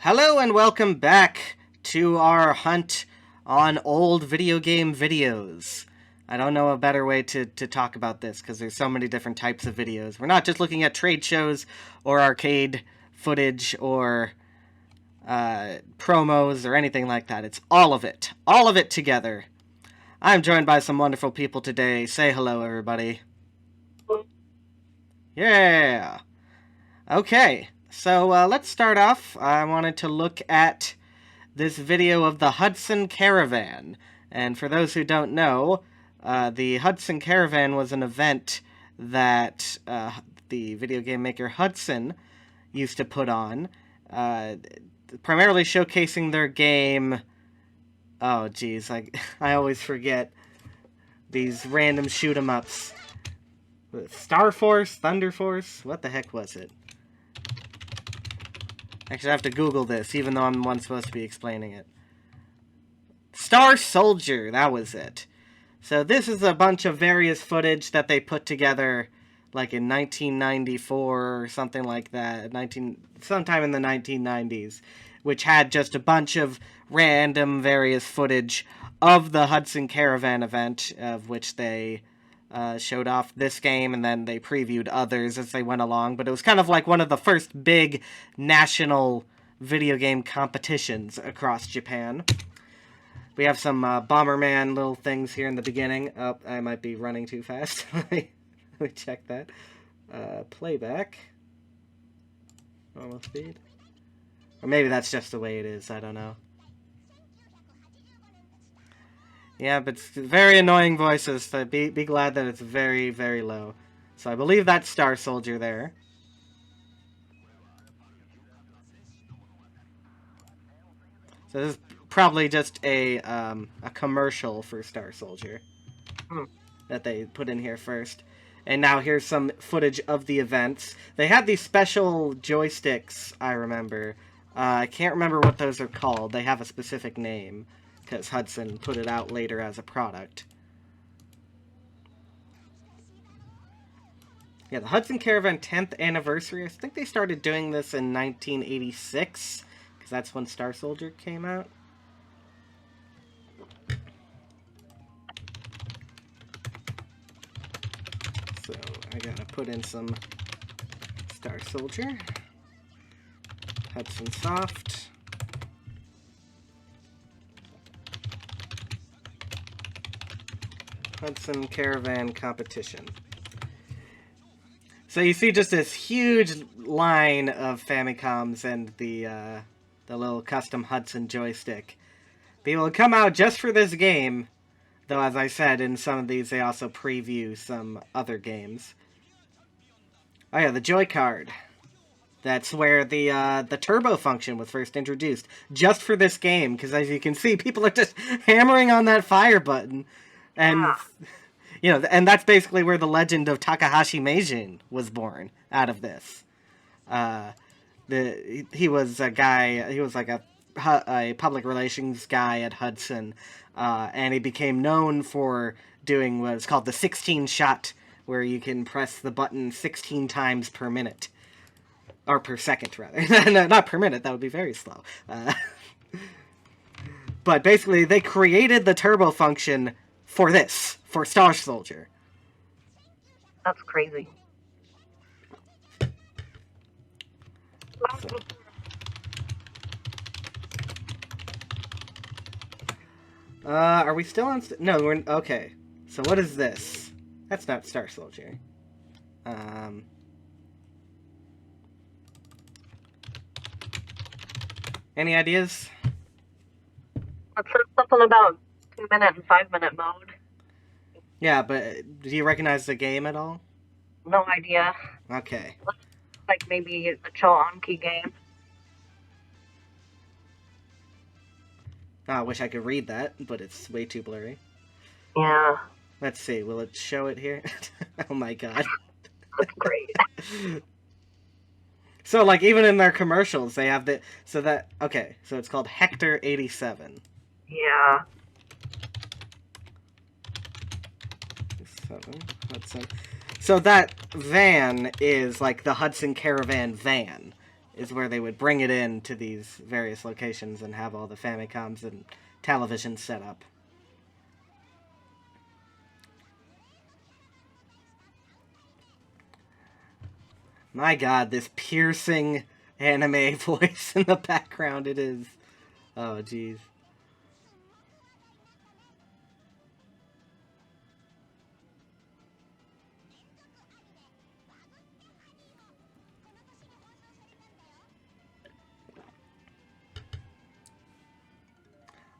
Hello and welcome back to our hunt on old video game videos. I don't know a better way to talk about this because there's so many different types of videos. We're not just looking at trade shows or arcade footage or promos or anything like that. It's all of it. All of it together. I'm joined by some wonderful people today. Say hello, everybody. Yeah. Okay. So let's start off. I wanted to look at this video of the Hudson Caravan. And for those who don't know, the Hudson Caravan was an event that the video game maker Hudson used to put on, primarily showcasing their game. Oh, geez, I always forget these random shoot 'em ups. Star Force, Thunder Force, what the heck was it? Actually, I have to Google this, even though I'm the one supposed to be explaining it. Star Soldier, that was it. So this is a bunch of various footage that they put together, like in 1994 or something like that, sometime in the 1990s, which had just a bunch of random various footage of the Hudson Caravan event, of which they showed off this game, and then they previewed others as they went along. But it was kind of like one of the first big national video game competitions across Japan. We have some Bomberman little things here in the beginning. Oh, I might be running too fast. Let me check that. Playback. Normal speed. Or maybe that's just the way it is. I don't know. Yeah, but it's very annoying voices, so be glad that it's very, very low. So I believe that's Star Soldier there. So this is probably just a commercial for Star Soldier that they put in here first. And now here's some footage of the events. They had these special joysticks, I remember. I can't remember what those are called. They have a specific name, because Hudson put it out later as a product. Yeah, the Hudson Caravan 10th anniversary. I think they started doing this in 1986, because that's when Star Soldier came out. So I gotta put in some Star Soldier. Hudson Soft. Hudson Caravan competition. So you see just this huge line of Famicoms and the little custom Hudson joystick. People will come out just for this game, though as I said, in some of these they also preview some other games. Oh yeah, the Joy Card. That's where the turbo function was first introduced, just for this game, because as you can see, people are just hammering on that fire button. And, you know, and that's basically where the legend of Takahashi Meijin was born, out of this. He was a guy, he was like a public relations guy at Hudson, and he became known for doing what's called the 16-shot, where you can press the button 16 times per minute. Or per second, rather. No, not per minute, that would be very slow. But basically, they created the turbo function for this, for Star Soldier. That's crazy. So. Are we still on? No, we're okay. So what is this? That's not Star Soldier. Any ideas? It says something about 2-minute and 5-minute mode. Yeah, but do you recognize the game at all? No idea. Okay. Like maybe a Cho-Anki game. Oh, I wish I could read that, but it's way too blurry. Yeah. Let's see, will it show it here? Oh my god. That's great. So, like, even in their commercials, they have the... So that... Okay, so it's called Hector 87. Yeah. Hudson. So that van is, like, the Hudson Caravan van. is where they would bring it in to these various locations and have all the Famicoms and televisions set up. My god, this piercing anime voice in the background, it is. Oh, jeez.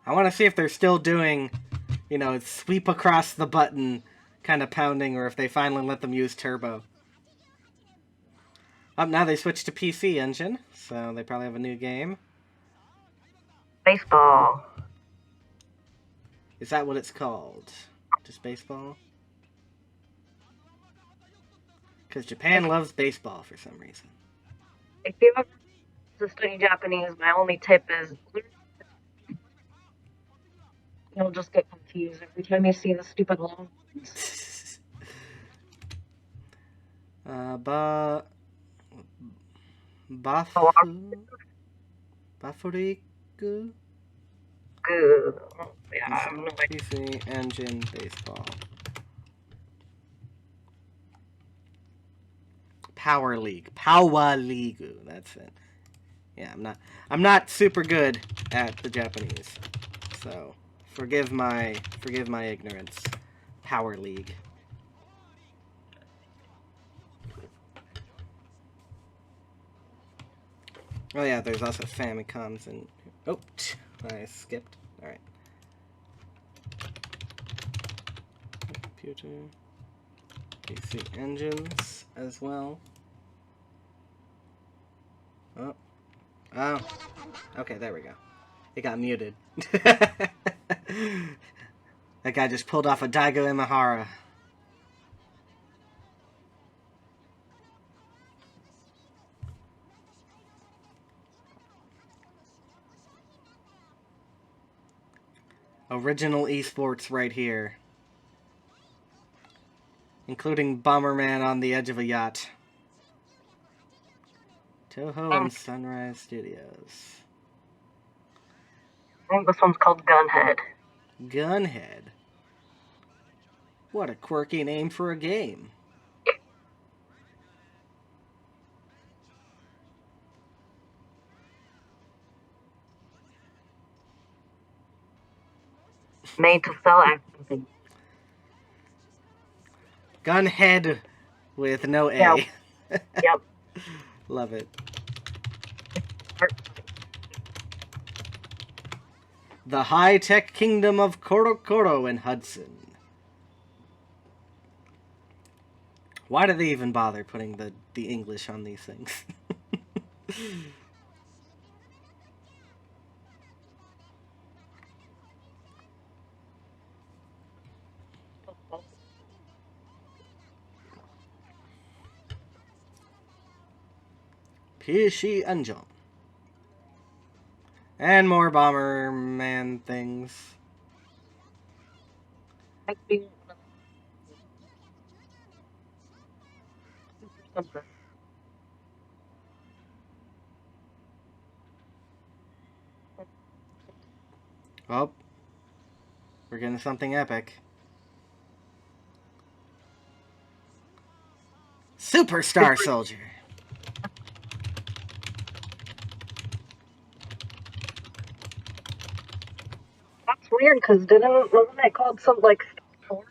I want to see if they're still doing, you know, sweep across the button kind of pounding, or if they finally let them use turbo. Now they switched to PC Engine, so they probably have a new game. Baseball. Is that what it's called? Just baseball? Because Japan loves baseball for some reason. If you ever to study Japanese, my only tip is you'll just get confused every time you see the stupid long ones. Bafuriku? Yeah, I'm not like PC Engine Baseball. Power League. Power League. That's it. Yeah, I'm not super good at the Japanese. So, forgive my ignorance. Power League. Oh yeah, there's also Famicoms and... Oh, I skipped. Alright. Computer. PC engines as well. Oh. Oh. Okay, there we go. It got muted. That guy just pulled off a Daigo Imahara. Original esports right here. Including Bomberman on the edge of a yacht. Toho and Sunrise Studios. I think this one's called Gunhead. Gunhead. What a quirky name for a game. Made to sell action. Gunhead with no A. Yep. Yep. Love it. The high-tech kingdom of Korokoro in Hudson. Why do they even bother putting the English on these things? PC Engine. And more Bomberman things. Oh. We're getting something epic. Superstar Soldier. That's weird, because wasn't it called something like Star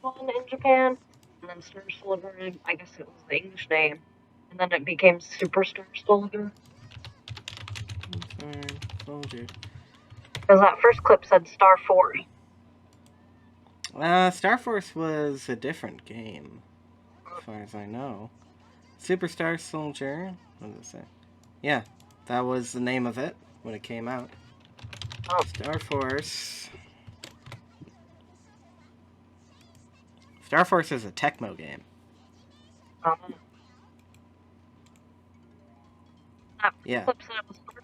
One in Japan? And then Star Soldier, I guess it was the English name. And then it became Superstar Soldier. Soldier. Because that first clip said Star Force. Star Force was a different game, as far as I know. Superstar Soldier. What does it say? Yeah, that was the name of it when it came out. Oh. Star Force. Star Force is a Tecmo game. Yeah. Clip said it was Star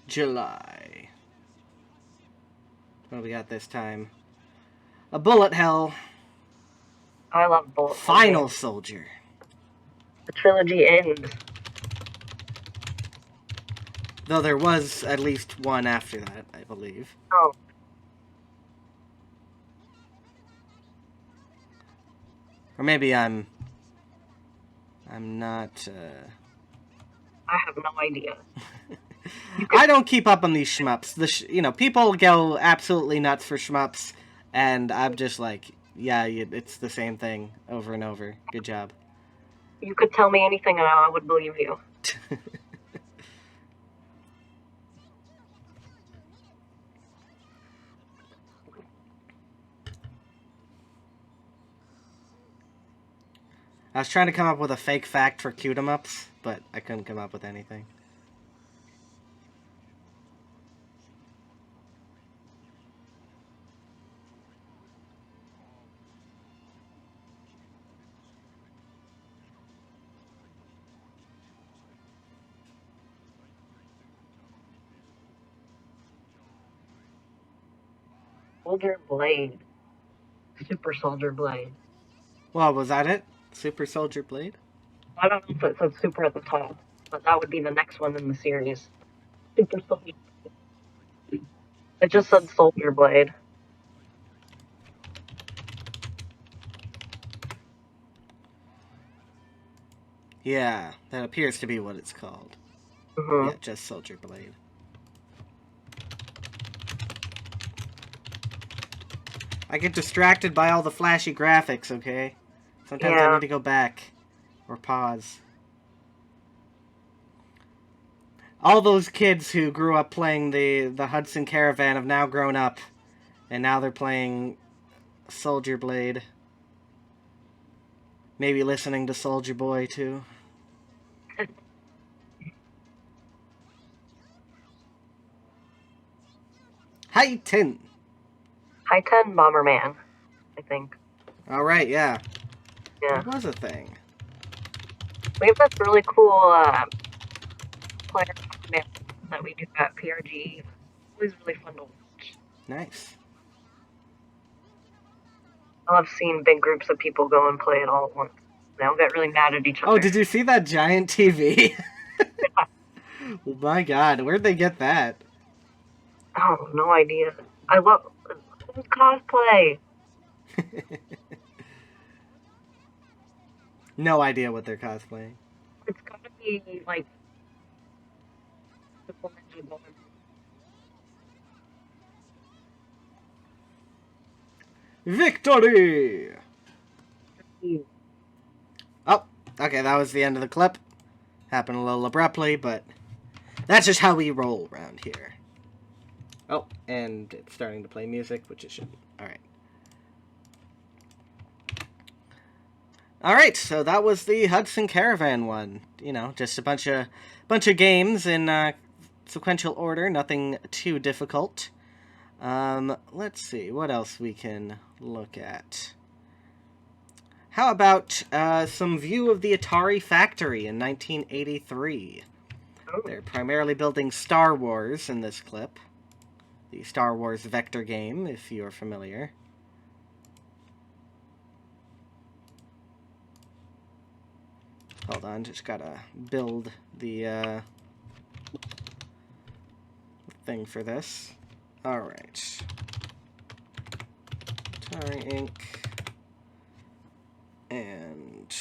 July. What do we got this time? A bullet hell. I love Bullet Hell Final games. Soldier. The trilogy ends. Though there was at least one after that, I believe. Oh, Or maybe I'm not. I have no idea. I don't keep up on these shmups. People go absolutely nuts for shmups, and I'm just like, yeah, it's the same thing over and over. Good job. You could tell me anything and I would believe you. I was trying to come up with a fake fact for cute 'em ups, but I couldn't come up with anything. Soldier Blade. Super Soldier Blade. Well, was that it? Super Soldier Blade? I don't know if it says super at the top, but that would be the next one in the series. Super Soldier. It just said Soldier Blade. Yeah, that appears to be what it's called. Mm-hmm. Yeah, just Soldier Blade. I get distracted by all the flashy graphics, okay? Sometimes I Yeah. need to go back. Or pause. All those kids who grew up playing the Hudson Caravan have now grown up. And now they're playing Soldier Blade. Maybe listening to Soldier Boy, too. Hi, Tin! High 10 Bomberman, I think. Alright, yeah. Yeah. That was a thing. We have this really cool player that we do at PRG. Always really fun to watch. Nice. I love seeing big groups of people go and play it all at once. They all get really mad at each other. Oh, did you see that giant TV? Oh my god, where'd they get that? Oh, no idea. I love cosplay. No idea what they're cosplaying. It's gotta be like Triple Ninja Bomberman. Victory! Oh, okay, that was the end of the clip. Happened a little abruptly, but that's just how we roll around here. Oh, and it's starting to play music, which it shouldn't. Alright. Alright, so that was the Hudson Caravan one. You know, just a bunch of games in sequential order, nothing too difficult. Let's see, what else we can look at. How about some view of the Atari factory in 1983? Oh. They're primarily building Star Wars in this clip. The Star Wars vector game, if you're familiar. Hold on, just gotta build the thing for this. Alright. Atari Inc. And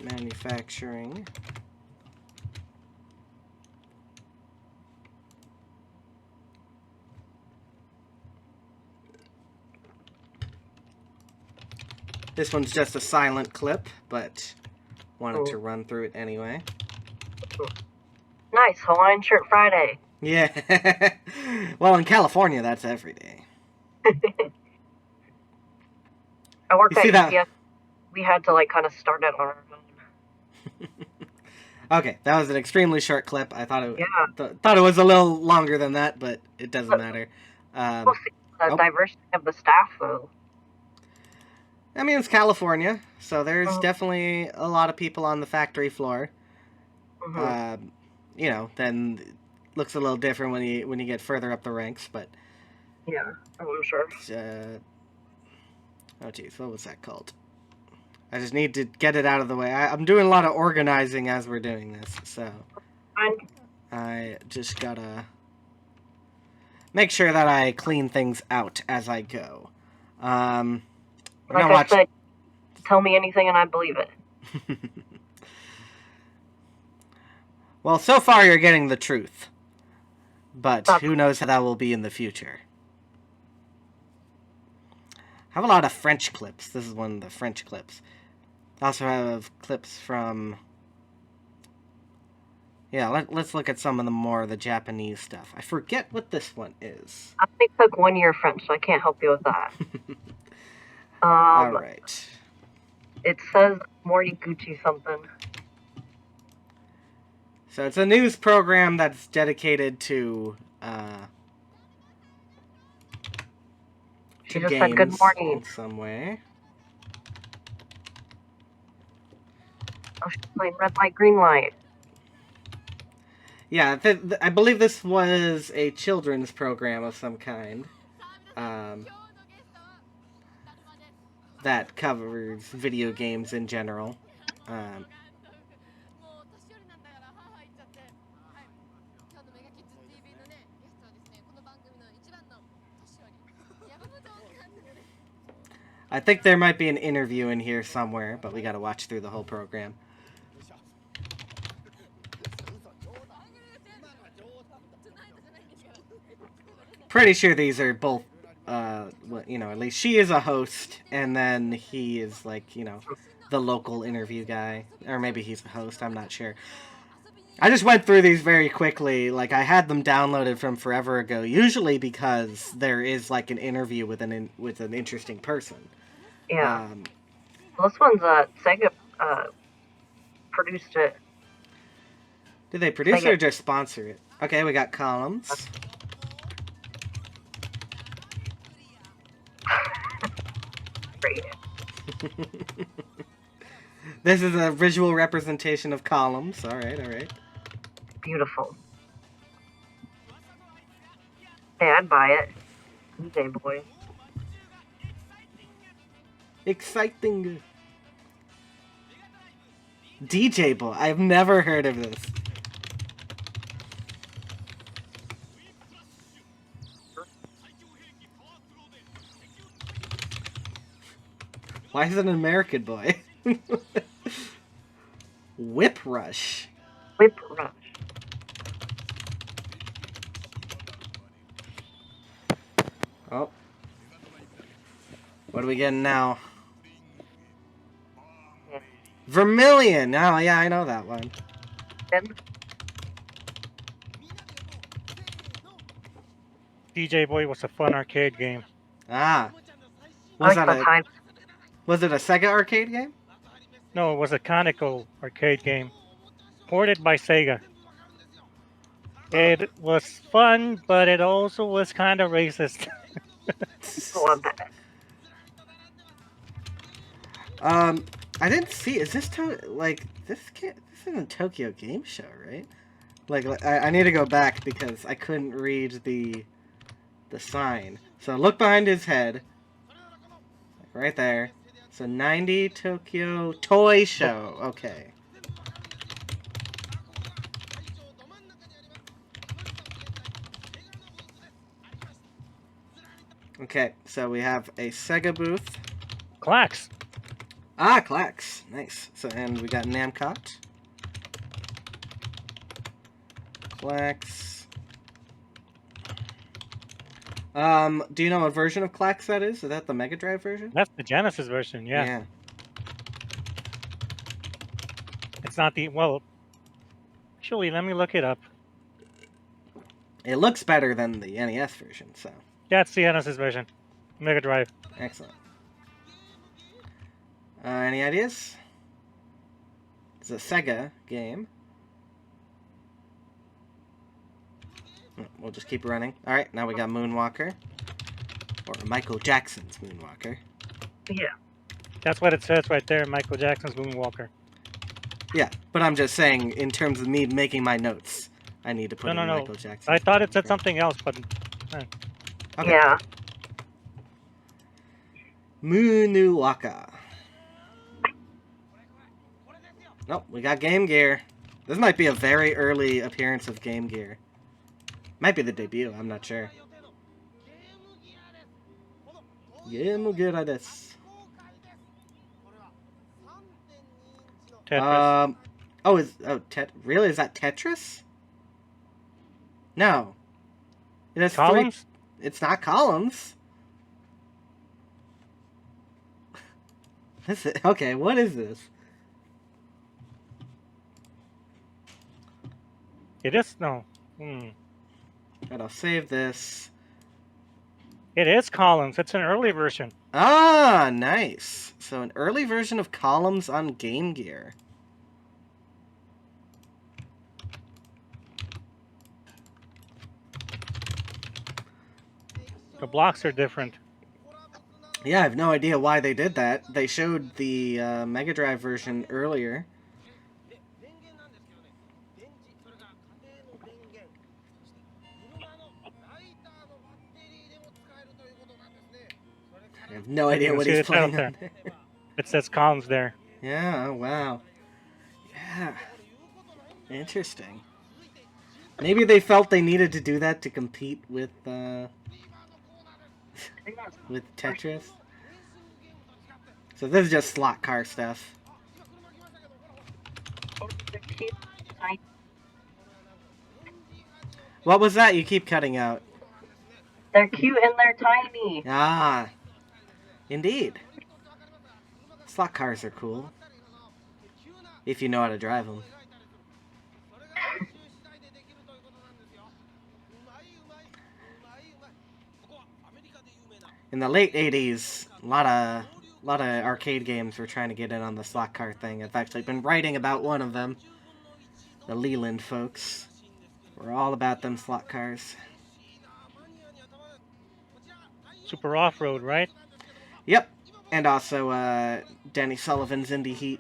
manufacturing. This one's just a silent clip, but wanted to run through it anyway. Nice, Hawaiian Shirt Friday. Yeah. Well, in California, that's every day. I worked You see at that? UPS. We had to like kind of start it on our own. Okay, that was an extremely short clip. I thought it Yeah. thought it was a little longer than that, but it doesn't matter. We'll see the oh. diversity of the staff, though. I mean, it's California, so there's Mhm. definitely a lot of people on the factory floor. Mhm. You know, then looks a little different when you get further up the ranks, but Yeah, I'm sure. oh geez, what was that called? I just need to get it out of the way. I'm doing a lot of organizing as we're doing this, so Fine. I just gotta make sure that I clean things out as I go. We're Like gonna I watch. said, tell me anything and I believe it. Well, so far you're getting the truth, but That's- who knows how that will be in the future. I have a lot of French clips. This is one of the French clips. I also have clips from... Yeah, let's look at some of the more of the Japanese stuff. I forget what this one is. I only took 1 year French, so I can't help you with that. Alright. It says Moriguchi something. So it's a news program that's dedicated to She just said good games morning. in some way. Oh, she's playing red light, green light. Yeah, I believe this was a children's program of some kind. That covers video games in general. I think there might be an interview in here somewhere, but we gotta watch through the whole program. Pretty sure these are both, you know, at least she is a host, and then he is, like, you know, the local interview guy. Or maybe he's a host, I'm not sure. I just went through these very quickly. Like, I had them downloaded from forever ago, usually because there is, like, an interview with an interesting person. Yeah. This one's, Sega, produced it. Did they produce it or just sponsor it? Okay, we got columns. Great. This is a visual representation of columns. Alright, alright. Beautiful. Hey, I'd buy it. DJ boy. Exciting. DJ boy. I've never heard of this. Why is it an American boy? Whip Rush. Whip Rush. Oh. What are we getting now? Yeah. Vermilion. Oh, yeah, I know that one. DJ Boy was a fun arcade game. Ah. Was it a Sega arcade game? No, it was a Conoco arcade game. Ported by Sega. It was fun, but it also was kind of racist. Love that. I didn't see. Is this this isn't Tokyo Game Show, right? Like I need to go back because I couldn't read the sign. So look behind his head. Right there. So 90 Tokyo Toy Show. Okay. Okay, so we have a Sega booth. Clax. Ah, Clax. Nice. So, and we got Namcot. Clax. Do you know what version of Clax that is? Is that the Mega Drive version? That's the Genesis version, yeah. It's not the, well, actually, let me look it up. It looks better than the NES version, so. Yeah, it's the Genesis version. Mega Drive. Excellent. Any ideas? It's a Sega game. We'll just keep running. Alright, now we got Moonwalker. Or Michael Jackson's Moonwalker. Yeah. That's what it says right there, Michael Jackson's Moonwalker. Yeah, but I'm just saying, in terms of me making my notes, I need to put No, in no, no. Michael Jackson. I thought it said something else, but Okay. Yeah. Munuwaka. Nope, we got Game Gear. This might be a very early appearance of Game Gear. Might be the debut, I'm not sure. Game Gear desu. Tetris. Really? Is that Tetris? No. It has Columns? It's not columns. Okay, what is this? It is no. Hmm. I'll save this. It is columns. It's an early version. Ah, nice. So an early version of columns on Game Gear. The blocks are different. Yeah, I have no idea why they did that. They showed the Mega Drive version earlier. I have no idea can what see he's the playing title on there. It says columns there. Yeah, oh, wow. Yeah. Interesting. Maybe they felt they needed to do that to compete with with Tetris. So this is just slot car stuff. What was that? You keep cutting out. They're cute and they're tiny. Ah, indeed. Slot cars are cool. If you know how to drive them. In the late 80s, a lot of arcade games were trying to get in on the slot car thing. I've actually been writing about one of them. The Leland folks. We're all about them slot cars. Super off-road, right? Yep. And also Danny Sullivan's Indie Heat.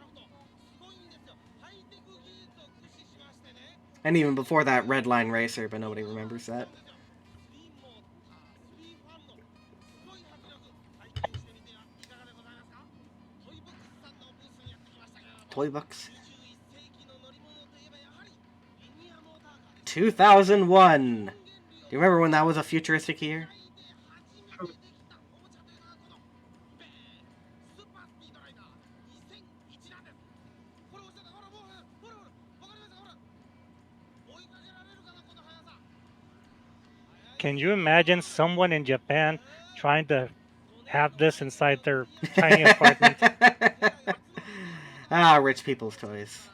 And even before that, Redline Racer, but nobody remembers that. Toy Bucks. 2001. Do you remember when that was a futuristic year? Can you imagine someone in Japan trying to have this inside their tiny apartment? Ah, rich people's toys.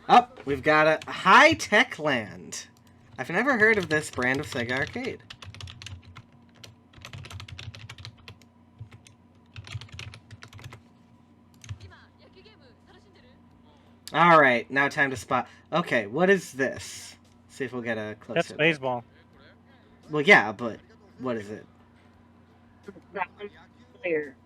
Oh, we've got a High Tech Land. I've never heard of this brand of Sega arcade. Alright, now time to spot. Okay, what is this? See if we'll get a closer That's look. baseball. Well, yeah, but what is it? That one's clear.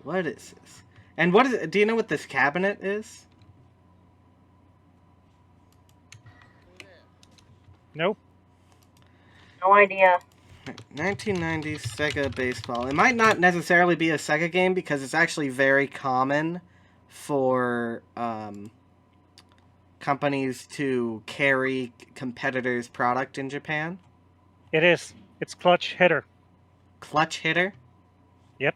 What is this? And what is it? Do you know what this cabinet is? Nope. No idea. 1990s Sega Baseball. It might not necessarily be a Sega game because it's actually very common for companies to carry competitors' product in Japan. It is. It's clutch hitter. Clutch hitter? Yep.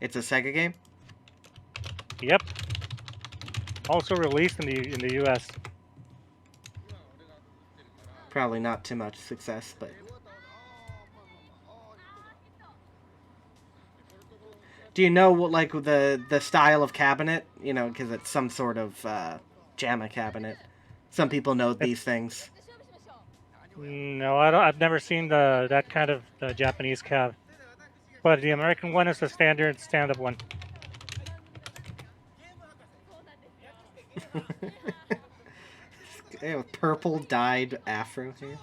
It's a Sega game? Yep. Also released in the US. Probably not too much success, but... Do you know what, like, the style of cabinet? You know, because it's some sort of JAMA cabinet. Some people know these things. No, I don't, I've never seen that kind of Japanese cab. But the American one is the standard stand-up one. With purple dyed afro here.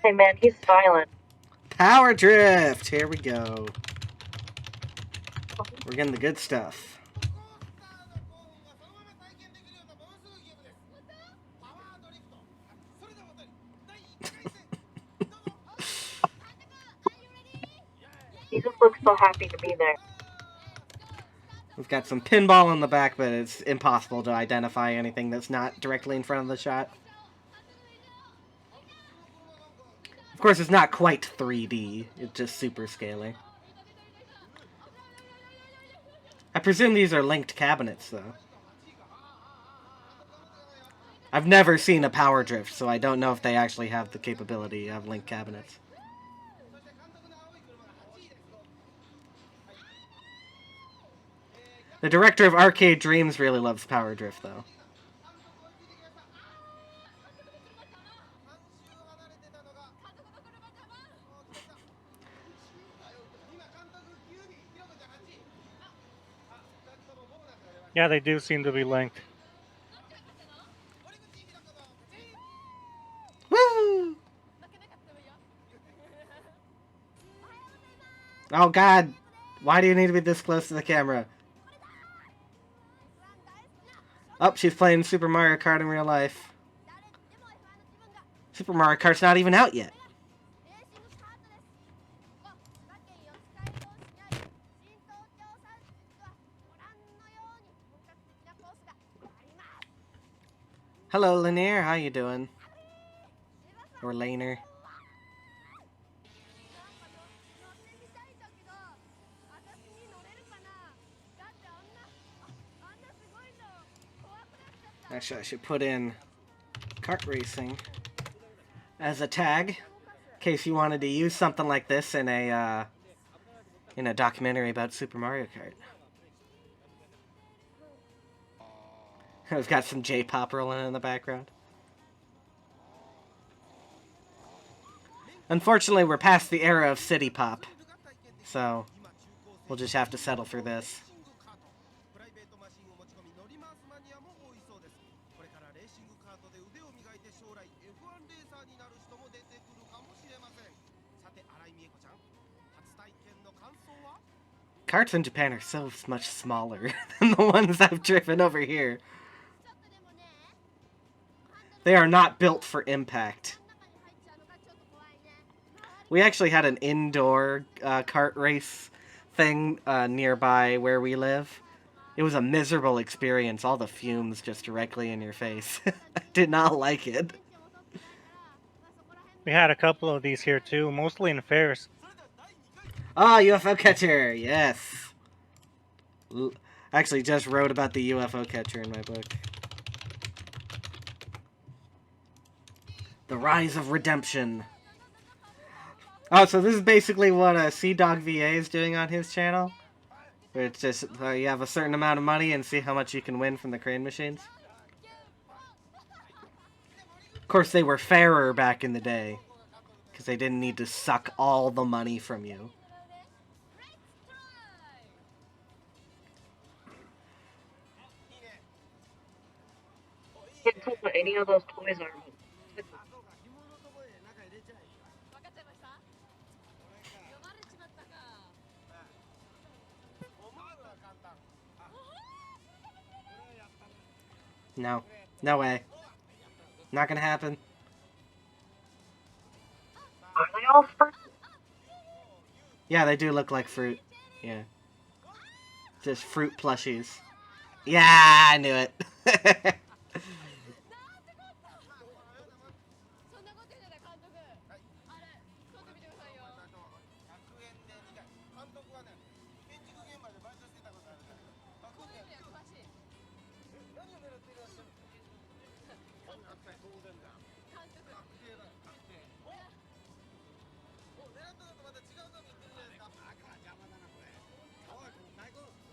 Hey man, he's silent. Power drift. Here we go. We're getting the good stuff. He just looks so happy to be there. We've got some pinball in the back, but it's impossible to identify anything that's not directly in front of the shot. Of course, it's not quite 3D. It's just super scaling. I presume these are linked cabinets, though. I've never seen a power drift, so I don't know if they actually have the capability of linked cabinets. The director of Arcade Dreams really loves Power Drift, though. Yeah, they do seem to be linked. Woo! Oh god! Why do you need to be this close to the camera? Oh, she's playing Super Mario Kart in real life. Super Mario Kart's not even out yet. Hello, Lanier. How you doing? Or Laner. Actually, I should put in kart racing as a tag, in case you wanted to use something like this in a documentary about Super Mario Kart. We've got some J-pop rolling in the background. Unfortunately, we're past the era of city pop, so we'll just have to settle for this. Karts in Japan are so much smaller than the ones I've driven over here. They are not built for impact. We actually had an indoor kart race thing nearby where we live. It was a miserable experience. All the fumes just directly in your face. I did not like it. We had a couple of these here too, mostly in fairs. Oh, UFO Catcher! Yes! Actually, just wrote about the UFO Catcher in my book. The Rise of Redemption. Oh, so this is basically what Sea Dog VA is doing on his channel? Where it's just, you have a certain amount of money and see how much you can win from the crane machines. Of course, they were fairer back in the day, because they didn't need to suck all the money from you. Can't tell what any of those toys are. No. No way. Not gonna happen. Are they all fruit? Yeah, they do look like fruit. Yeah. Just fruit plushies. Yeah, I knew it.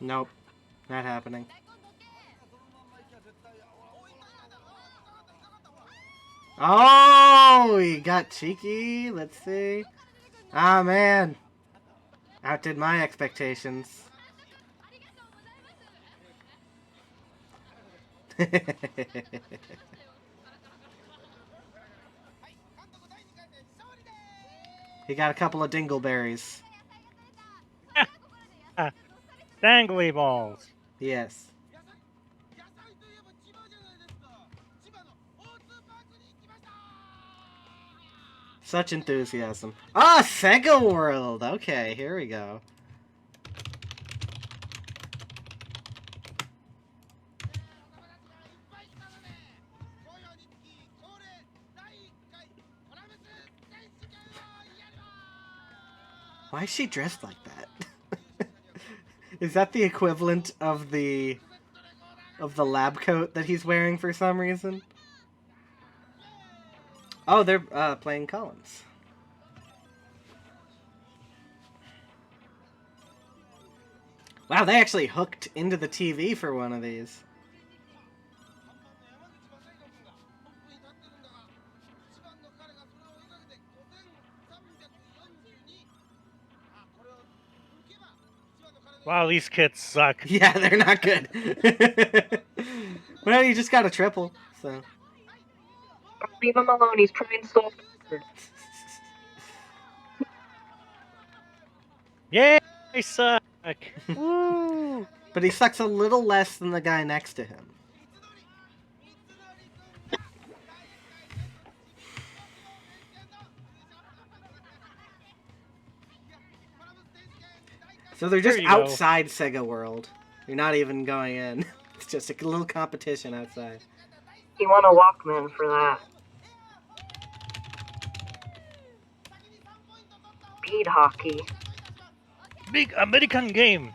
Nope, not happening. Oh, he got cheeky. Let's see. Ah, man. Outdid my expectations. He got a couple of dingleberries. Dangly balls. Yes. Such enthusiasm. Ah, Sega World! Okay, here we go. Why is she dressed like that? Is that the equivalent of the lab coat that he's wearing for some reason? Oh, they're playing Collins. Wow, they actually hooked into the TV for one of these. Wow, these kids suck. Yeah, they're not good. Well, you just got a triple, so. Leave him alone. He's trying so hard. Yay, I suck. Woo! But he sucks a little less than the guy next to him. So they're just There you go. outside Sega World. You're not even going in. It's just a little competition outside. He won a Walkman for that. Speed hockey. Big American game.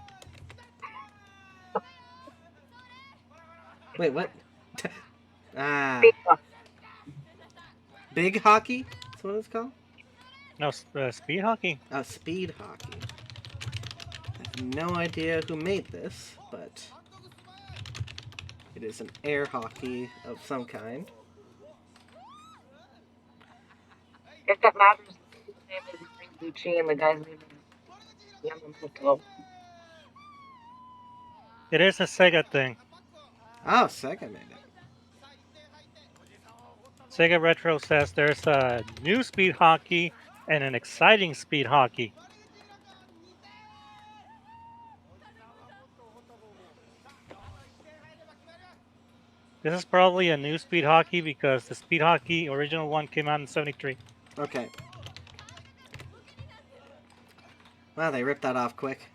Wait, what? Ah, Speed hockey. big hockey? That's what it's called? No, speed hockey. Oh, speed hockey. I have no idea who made this, but it is an air hockey of some kind. If that matters, his name is Gucci and the guy's name is Yamamoto. It is a Sega thing. Oh, Sega made it. Sega Retro says there's a new speed hockey and an exciting speed hockey. This is probably a new speed hockey because the speed hockey original one came out in '73. Okay. Wow, they ripped that off quick.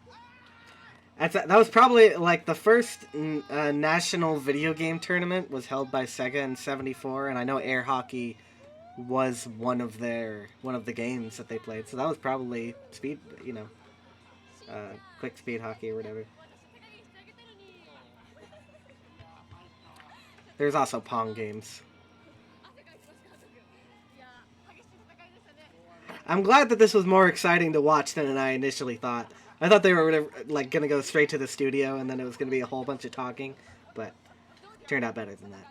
That was probably like the first national video game tournament was held by Sega in '74, and I know air hockey was one of the games that they played. So that was probably speed, quick speed hockey or whatever. There's also Pong games. I'm glad that this was more exciting to watch than I initially thought. I thought they were like gonna go straight to the studio and then it was gonna be a whole bunch of talking, but it turned out better than that.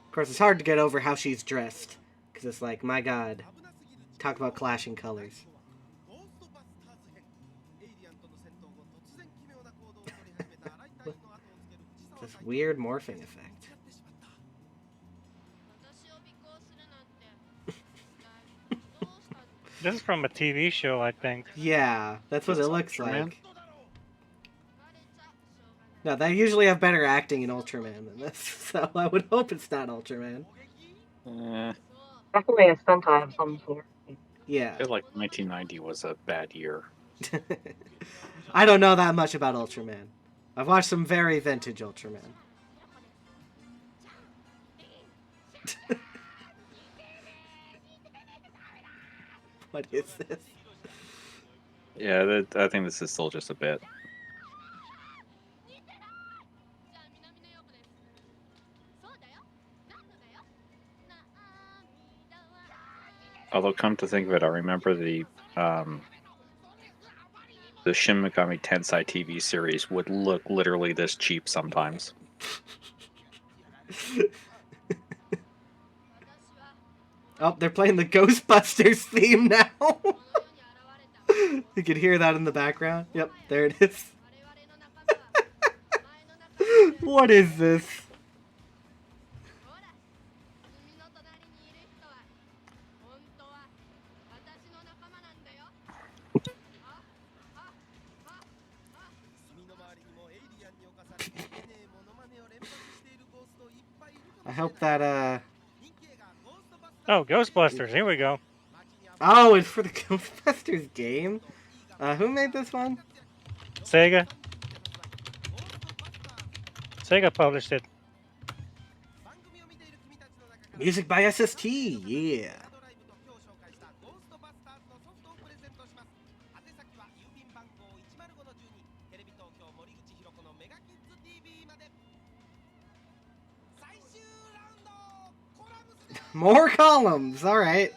Of course, it's hard to get over how she's dressed, because it's like, my God, talk about clashing colors. This weird morphing effect. This is from a TV show, I think. Yeah, that's what it looks Ultraman? like. No, they usually have better acting in Ultraman than this, so I would hope it's not Ultraman. Definitely a Sentai of some sort. Yeah. I feel like 1990 was a bad year. I don't know that much about Ultraman. I've watched some very vintage Ultraman. What is this? Yeah, I think this is still just a bit. Although, come to think of it, I remember the Shin Megami Tensei TV series would look literally this cheap sometimes. Oh, they're playing the Ghostbusters theme now. You can hear that in the background. Yep, there it is. What is this? I hope that, Oh, Ghostbusters. Here we go. Oh, it's for the Ghostbusters game? Who made this one? Sega. Sega published it. Music by SST, yeah. More columns, alright.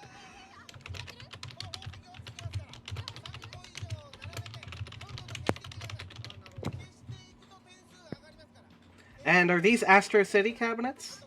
And are these Astro City cabinets?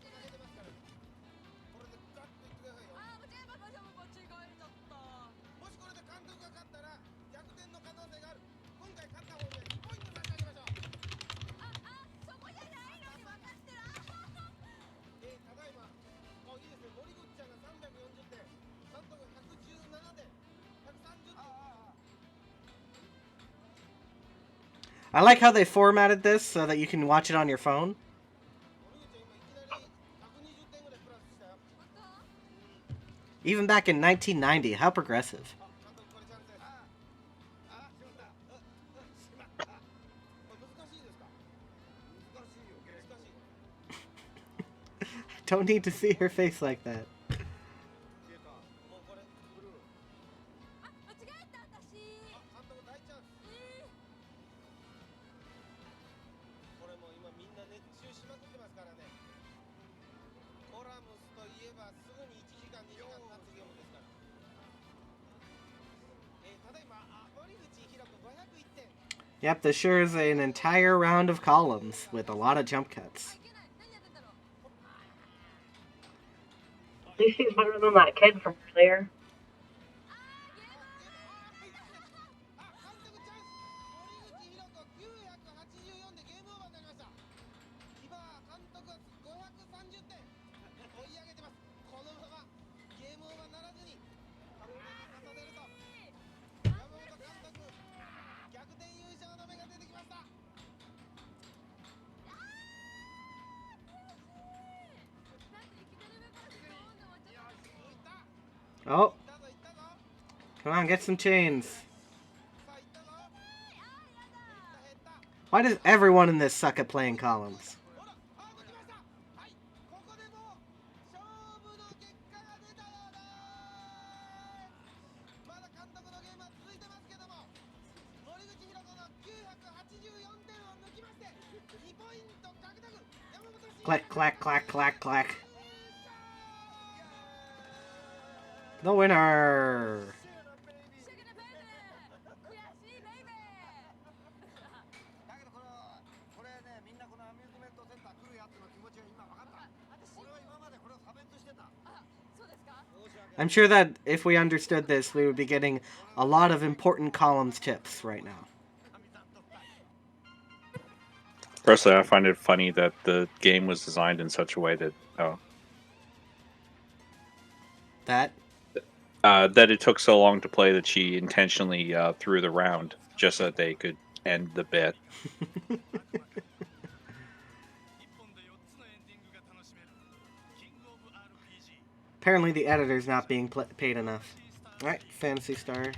I like how they formatted this so that you can watch it on your phone. Even back in 1990, how progressive. Don't need to see her face like that. Yep, this sure is an entire round of columns with a lot of jump cuts. At least he's better than that kid from earlier. Oh. Come on, get some chains. Why does everyone in this suck at playing columns? Clack, clack, clack, clack, clack. The winner! I'm sure that if we understood this, we would be getting a lot of important columns tips right now. Personally, I find it funny that the game was designed in such a way that that it took so long to play that she intentionally threw the round just so that they could end the bit. Apparently the editor's not being paid enough. Alright, Phantasy Star.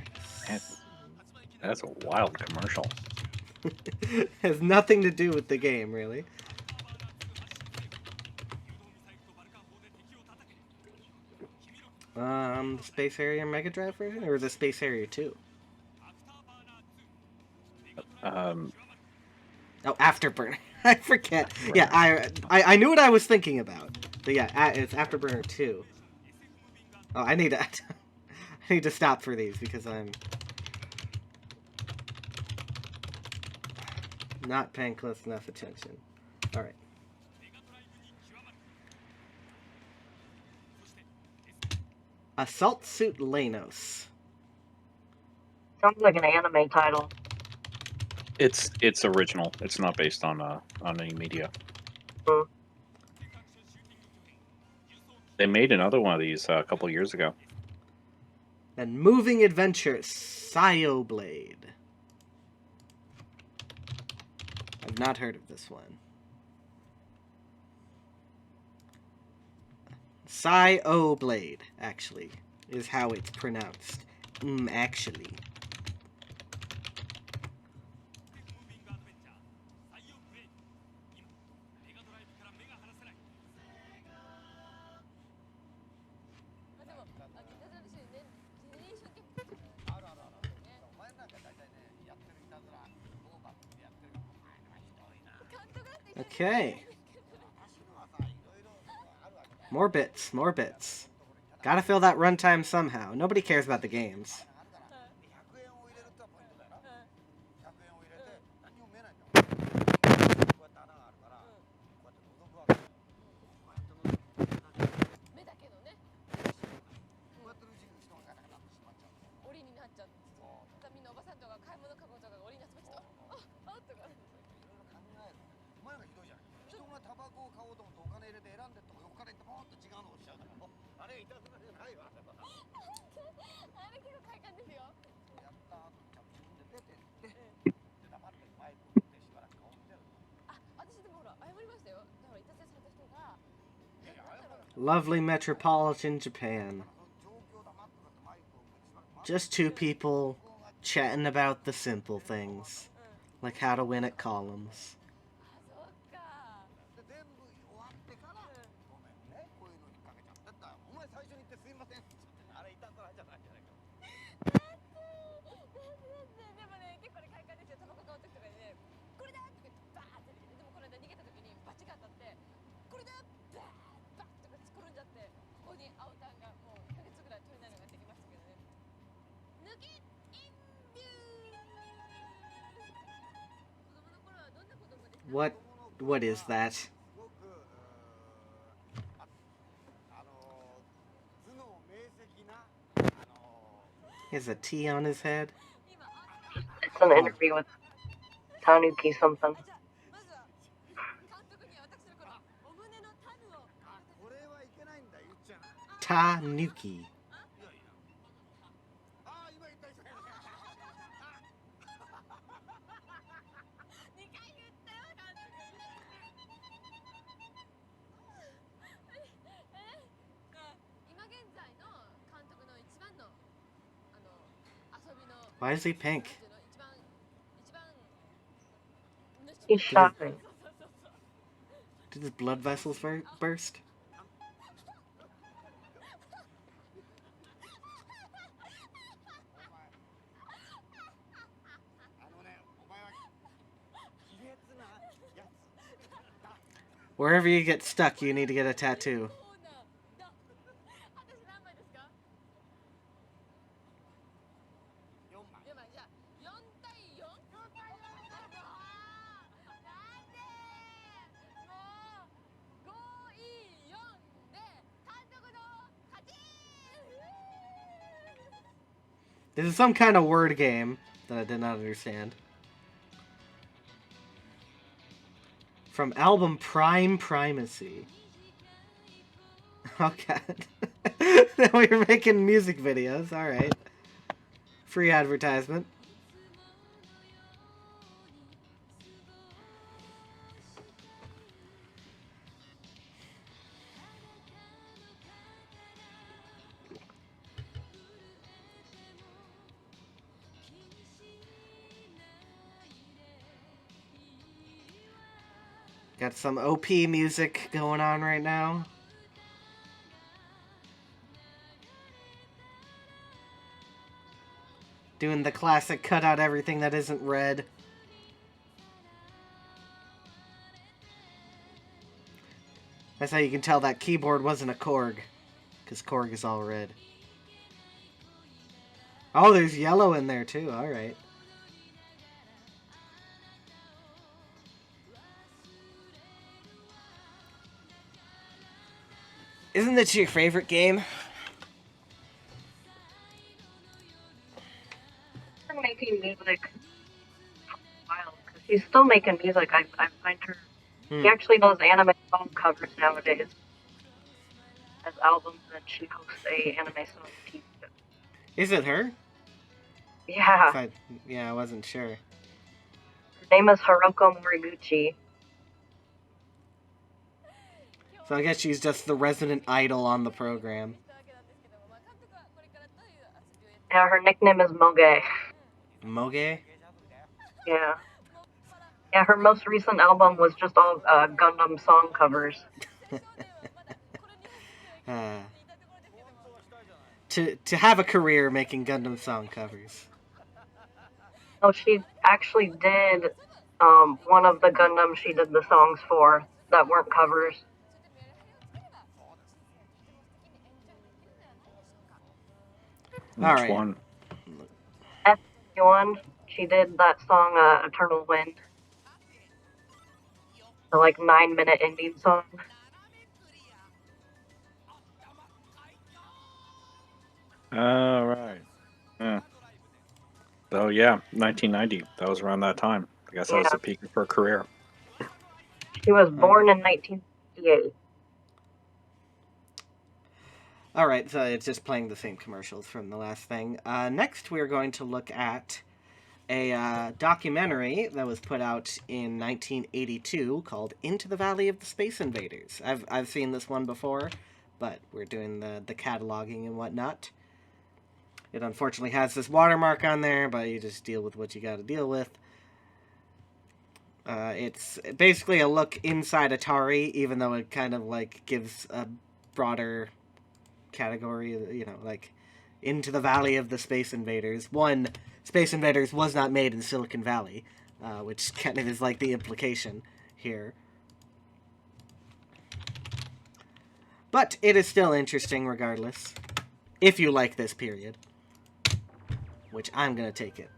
That's a wild commercial. Has nothing to do with the game, really. The Space Harrier Mega Drive version, or the Space Harrier 2? Oh, Afterburner. I forget. Yeah, I knew what I was thinking about. But yeah, it's Afterburner 2. Oh, I need that. I need to stop for these because I'm not paying close enough attention. Alright. Assault Suit Lanos. Sounds like an anime title. It's original. It's not based on any media. Hmm. They made another one of these a couple years ago. And Moving Adventure Sayo Blade. I've not heard of this one. Sayo Blade, actually, is how it's pronounced. Actually. Okay. More bits, more bits. Gotta fill that runtime somehow. Nobody cares about the games. Lovely metropolitan Japan. Just two people chatting about the simple things, like how to win at columns. What is that? He has a T on his head? It's an interview with Tanuki something. Tanuki. Why is he pink? He's shy. Did his blood vessels burst? Wherever you get stuck, you need to get a tattoo. This is some kind of word game that I did not understand. From album Prime Primacy. Oh god. We're making music videos, alright. Free advertisement. Got some OP music going on right now. Doing the classic cut out everything that isn't red. That's how you can tell that keyboard wasn't a Korg. Because Korg is all red. Oh, there's yellow in there too. All right. Isn't this your favorite game? Her making music for a while, because she's still making music. I find her. She actually does anime song covers nowadays as albums, and she hosts a anime song TV show. Is it her? Yeah, I wasn't sure. her name is Haruko Moriguchi. So I guess she's just the resident idol on the program. Yeah, her nickname is Moge. Moge? Yeah. Yeah, her most recent album was just all Gundam song covers. To have a career making Gundam song covers. Oh, she actually did one of the Gundams she did the songs for that weren't covers. Which All right. one? F1, she did that song Eternal Wind. The 9-minute ending song. Oh, right. Yeah. Oh, yeah. 1990. That was around that time. I guess that was Yeah. the peak of her career. She was born in 1968. Alright, so it's just playing the same commercials from the last thing. Next, we're going to look at a documentary that was put out in 1982 called Into the Valley of the Space Invaders. I've seen this one before, but we're doing the cataloging and whatnot. It unfortunately has this watermark on there, but you just deal with what you gotta deal with. It's basically a look inside Atari, even though it kind of gives a broader category, Into the Valley of the Space Invaders. One, Space Invaders was not made in Silicon Valley, which kind of is the implication here. But it is still interesting regardless, if you like this period, which I'm gonna take it.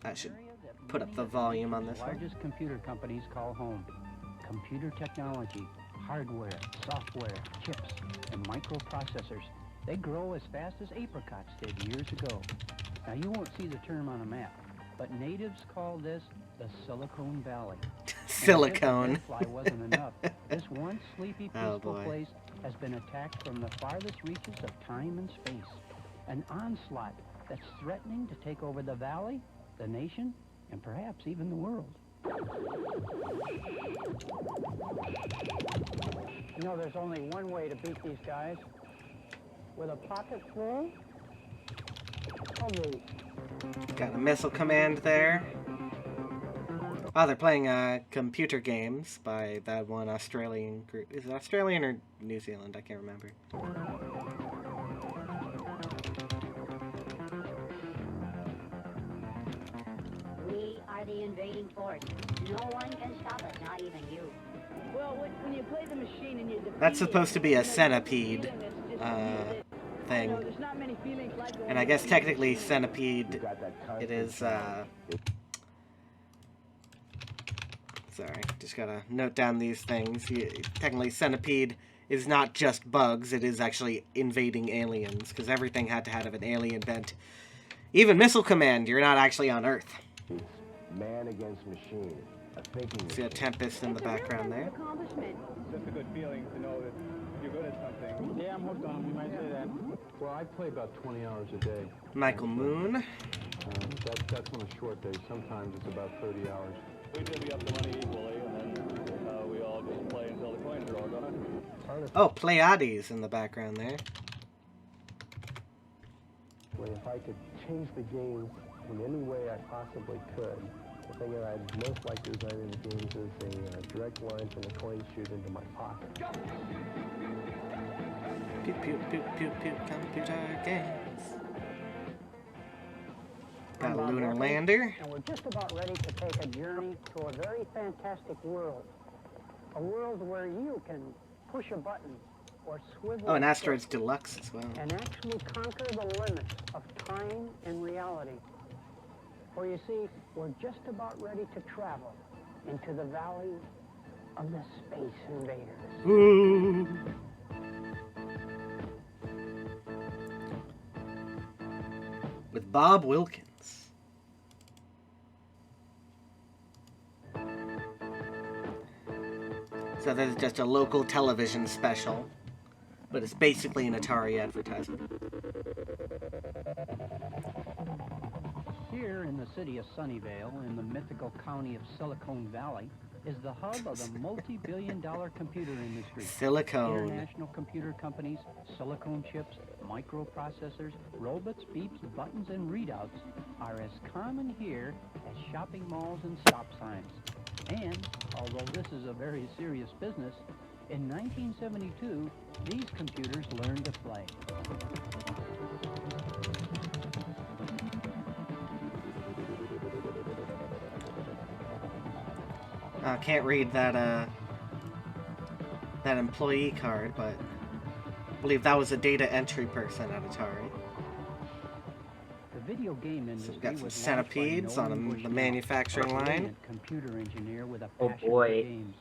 I should put up the volume on this one. Largest computer companies call home. Computer technology, hardware, software, chips, and microprocessors. They grow as fast as apricots did years ago. Now you won't see the term on a map, but natives call this the Silicon Valley. Silicone. Fly wasn't enough. This once sleepy, Oh, peaceful boy. place has been attacked from the farthest reaches of time and space. An onslaught that's threatening to take over the valley, the nation, and perhaps even the world. You know, there's only one way to beat these guys. With a pocket full of loot. Got a missile command there. Oh, they're playing computer games by that one Australian group. Is it Australian or New Zealand? I can't remember. We are the invading force. No one can stop us, not even you. Well, when you play the machine and you defeat That's supposed to be a it, centipede it's just thing. there's not many feelings like going And I guess technically centipede, it is, sorry, just gotta note down these things. Technically centipede is not just bugs, it is actually invading aliens, because everything had to have an alien bent. Even Missile Command, you're not actually on Earth. Man against machine. A thinking See a Tempest in the background there. Accomplishment. Just a good feeling to know that you're good at something. Yeah, I'm hooked on them. You might say that. Well, I play about 20 hours a day. Michael Moon. That's on a short day. Sometimes it's about 30 hours. We divvy up the money equally, and then we all just play until the coins are all gone. Oh, Pleiades in the background there. Well, if I could change the game in any way I possibly could, the thing that I'd most like to design in the games is a direct line from the coin chute into my pocket. Pew pew pew pew pew computer games. Got a lunar lander. And we're just about ready to take a journey to a very fantastic world. A world where you can push a button or swivel Oh, and a Asteroids stick Deluxe as well. and actually conquer the limits of time and reality. For you see, we're just about ready to travel into the valley of the Space Invaders. Ooh. With Bob Wilkins. So this is just a local television special, but it's basically an Atari advertisement. Here in the city of Sunnyvale, in the mythical county of Silicon Valley, is the hub of the multi-billion-dollar computer industry. Silicone. International computer companies, silicone chips, microprocessors, robots, beeps, buttons, and readouts are as common here as shopping malls and stop signs. And, although this is a very serious business, in 1972, these computers learned to play. Can't read that that employee card, but I believe that was a data entry person at Atari. The video game So industry we've got some was centipedes launched by on Nolan the Bushnell, manufacturing a line. brilliant computer engineer with a Oh, passion boy. for games.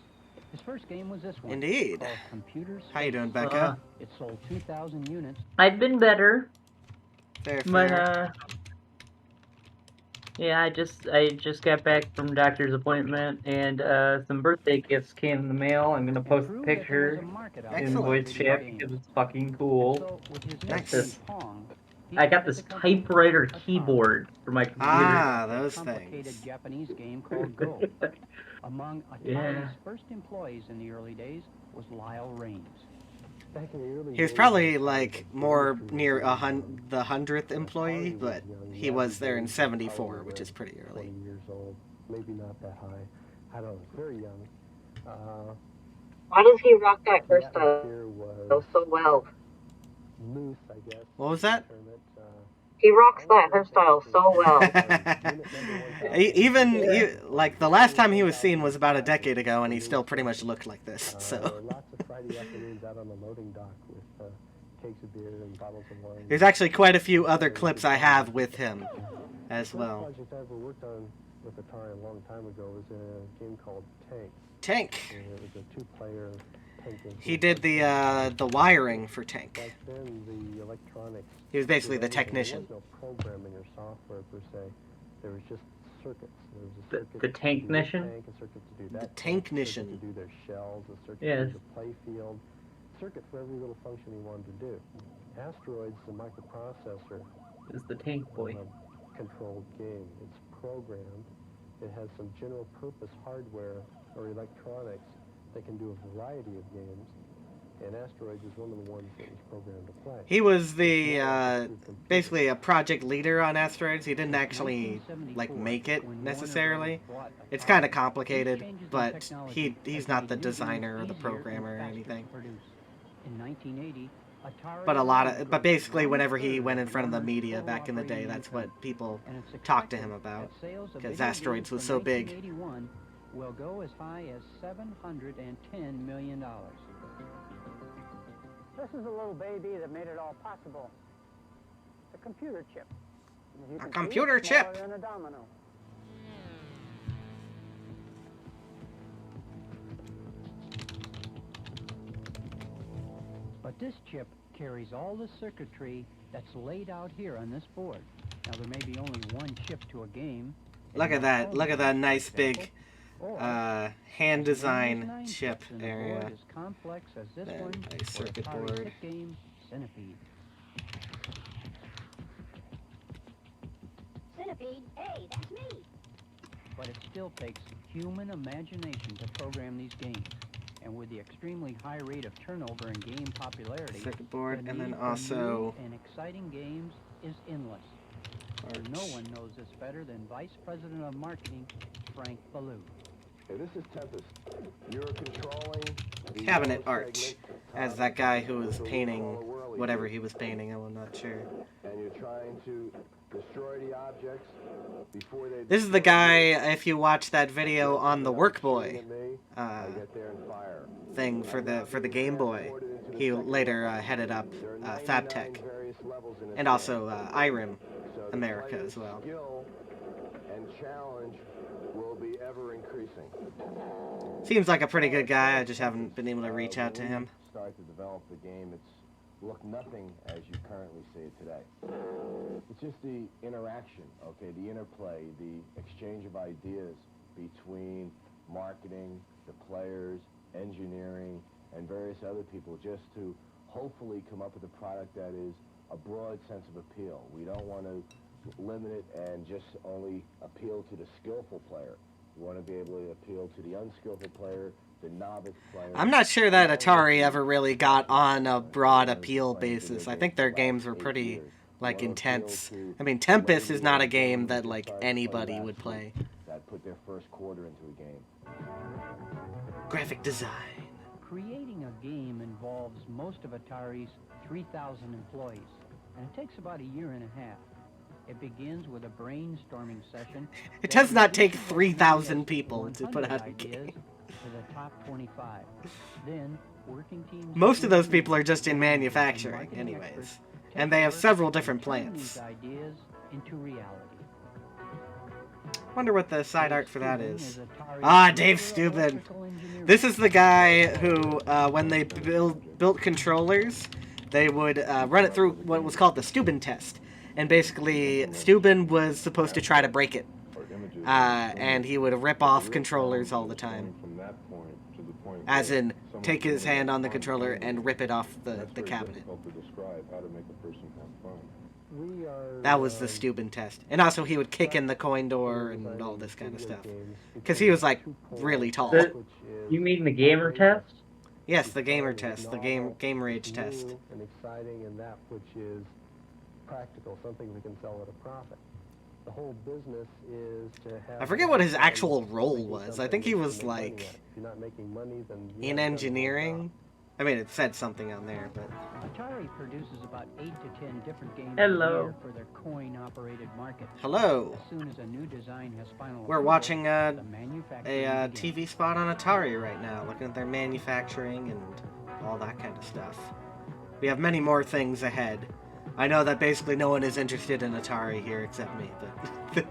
His first game was this one. Indeed. Called Computer How you Space. doing, Becca? It sold 2,000 units. I've been better, Fair, but fair. yeah, I just got back from doctor's appointment, and some birthday gifts came in the mail. I'm gonna post a picture in voice chat because it's fucking cool. That's this. I got this typewriter keyboard for my computer. Ah, A those complicated things. Japanese game called Go. Among Atari's Yeah. first employees in the early days was Lyle Raines. Back in the early He was days, probably like more near the 100th employee, but he was there in '74, which is pretty early. 20 years old, maybe not that high. I don't know, very young. Why does he rock that The hairstyle atmosphere was so well? loose, I guess. What was that? Term it, He rocks that hairstyle so well. Even like the last time he was seen was about a decade ago, and he still pretty much looked like this. So Lots of Friday afternoons out on the loading dock with cakes of beer and bottles of wine. there's actually quite a few other clips I have with him as The well. first project I ever worked on with Atari a long time ago was a game called Tank. Tank. And it was a two-player tank game. He did the wiring for Tank. Back then, the electronics. He was basically the There technician. was no programming or software per se. There was just circuits. There was a The circuit to do tanknician? tank, a circuit to do The that. tanknician. A circuit to do their shells, a circuit Yes. to do the play field. Circuit for every little function he wanted to do. Asteroids, the microprocessor, Is the tank boy. controlled game. It's programmed. It has some general purpose hardware or electronics that can do a variety of games. And Asteroids is one of the ones that was programmed to play. He was the basically a project leader on Asteroids. He didn't actually like make it necessarily. It's kind of complicated, but he's not the designer or the programmer or anything. In 1980, Atari But basically whenever he went in front of the media back in the day, that's what people talked to him about, because Asteroids was so big. Will go as high as $710 million. This is the little baby that made it all possible. The computer chip. As you A can see, computer it's smaller chip. than a domino. But this chip carries all the circuitry that's laid out here on this board. Now there may be only one chip to a game. Look at that! Look at that nice big hand design chip area. As complex as this Then one, a circuit or Atari's board. hit game, Centipede. Centipede, hey, that's me. But it still takes human imagination to program these games. And with the extremely high rate of turnover and game popularity, Circuit board, the and then need for also new and exciting games is endless. And no one knows this better than Vice President of Marketing, Frank Ballou. Hey, this is Tempest. You're controlling the cabinet yellow arch, segment, as that guy who was so we painting call a whirly whatever cube. he was painting. I'm not sure. And you're trying to destroy the objects before they. This is the guy, if you watch that video on the Workboy thing for the Game Boy, he later headed up Fabtech, and also IRIM America as well. And challenge will be ever increasing. Seems like a pretty good guy. I just haven't been able to reach out to him. Start to develop the game. It's look nothing as you currently see it today. It's just the interaction, okay, the interplay, the exchange of ideas between marketing, the players, engineering, and various other people, just to hopefully come up with a product that is a broad sense of appeal. We don't want to limit it and just only appeal to the skillful player. We want to be able to appeal to the unskillful player, the novice player. I'm not sure that Atari ever really got on a broad appeal basis. I think their games were pretty, like, intense. I mean, Tempest is not a game that, like, anybody would play. That put their first quarter into a game. Graphic design. Creating a game involves most of Atari's 3,000 employees, and it takes about a year and a half. It begins with a brainstorming session. It does not take 3,000 people to put out a game. To the top 25. Then, working teams. Most of those people are just in manufacturing, anyways. And they have several different plants. Ideas into reality. Wonder what the side art for that is. Ah, Dave Steuben. This is the guy who, when they built controllers, they would run it through what was called the Steuben test. And basically, Steuben was supposed to try to break it. And he would rip off controllers all the time. As in, take his hand on the controller and rip it off the cabinet. That was the Steuben test. And also, he would kick in the coin door and all this kind of stuff. Because he was, like, really tall. You mean the gamer test? Yes, the gamer test. The game rage test. And exciting, and that which is practical, something we can sell at a profit. The whole business is to have... I forget what his actual role was. I think he was, like, if you're not making money, then in engineering. I mean, it said something on there, but... Atari produces about 8 to 10 different games a year for their coin-operated market. Hello. As soon as a new design has final We're approval, watching a the manufacturing begins. TV spot on Atari right now, looking at their manufacturing and all that kind of stuff. We have many more things ahead. I know that basically no one is interested in Atari here except me, but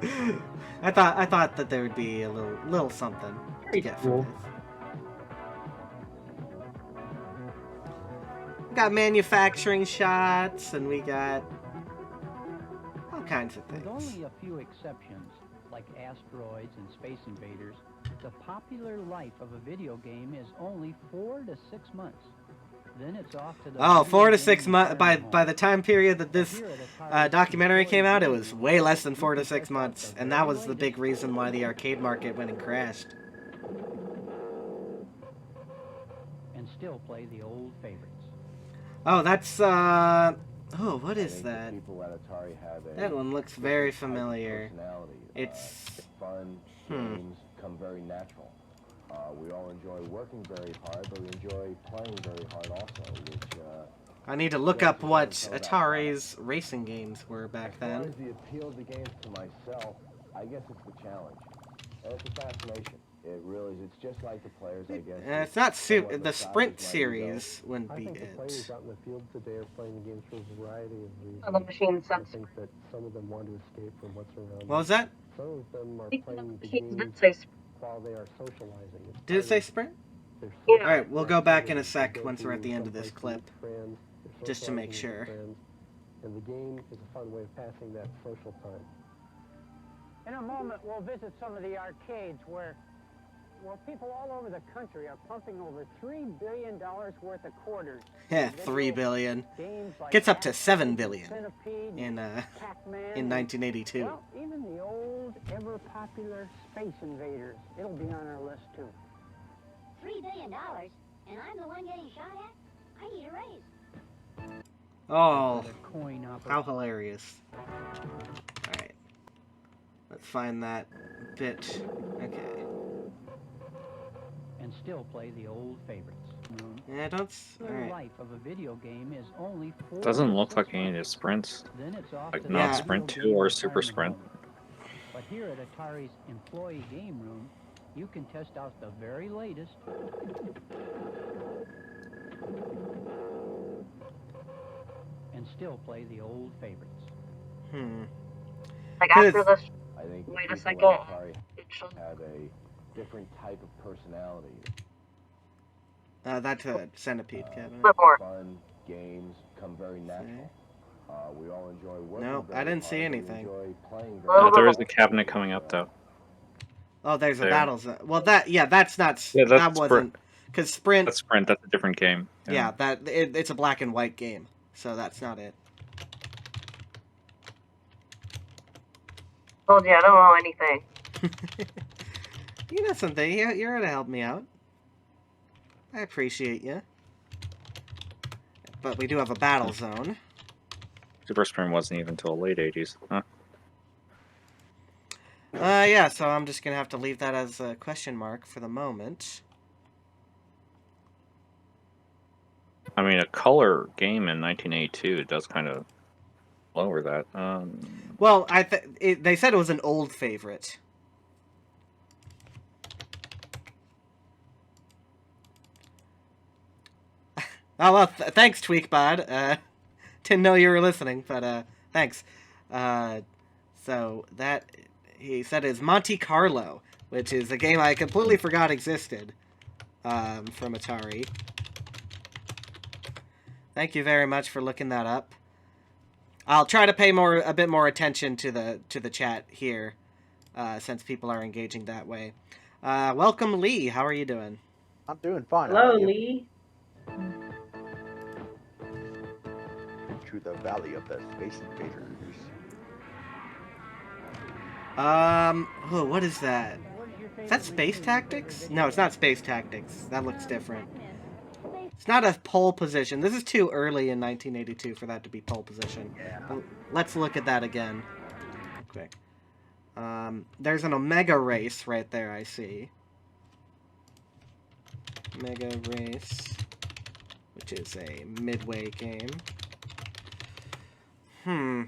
I thought that there would be a little something to get from this. We got manufacturing shots, and we got all kinds of things. With only a few exceptions, like asteroids and Space Invaders, the popular life of a video game is only 4 to 6 months. Then it's off to the 4 to 6 months. By the time period that this documentary came out, it was way less than 4 to 6 months, and that was the big reason why the arcade market went and crashed. And still play the old favorites. Oh, that's oh, what is that? That one looks very familiar. It's fun. Games come very natural. We all enjoy working very hard, but we enjoy playing very hard also, which... I need to look up what Atari's racing games were back then. As far as the appeal of the games to myself, I guess it's the challenge. And it's a fascination. It really is. It's just like the players, I guess. It's not the Sprint series wouldn't be I think the players out in the field today are playing the games for a variety of reasons. The machine I sense. think that some of them want to escape from what's around What was that? Some of them are Speaking playing of the machines, games did say while they are socializing. It's Did it part say of Sprint? their Yeah. Alright, we'll go back in a sec They once we're at the end of this someplace clip. to meet friends, they're Just to make socializing with sure. friends, and the game is a fun way of passing that social time. In a moment, we'll visit some of the arcades where people all over the country are pumping over $3 billion worth of quarters. Yeah, 3 billion. Games like Gets up to Asteroid, 7 billion Centipede, in Pac-Man, in 1982. Well, even the old, ever-popular Space Invaders. It'll be on our list, too. $3 billion, and I'm the one getting shot at? I need a raise. Oh, Coin how hilarious. Alright. Let's find that bit. Okay. And still play the old favorites. Yeah, don't. The Alright. life of a video game is only 4 Doesn't look like any of the sprints. Then it's off Like to the not Yeah. Sprint video 2 game or Super retirement Sprint. home. But here at Atari's employee game room, you can test out the very latest and still play the old favorites. Like after this, I think wait a people second. at Atari It should have a different type of personality. That's a centipede, Kevin. bit more. Fun games come very natural. We all enjoy working. No, very I didn't see hard, but we anything. enjoy playing Well, very There is a cabinet coming up though. Oh, there's a There. battle zone. Well, that's not. Yeah, that that's wasn't because Sprint. That's Sprint. That's a different game. Yeah, it's a black and white game, so that's not it. Told you I don't know anything. You know something? You're here to help me out. I appreciate you. But we do have a battle zone. Super Sprint wasn't even until late 80s. Huh? Yeah, so I'm just gonna have to leave that as a question mark for the moment. I mean, a color game in 1982 does kind of lower that. Well, they said it was an old favorite. Oh, well, thanks, Tweakbot. Didn't know you were listening, but thanks. So that, he said, is Monte Carlo, which is a game I completely forgot existed from Atari. Thank you very much for looking that up. I'll try to pay a bit more attention to the chat here, since people are engaging that way. Welcome, Lee. How are you doing? I'm doing fine. Hello, Lee. To the Valley of the Space Invaders. Oh, what is that? Is that Space Tactics? No, it's not Space Tactics. That looks different. It's not a pole position. This is too early in 1982 for that to be pole position. Well, let's look at that again. Real quick. There's an Omega Race right there, I see. Omega Race, which is a Midway game. Yeah,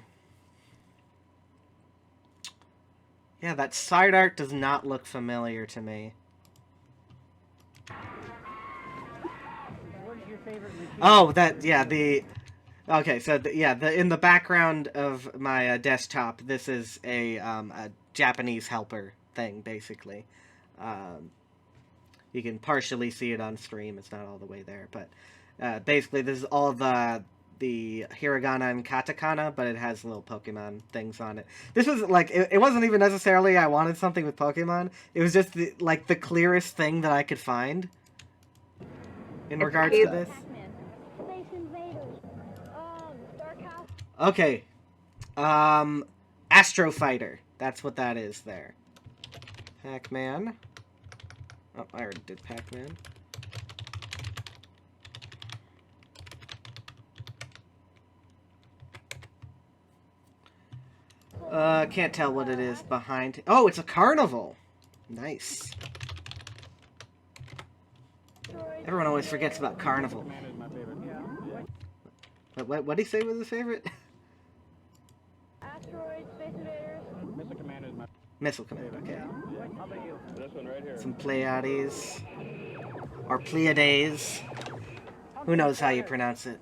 that side art does not look familiar to me. Oh, okay, so in the background of my desktop, this is a Japanese helper thing, basically. You can partially see it on stream. It's not all the way there, but basically this is all the hiragana and katakana, but it has little Pokemon things on it. This was like it wasn't even necessarily I wanted something with Pokemon. It was just the clearest thing that I could find in regards to this. Space Invaders. Starcraft. Okay. Astro Fighter. That's what that is there. Pac-Man. Oh, I already did Pac-Man. Can't tell what it is behind. Oh, it's a carnival. Nice. Everyone always forgets about Carnival. What did he say was his favorite? Asteroids, Space Invaders. Missile Command is my... Missile Command, okay. How about you? This one right here. Some Pleiades. Or Pleiades. Who knows how you pronounce it?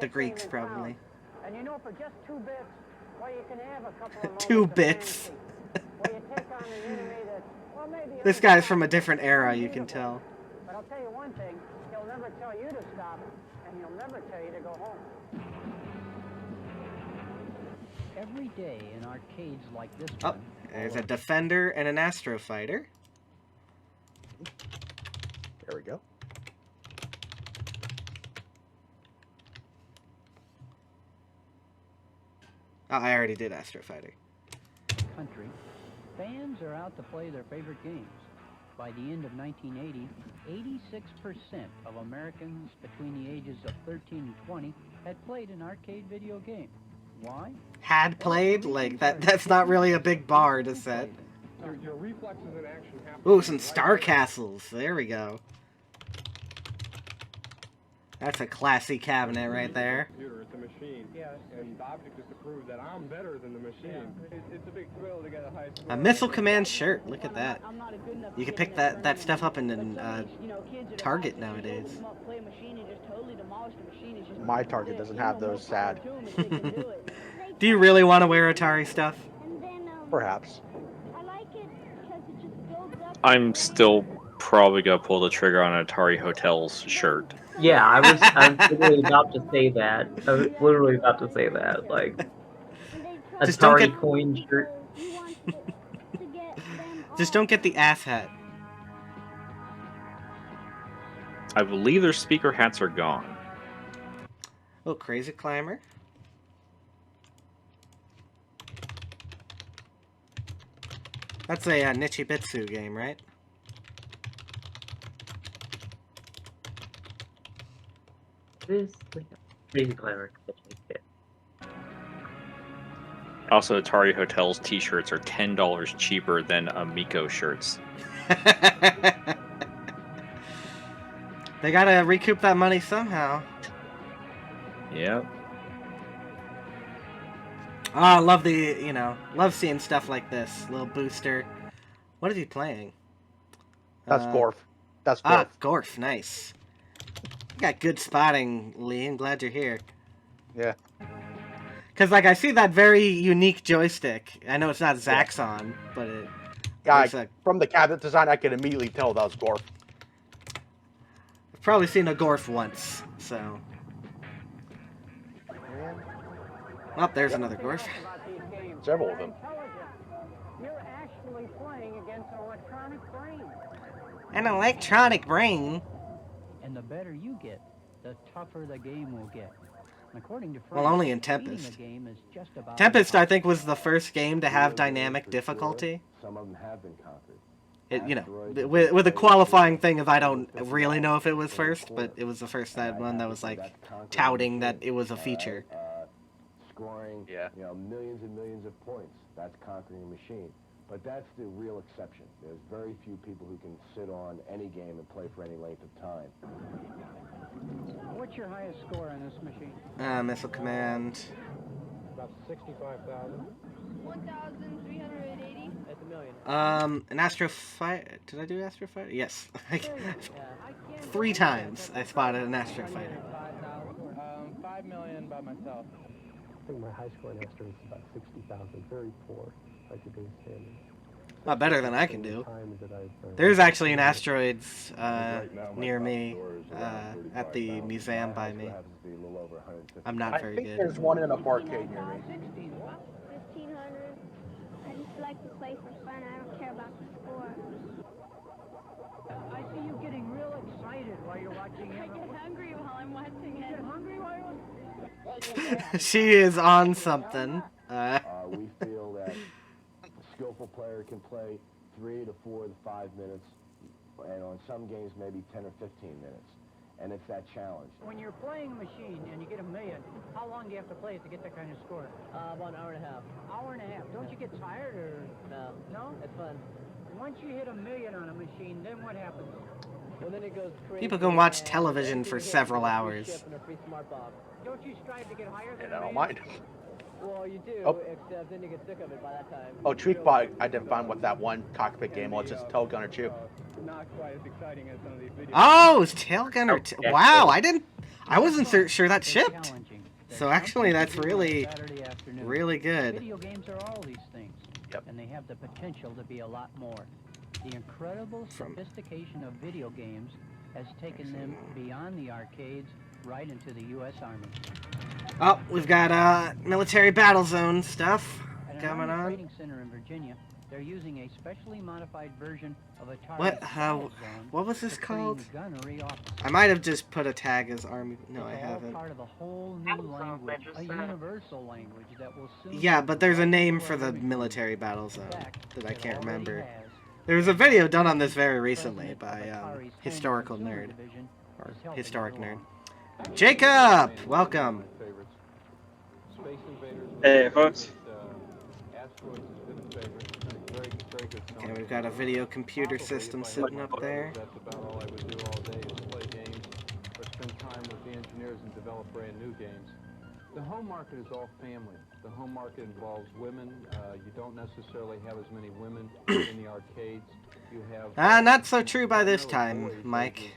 The Greeks, probably. And you know, for just 2 bits, well, you can have a couple of 2 bits. where you take on an enemy that, well, maybe... This guy's from a different era, you can tell. But I'll tell you one thing, he'll never tell you to stop, and he'll never tell you to go home. Every day in arcades like this Oh, one. there's a Defender and an Astro Fighter. There we go. Oh, I already did Astro Fighter. Country, fans are out to play their favorite games. By the end of 1980, 86% of Americans between the ages of 13 and 20 had played an arcade video game. Why? Had played? Like, that's not really a big bar to set. Your reflexes in action happen. Ooh, some Star Castles. There we go. That's a classy cabinet right there. It's a machine. Yes. And the object is to prove that I'm better than the machine. It's a big thrill to get a high score. A Missile Command shirt. Look at that. You can pick that stuff up in Target nowadays. My Target doesn't have those, sad. Do you really want to wear Atari stuff? Perhaps. I'm still probably gonna pull the trigger on an Atari Hotels shirt. Yeah, I was literally about to say that. I was literally about to say that. Like, Just don't Atari get- coin shirt. Just don't get the ass hat. I believe their speaker hats are gone. Oh, Crazy Climber. That's a Nichibitsu game, right? This Crazy Climber. Also, Atari Hotels t-shirts are $10 cheaper than Amico shirts. They gotta recoup that money somehow. Yep. Oh, I love love seeing stuff like this. Little booster. What is he playing? That's Gorf. That's Gorf. Ah, Gorf, nice. You got good spotting, Lee. I'm glad you're here. Yeah. Because, like, I see that very unique joystick. I know it's not Zaxxon, but it... Yeah, from the cabinet design, I could immediately tell that was Gorf. I've probably seen a Gorf once, so... Oh, there's another Gorf. Several of them. You're actually playing against an electronic brain. An electronic brain? And the better you get, the tougher the game will get. According to Well, only in Tempest. Tempest, I think, was the first game to have dynamic difficulty. Some of them have been conquered. It, with a qualifying thing of I don't really know if it was first, but it was the first one that was like touting that it was a feature. Scoring, millions and millions of points. That's conquering a machine. But that's the real exception. There's very few people who can sit on any game and play for any length of time. What's your highest score on this machine? Missile Command. About 65,000. 1,380. That's a million. An Astro Fighter. Did I do Astro Fighter? Yes. 3 times I spotted an Astro Fighter. 5 million by myself. I think my high score in Astro is about 60,000. Very poor by today's standards. Not better than I can do. There's actually an Asteroids near me at the museum by me. I'm not very good. I think there's one in a barcade near me. 1,500. I just like to play for fun. I don't care about the score. I see you getting real excited while you're watching it. I get hungry while I'm watching it. You get hungry while you're She is on something. We feel that a skillful player can play 3 to 4 to 5 minutes, and on some games maybe 10 or 15 minutes. And it's that challenge. When you're playing a machine and you get a million, how long do you have to play it to get that kind of score? About an hour and a half. Hour and a half. Don't you get tired or? No. No? It's fun. Once you hit a million on a machine, then what happens? Well, then it goes crazy. People can watch television for several hours. Don't you strive to get higher than I don't mind. Well, you do, Oh. except then you get sick of it by that time. Oh, Tweakbot, I didn't find what that one cockpit game was. It's Tail Gunner 2. Not quite as exciting as some of these videos. Oh, it's Tail Gunner. Wow, I wasn't sure that shipped. So actually, that's really good. Video games are all these things, and they have the potential to be a lot more. The incredible sophistication of video games has taken them beyond the arcades right into the U.S. Army. Oh, we've got military battle zone stuff At an coming Army on. training center in Virginia, they're using a specially modified version of Atari. What was this to train called? gunnery officers. I might have just put a tag as Army. No, I It's all haven't. part of a whole new language, a universal language that will soon Yeah, be but there's a name global for the language. military battle zone that I can't already remember. has. There was a video done on this very recently by Historical Nerd. Or Historic Nerd. Jacob! Welcome! Hey, folks. Okay, we've got a video computer system sitting up there. spend time with the engineers and develop brand new games. The home market is all family. The home market involves women. You don't necessarily have as many women in the arcades. You have not so true by this time, Mike.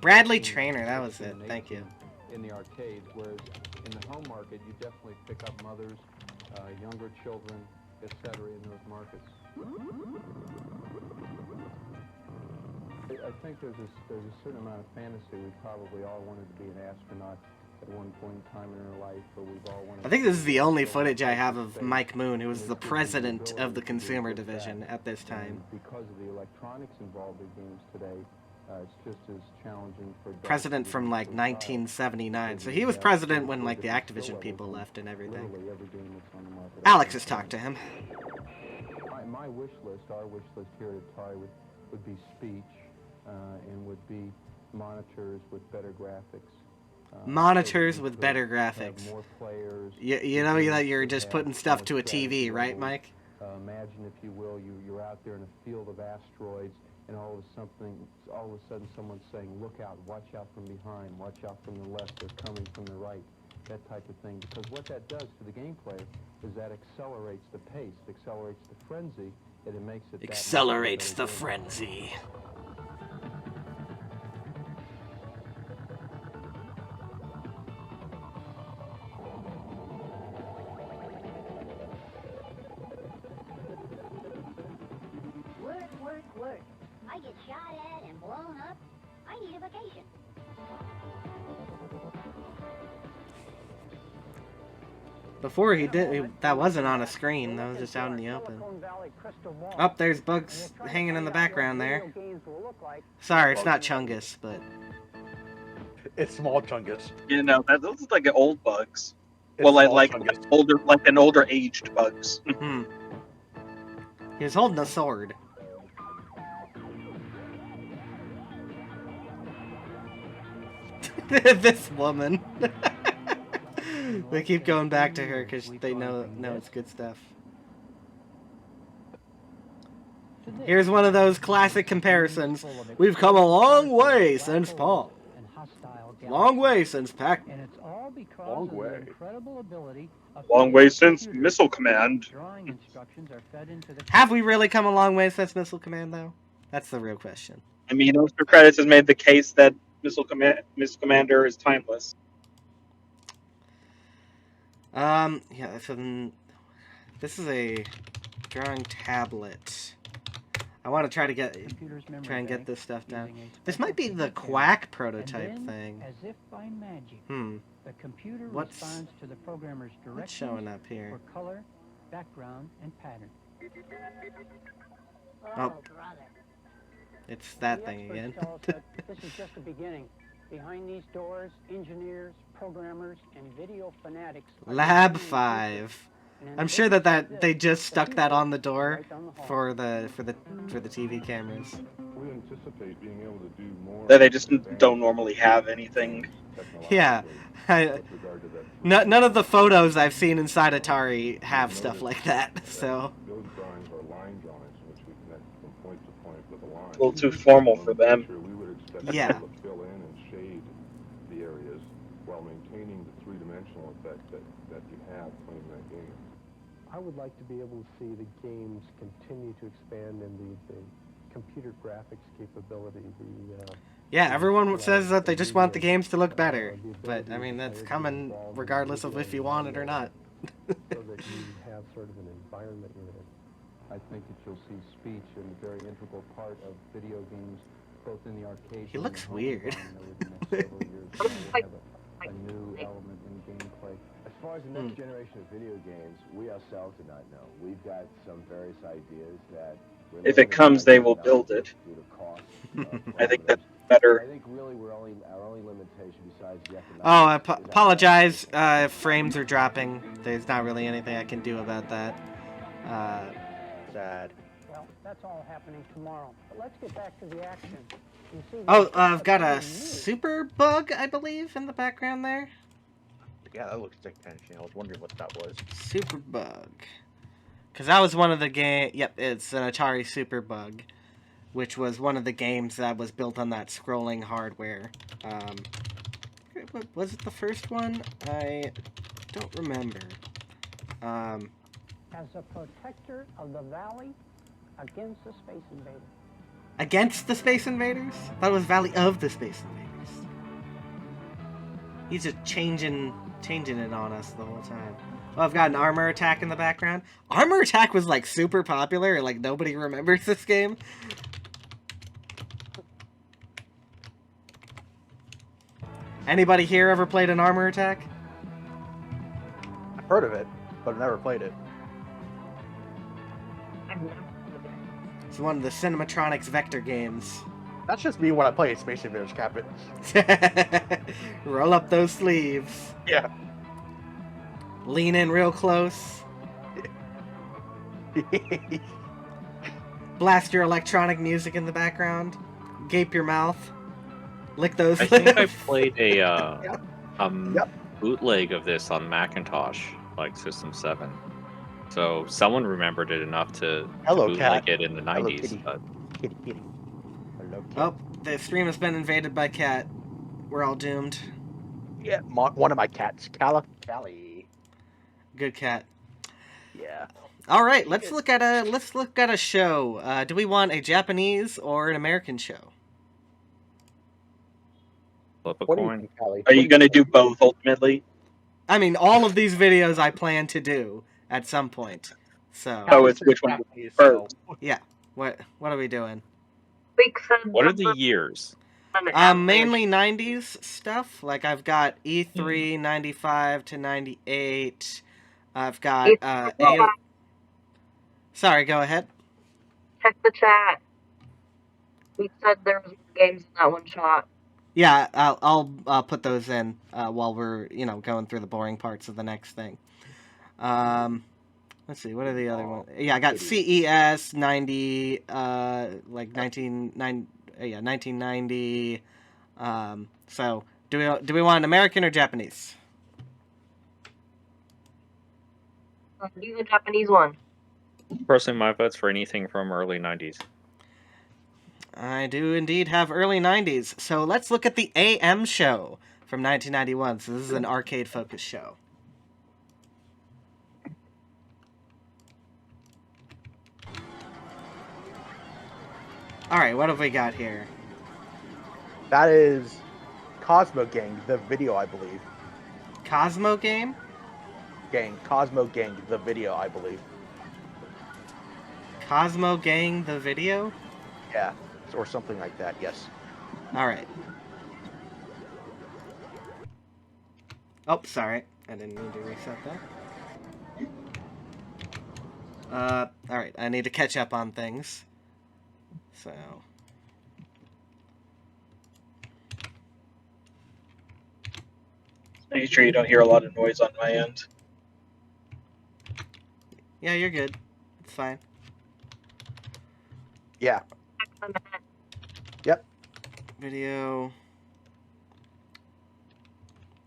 Bradley Trainer, that was it. Thank you. In the arcades, whereas in the home market, you definitely pick up mothers, younger children, etc. in those markets. I think there's a certain amount of fantasy. We probably all wanted to be an astronaut at one point in time in our life, but we've all wanted. I think this is the only footage I have of Mike Moon, who was the president of the consumer division at this time. Because of the electronics involved in games today, it's just as challenging for president from like 1979, so he was president when like the Activision people left and everything. Alex has talked to him. My wish list, our wish list here at Atari would be speech, and would be monitors with better graphics. Monitors with better graphics. More players. You know that you're just putting stuff to a TV, right, Mike? Imagine, if you will, you're out there in a field of asteroids, and all of a sudden someone's saying, "Look out! Watch out from behind! Watch out from the left! They're coming from the right!" That type of thing. Because what that does to the gameplay is that accelerates the pace, accelerates the frenzy, and it makes it. Accelerates the frenzy. Work. I get shot at and blown up. I need a vacation. Before he did, that wasn't on a screen. That was just out in the open. Oh, there's Bugs hanging in the background there. Sorry, it's not Chungus, but it's small Chungus. You know, that looks like old Bugs. It's well, small like Chungus. an older aged Bugs. He was holding a sword. This woman. They keep going back to her because they know it's good stuff. Here's one of those classic comparisons. We've come a long way since Pong. Long way since Pac-Man. And it's all because Long of way. the incredible ability of Long way since Missile Command. drawing instructions are fed into the Have we really come a long way since Missile Command, though? That's the real question. I mean, Mr. Credits has made the case that Missile Commander is timeless. Yeah, so this is a drawing tablet. I want to try and get this stuff down. This might be the Quack prototype thing. As if by magic, the computer What's responds to the programmer's directions showing up here? for color, background, and pattern. Oh, it's that thing again. Tell us that this is just the beginning. Behind these doors, engineers, programmers, and video fanatics. Lab 5. I'm sure that they just stuck that on the door for the TV cameras. We anticipate being able to do more. That they just don't normally have anything. Yeah, none of the photos I've seen inside Atari have stuff like that. So. Those drawings are line drawings in which we connect from point to point with a line. A little too formal for them. We would expect Yeah. people to fill in and shade the areas while maintaining the three-dimensional effect that you have playing that game. I would like to be able to see the games continue to expand in the computer graphics capability. Yeah, everyone says that they just want the games to look better, but I mean that's coming regardless of if you want it or not. So that you have sort of an environment you're in. I think that you'll see speech as a very integral part of video games, both in the arcade. He looks weird. A new element in gameplay. As far as the next generation of video games, we ourselves do not know. We've got some various ideas that... If it comes, they will build it. I think that's better. I think really our only limitation besides the economic... Oh, I apologize if frames are dropping. There's not really anything I can do about that. Sad. Well, that's all happening tomorrow. But let's get back to the action. You see Oh, I've got a super bug, I believe, in the background there. Yeah, that looks like kind of shit. I was wondering what that was. Super bug. Because that was one of the game. Yep, it's an Atari Super Bug, which was one of the games that was built on that scrolling hardware. What was it the first one? I don't remember. As a protector of the valley against the Space Invaders. Against the Space Invaders? That was Valley of the Space Invaders. He's just changing it on us the whole time. Oh, I've got an Armor Attack in the background. Armor Attack was like super popular, like nobody remembers this game. Anybody here ever played an Armor Attack? I've heard of it, but I've never played it. It's one of the Cinematronics Vector games. That's just me when I play Space Invaders, Captain. Roll up those sleeves. Yeah. Lean in real close. Blast your electronic music in the background. Gape your mouth. Lick those I lips. think I played a bootleg of this on Macintosh, like System 7. So someone remembered it enough to bootleg Cat. it in the 90s. Kitty. But Kitty, kitty. Hello, Cat. Oh, the stream has been invaded by Cat. We're all doomed. Yeah, one of my cats, Callie. Good cat. Yeah. All right, let's look at a show. Do we want a Japanese or an American show? flip a What do you coin. think, Callie? Are you going to do both ultimately? I mean, all of these videos I plan to do at some point. So. Oh, it's which one first. Yeah. What are we doing? What are the years? Mainly 90s stuff. Like I've got E3 95 to 98. I've got Sorry, go ahead. Check the chat. We said there was games in that one shot. Yeah, I'll put those in while we're going through the boring parts of the next thing. Let's see, what are the other ones? Yeah, I got CES 90, like 1990. So do we want an American or Japanese? Do the Japanese one. Personally, my vote's for anything from early 90s. I do indeed have early 90s. So let's look at the AM show from 1991. So this is an arcade-focused show. Alright, what have we got here? That is Cosmo Gang, the video, I believe. Cosmo Game? Cosmo Gang, the video, I believe. Cosmo Gang, the video? Yeah, or something like that, yes. Alright. Oh, sorry. I didn't mean to reset that. Alright, I need to catch up on things. So... Making sure you don't hear a lot of noise on my end. Yeah, you're good. It's fine. Yeah. Yep. Video...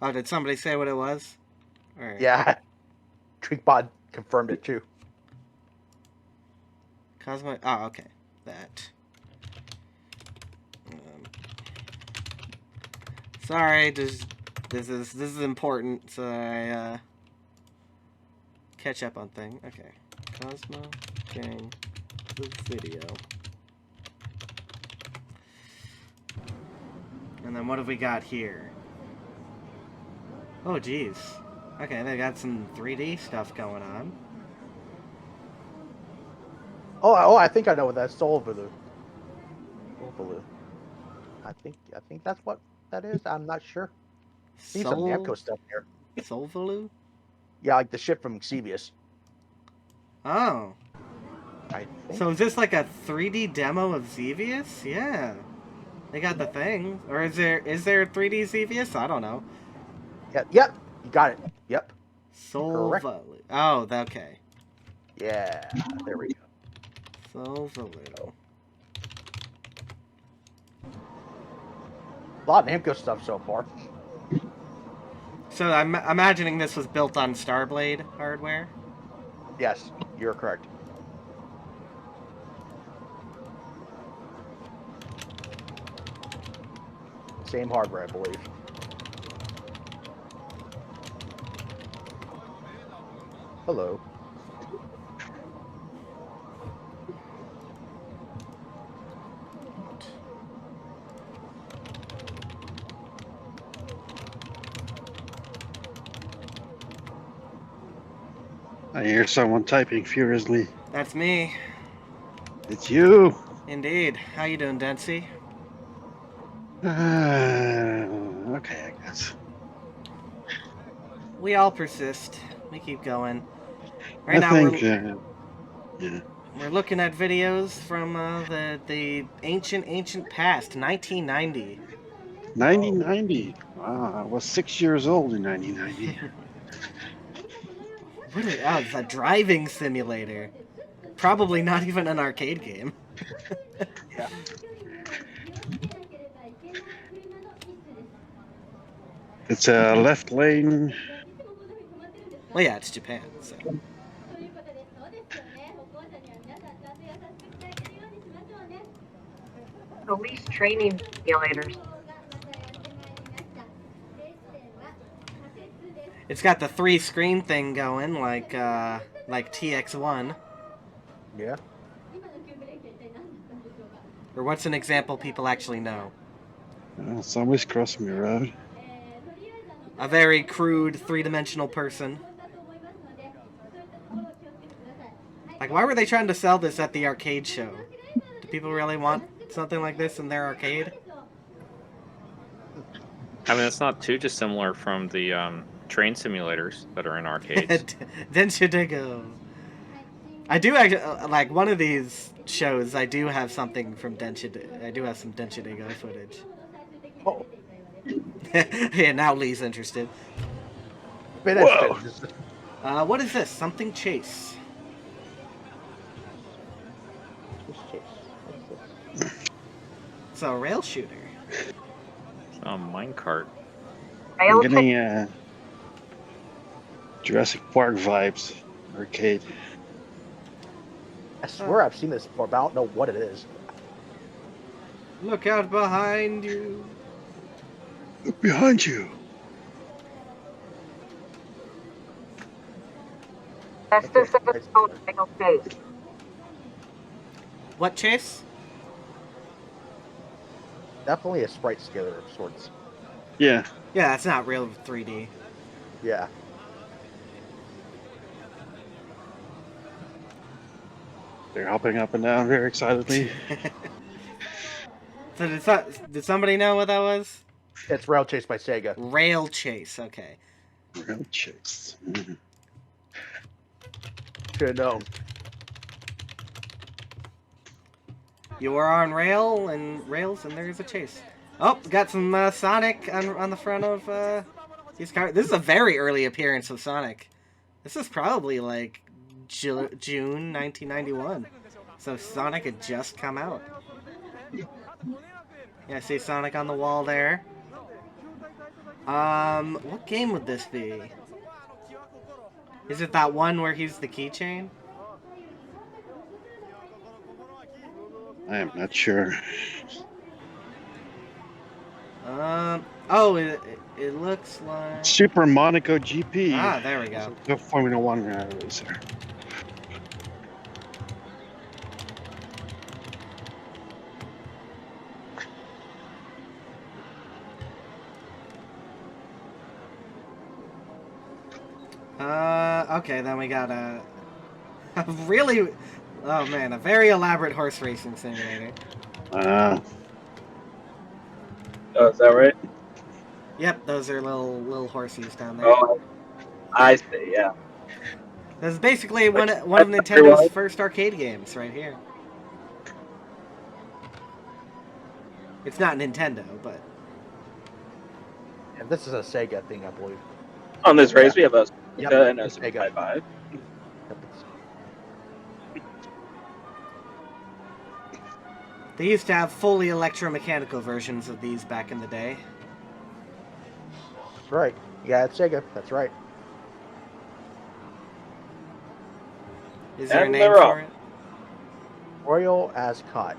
Oh, did somebody say what it was? Alright. Yeah. Tweakbot confirmed it too. Cosmo... Oh, okay. That. Sorry, this is important, so I catch up on thing. Okay. Cosmo Gang the video. And then what have we got here? Oh, geez. Okay, they got some 3D stuff going on. Oh, I think I know what that's. Solvaloo. I think that's what that is. I'm not sure. See some Namco stuff here. Solvaloo? Yeah, like the ship from Xevious. Oh. I think. So is this like a 3D demo of Xevious? Yeah. They got the thing. Or is there 3D Xevious? I don't know. Yep. You got it. Yep. Solvaloo. Oh, okay. Yeah. There we go. Solvaloo. A lot of Namco stuff so far. So I'm imagining this was built on Starblade hardware? Yes, you're correct. Same hardware, I believe. Hello. I hear someone typing furiously. That's me. It's you. Indeed. How you doing, Dempsey? Okay, I guess. We all persist. We keep going. Right I now think, we're looking at videos from the ancient past, 1990. 1990. Wow, I was 6 years old in 1990. Oh, it's a driving simulator. Probably not even an arcade game. Yeah. It's a left lane. Well, yeah, it's Japan, so. Police training simulators. It's got the 3-screen thing going, like TX1. Yeah. Or what's an example people actually know? Somebody's crossing the road. A very crude 3-dimensional person. Like, why were they trying to sell this at the arcade show? Do people really want something like this in their arcade? I mean, it's not too dissimilar from the train simulators that are in arcades. Denshidego. I do actually, like, one of these shows, I do have something from Denshidego. I do have some Denshidego footage. Oh. Yeah, now Lee's interested. Whoa. What is this? Something Chase. It's a rail shooter. It's a minecart. I'm getting Jurassic Park vibes. Arcade. I swear I've seen this before, but I don't know what it is. Look out behind you. Look behind you. That's just a single Chase. What Chase? Definitely a sprite scaler of sorts. Yeah. Yeah, that's not real 3D. Yeah. They're hopping up and down very excitedly. So did somebody know what that was? It's Rail Chase by Sega. Rail Chase, okay. Rail Chase. Should have known. You are on rails, and there's a chase. Oh, got some Sonic on the front of these cars. This is a very early appearance of Sonic. This is probably like June 1991. So Sonic had just come out. Yeah, I see Sonic on the wall there. What game would this be? Is it that one where he's the keychain? I am not sure. Oh, it looks like Super Monaco GP. Ah, there we go. The Formula One racer. Okay, then we got a really, oh man, a very elaborate horse racing simulator. Oh, is that right? Yep, those are little horsies down there. Oh, I see. Yeah. This is basically one of Nintendo's first arcade games, right here. It's not Nintendo, but And this is a Sega thing, I believe. On this race, we have a Yep, and a Sega. Super 5. they used to have fully electromechanical versions of these back in the day. That's right. Yeah, it's Sega. That's right. Is there a And name they're for up. it? Royal Ascot.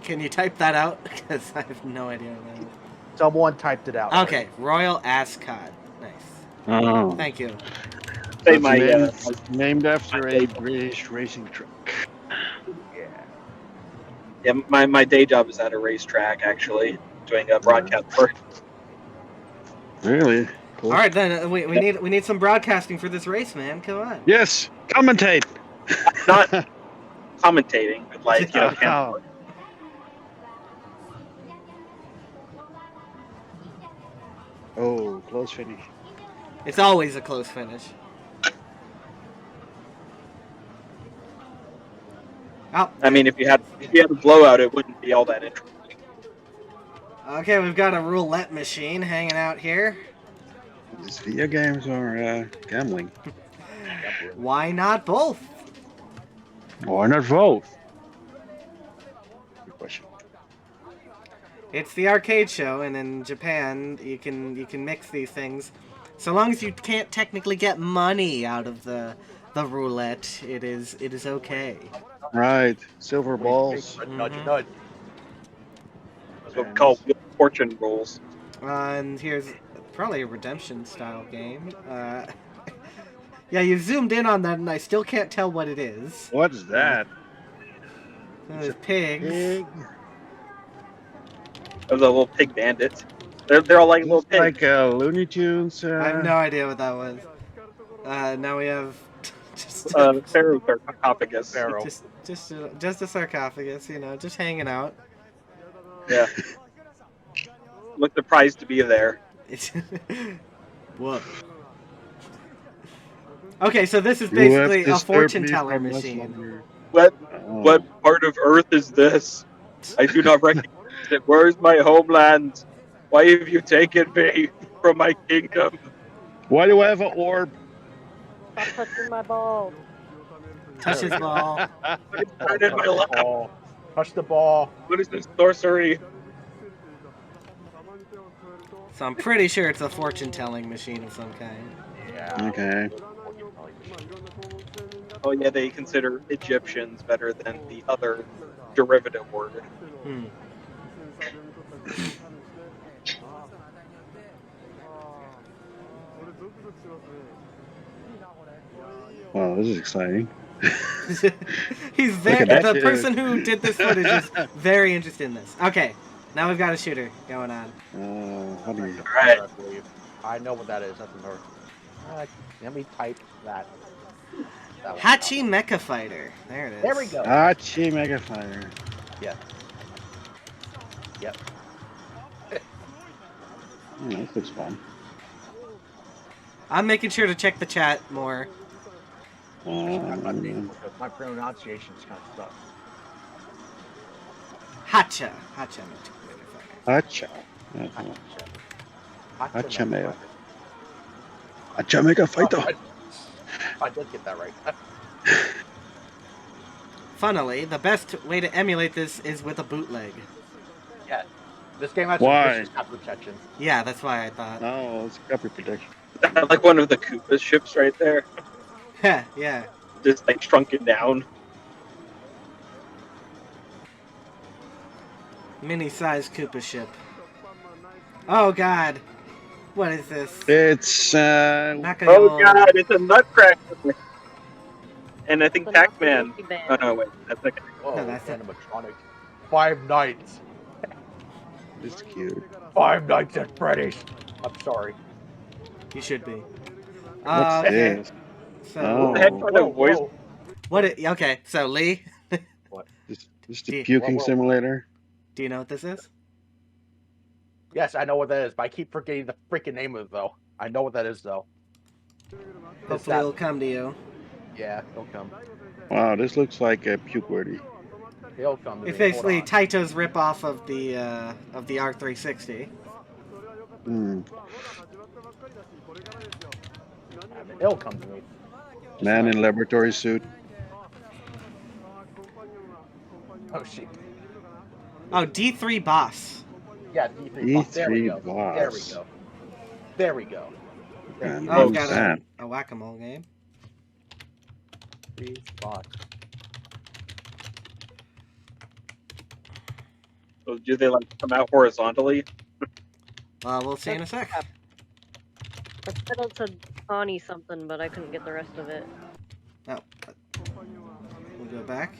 Can you type that out? Because I have no idea what that is. Someone typed it out. Okay, Royal Ascot. Nice. Oh. Thank you. say That's my named after a British racing truck. yeah my day job is at a racetrack actually doing a broadcast work. Really? Cool. All right, then we need some broadcasting for this race, man. Come on. Yes, commentate. Not commentating, but like Oh. Oh, close finish. It's always a close finish. Oh. I mean, if you had a blowout, it wouldn't be all that interesting. Okay, we've got a roulette machine hanging out here. Is video games or gambling? Why not both? Why not both? Good question. It's the arcade show, and in Japan, you can mix these things, so long as you can't technically get money out of the roulette. It is okay. Right, silver balls. Nudge, nudge. That's what we call fortune rolls. And here's probably a redemption style game. Yeah, you've zoomed in on that, and I still can't tell what it is. What is that? There's pigs. Pig. Those are little pig bandits. They're all like little pigs. Like Looney Tunes. I have no idea what that was. Now we have just Pharaoh sarcophagus. just a sarcophagus, you know, just hanging out. Yeah. Look surprised to be there. Whoa. Okay, so this is basically a fortune teller machine. What part of Earth is this? I do not recognize it. Where is my homeland? Why have you taken me from my kingdom? Why do I have an orb? Stop touching my ball. Touch his ball. What is my lap? Touch the ball. What is this sorcery? So I'm pretty sure it's a fortune-telling machine of some kind. Yeah. Okay. Oh yeah, they consider Egyptians better than the other derivative word. Wow, this is exciting. He's the person who did this footage is very interested in this. Okay, now we've got a shooter going on. How do you? Alright. I know what that is. That's a nerd. Let me type that. Hachi Mecha Fighter. There it is. There we go. Hachi Mega Fighter. Yes. Yep. This looks fun. I'm making sure to check the chat more. I'm not being because my pronunciation is kind of stuck. Hacha. Hacha Hacha. Hacha Mega. Hacha Mega Fighter. I did get that right. Funnily, the best way to emulate this is with a bootleg. Yeah. This game has Why? some copy protection. Yeah, that's why I thought. Oh, it's copy protection. Like one of the Koopa ships right there. Yeah. Just like shrunken down. Mini-sized Koopa ship. Oh god. What is this? It's Macayol. Oh god, it's a Nutcracker. And I think Pac-Man. Oh no, wait, that's okay. Whoa, No, that's it. animatronic. Five Nights. It's cute. Five Nights at Freddy's. I'm sorry. You should be. What's Okay. this? So Oh. What the heck are the voice? okay, so Lee, This is the puking simulator. do you know what this is? Yes, I know what that is, but I keep forgetting the freaking name of it, though. I know what that is, though. Hopefully it'll come to you. Yeah, he'll come. Wow, this looks like a puke wordy. He'll come to It's me. Hold basically on. Taito's ripoff of the R360. He'll come to me. Man in laboratory suit. Oh, shit. Oh, D3 Boss. Yeah, D3 boss. There we go. boss. There we go. There we go. There we Oh, Oh, go. we've got that? a whack-a-mole game. D3 boss. So do they like come out horizontally? We'll see in a sec. The title said Connie something, but I couldn't get the rest of it. Oh. We'll go back.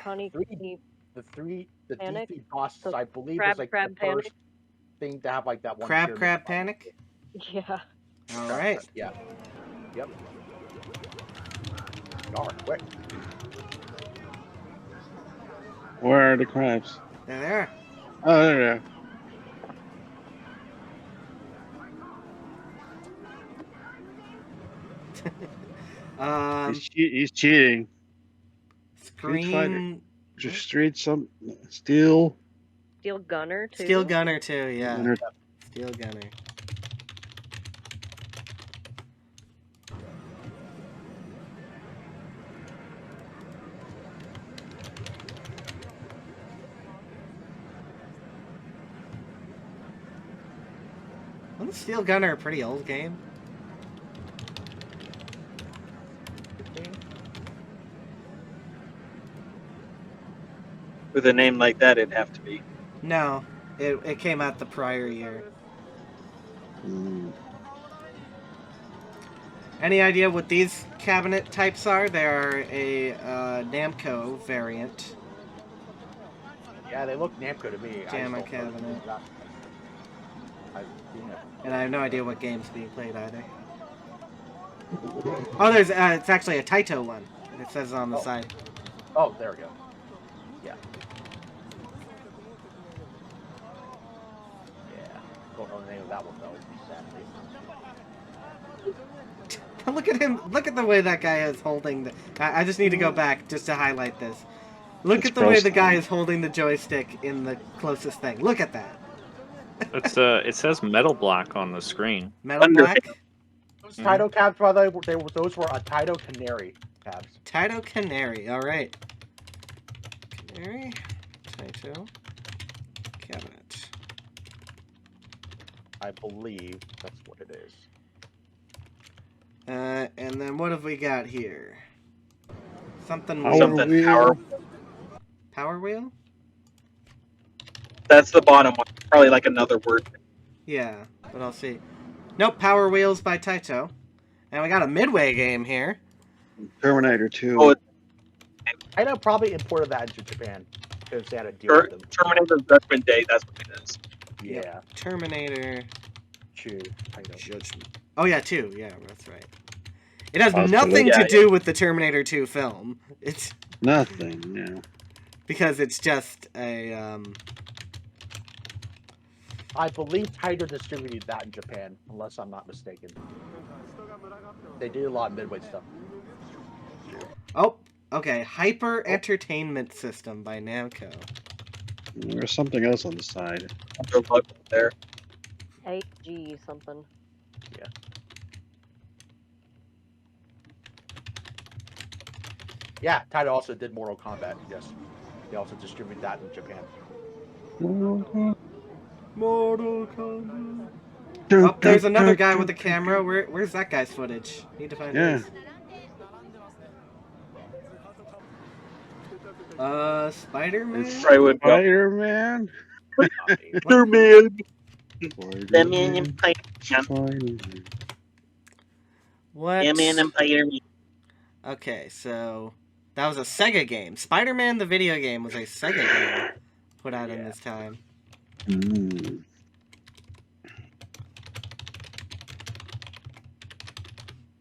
Connie, The Panic? DC boss, The I believe, Crab is like Crab the Panic? first thing to have like that one. Crab pyramid Crab boss. Panic? Yeah. All right. Yeah. Yep. Darn, quick. Where are the crabs? They're there. Oh, there they are. He's cheating. Street Fighter. Screen. Just Steel. Steel Gunner, too? Steel Gunner, too, yeah. Gunner. Steel Gunner. Wasn't Steel Gunner a pretty old game? With a name like that, it'd have to be. No, it came out the prior year. Any idea what these cabinet types are? They're a Namco variant. Yeah, they look Namco to me. JAMMA cabinet. I've seen it. And I have no idea what game's being played either. Oh, there's it's actually a Taito one. It says on the side. Oh, there we go. Yeah. Yeah. Don't know the name of that one though, sadly. Look at him. Look at the way that guy is holding the... I just need to go back just to highlight this. Look at the way the guy is holding the joystick in the closest thing. Look at that. It's it says Metal Black on the screen. Metal Black? Those Taito cabs, by the way, those were a Taito Canary cabs. Taito Canary, alright. Canary, Taito, cabinet. I believe that's what it is. And then what have we got here? Something Power. Power wheel? That's the bottom one. Probably like another word. Yeah, but I'll see. Nope, Power Wheels by Taito. And we got a Midway game here. Terminator 2. Oh, I know probably imported that into Japan because they had a deal with them. Terminator Judgment Day, that's what it is. Yeah. Yep. Terminator 2. Judgment. Oh yeah, 2. Yeah, that's right. It has Possibly. nothing to do with the Terminator 2 film. It's nothing, yeah. Because it's just a I believe Taito distributed that in Japan, unless I'm not mistaken. They did a lot of Midway stuff. Oh, okay. Hyper Entertainment System by Namco. There's something else on the side. There. AG something. Yeah. Yeah, Taito also did Mortal Kombat, yes. They also distributed that in Japan. Mortal Kombat. Oh, there's another guy with a camera. Where's that guy's footage? Need to find his. Spider-Man? Spider-Man? Spider-Man. What? Batman and Spider-Man. Okay, so that was a Sega game. Spider-Man the video game was a Sega game put out in this time.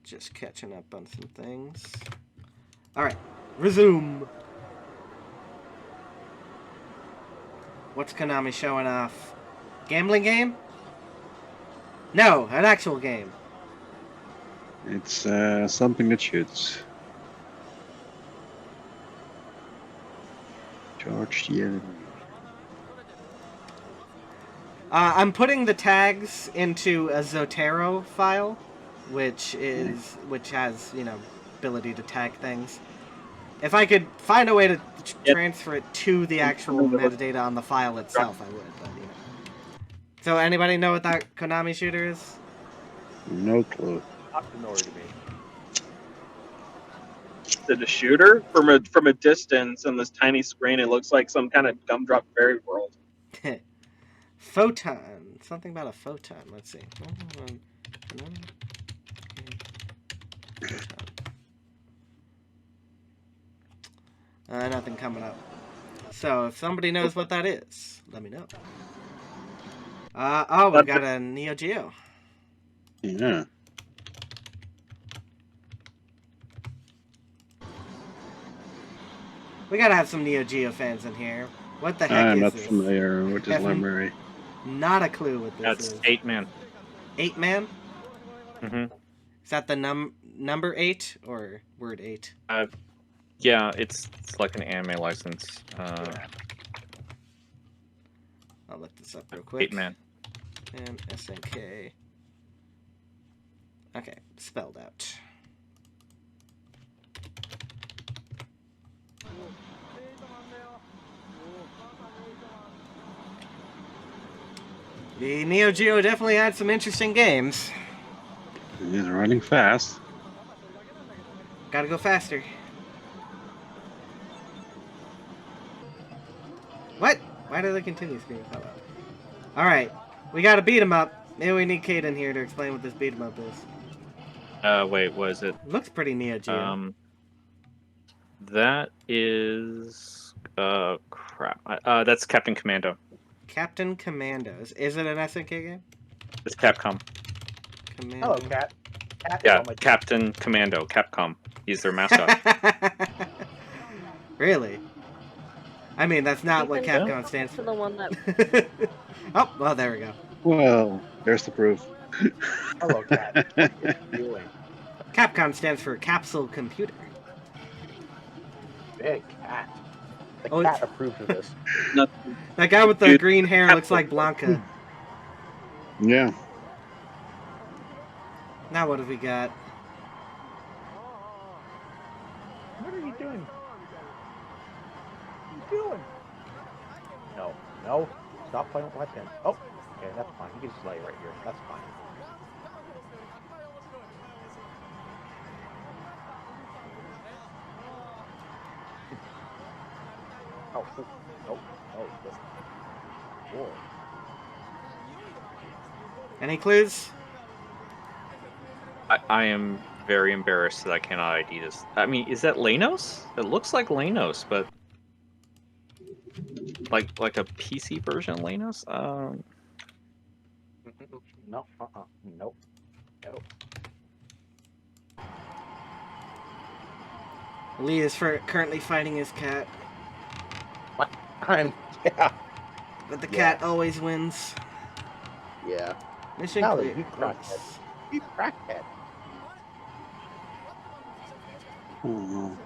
Just catching up on some things. Alright, resume. What's Konami showing off? Gambling game? No, an actual game. It's something that shoots. Charge the enemy. I'm putting the tags into a Zotero file, which has, you know, ability to tag things. If I could find a way to transfer it to the actual metadata on the file itself, I would. But, you know. So, anybody know what that Konami shooter is? No clue. Not familiar to me. it a shooter? From a distance on this tiny screen, it looks like some kind of gumdrop fairy world. Photon. Something about a photon. Let's see. Nothing coming up. So if somebody knows what that is, let me know. Oh, we've got a Neo Geo. Yeah. We gotta have some Neo Geo fans in here. What the heck I'm is not this? familiar with this library. Not a clue what this That's is. 8-man. 8-man? Mm-hmm. Is that the number 8 or word 8? Yeah, it's like an anime license. I'll look this up real quick. 8-man. And SNK. Okay, spelled out. The Neo Geo definitely had some interesting games. He's running fast. Gotta go faster. What? Why did the continue screen pop up? Alright, we gotta beat him up. Maybe we need Kate in here to explain what this beat him up is. Wait, was it? Looks pretty Neo Geo. That is crap. That's Captain Commando. Captain Commandos. Is it an SNK game? It's Capcom. Commando. Hello, Cat. Yeah, Captain Commando, Capcom. He's their mascot. Really? I mean, that's not what Capcom stands for. The one that... Oh, well, there we go. Well, there's the proof. Hello, Cat. What are you doing? Capcom stands for Capsule Computer. Big Cat. The Oh, cat approved of this. That guy with the green hair looks like Blanca. Yeah. Now what have we got? What are you doing? What are you doing? No, no. Stop playing with my pen. Oh, okay, that's fine. You can just lay right here. That's fine. Oh, no, no, no. Any clues? I am very embarrassed that I cannot ID this. I mean, is that Lanos? It looks like Lanos, but like a PC version of Lanos. No, nope, nope. Lee is currently fighting his cat. What? Yeah. But the cat always wins. Yeah. Mission Nally, clear. you crackhead. You crackhead. Oh.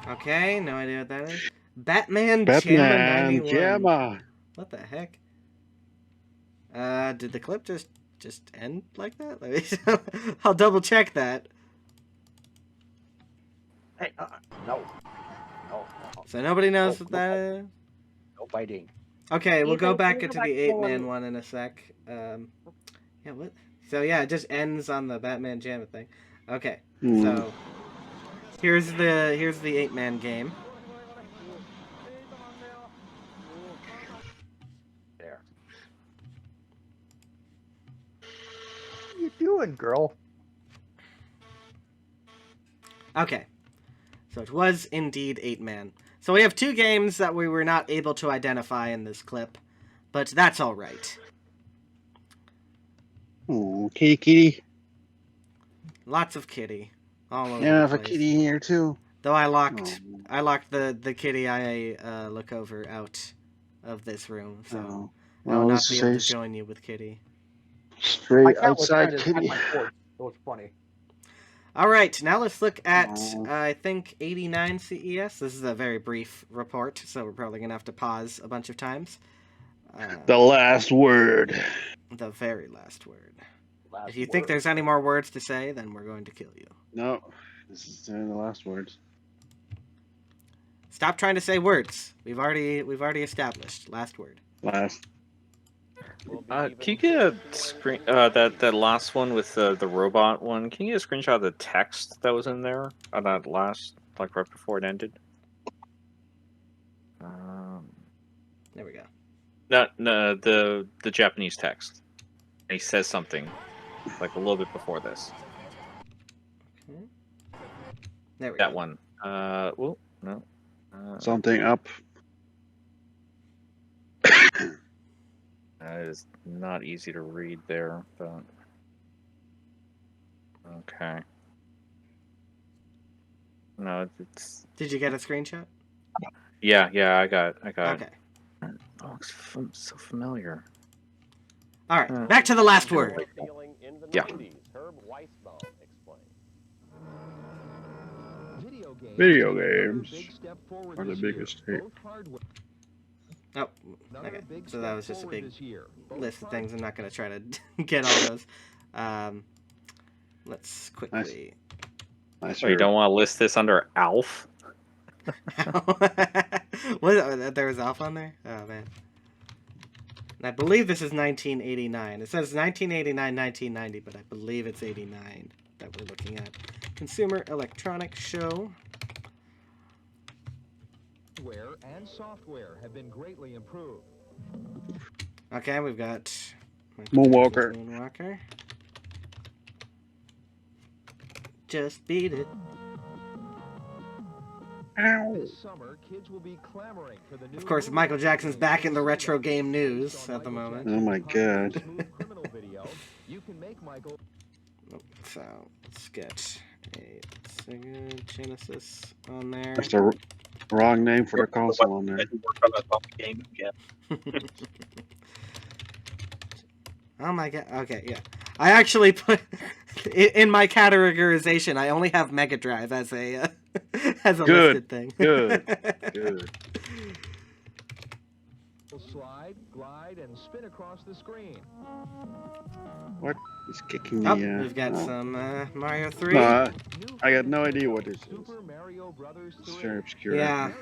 Okay, no idea what that is. Batman Batman Jamma 91. Jamma. What the heck? Did the clip just end like that? Let me, I'll double check that. Hey, no. No. So nobody knows what that is? No biting. Okay, we'll go back go into back the to 8-man one in a sec. Yeah, what? So yeah, it just ends on the Batman Jamma thing. Okay, so here's the 8-man game. There. What are you doing, girl? Okay, so it was indeed 8-man. So we have two games that we were not able to identify in this clip, but that's all right. Oh, kitty. Lots of kitty all over Yeah, I the have a place. kitty here too. Though I locked the kitty I look over out of this room, so I Well, will not this be is able a to join you with kitty. My straight cat was trying outside to attack kitty. my porch. It was funny. All right, now let's look at I think 89 CES. This is a very brief report, so we're probably gonna have to pause a bunch of times. The last word. The very last word. If you think there's any more words to say, then we're going to kill you. No, this is the last words. Stop trying to say words. We've already established last word. Last. Can you get a screen that last one with the robot one? Can you get a screenshot of the text that was in there on that last like right before it ended. There we go. No, the Japanese text. He says something like a little bit before this. Okay. There we That go. one. Well, no. Something up. That is not easy to read there, but okay. No, it's. Did you get a screenshot? Yeah, I got. Okay. Oh, it's so familiar. All right, back to the last word. Yeah. Video games are the biggest hit. Oh, okay. So that was just a big list of things. I'm not going to try to get all those. Let's quickly... So you don't want to list this under ALF? What? There was ALF on there? Oh, man. And I believe this is 1989. It says 1989, 1990, but I believe it's 89 that we're looking at. Consumer Electronics Show. Hardware and software have been greatly improved. Okay, we've got Moonwalker. Moonwalker. Just beat it. This summer, kids will be clamoring for the new Of course, Michael Jackson's back in the retro game news at the moment. Oh my god. You can make Michael. So let's get a Sega Genesis on there. That's the wrong name for the console on there. Oh my god. Okay, yeah. I actually put in my categorization. I only have Mega Drive as a as a listed thing. Good. Slide, glide, and spin across the screen. What is kicking Oh, the? we've got some Mario 3. No, I got no idea what this is. Super Mario Brothers 3. It's very obscure. Yeah.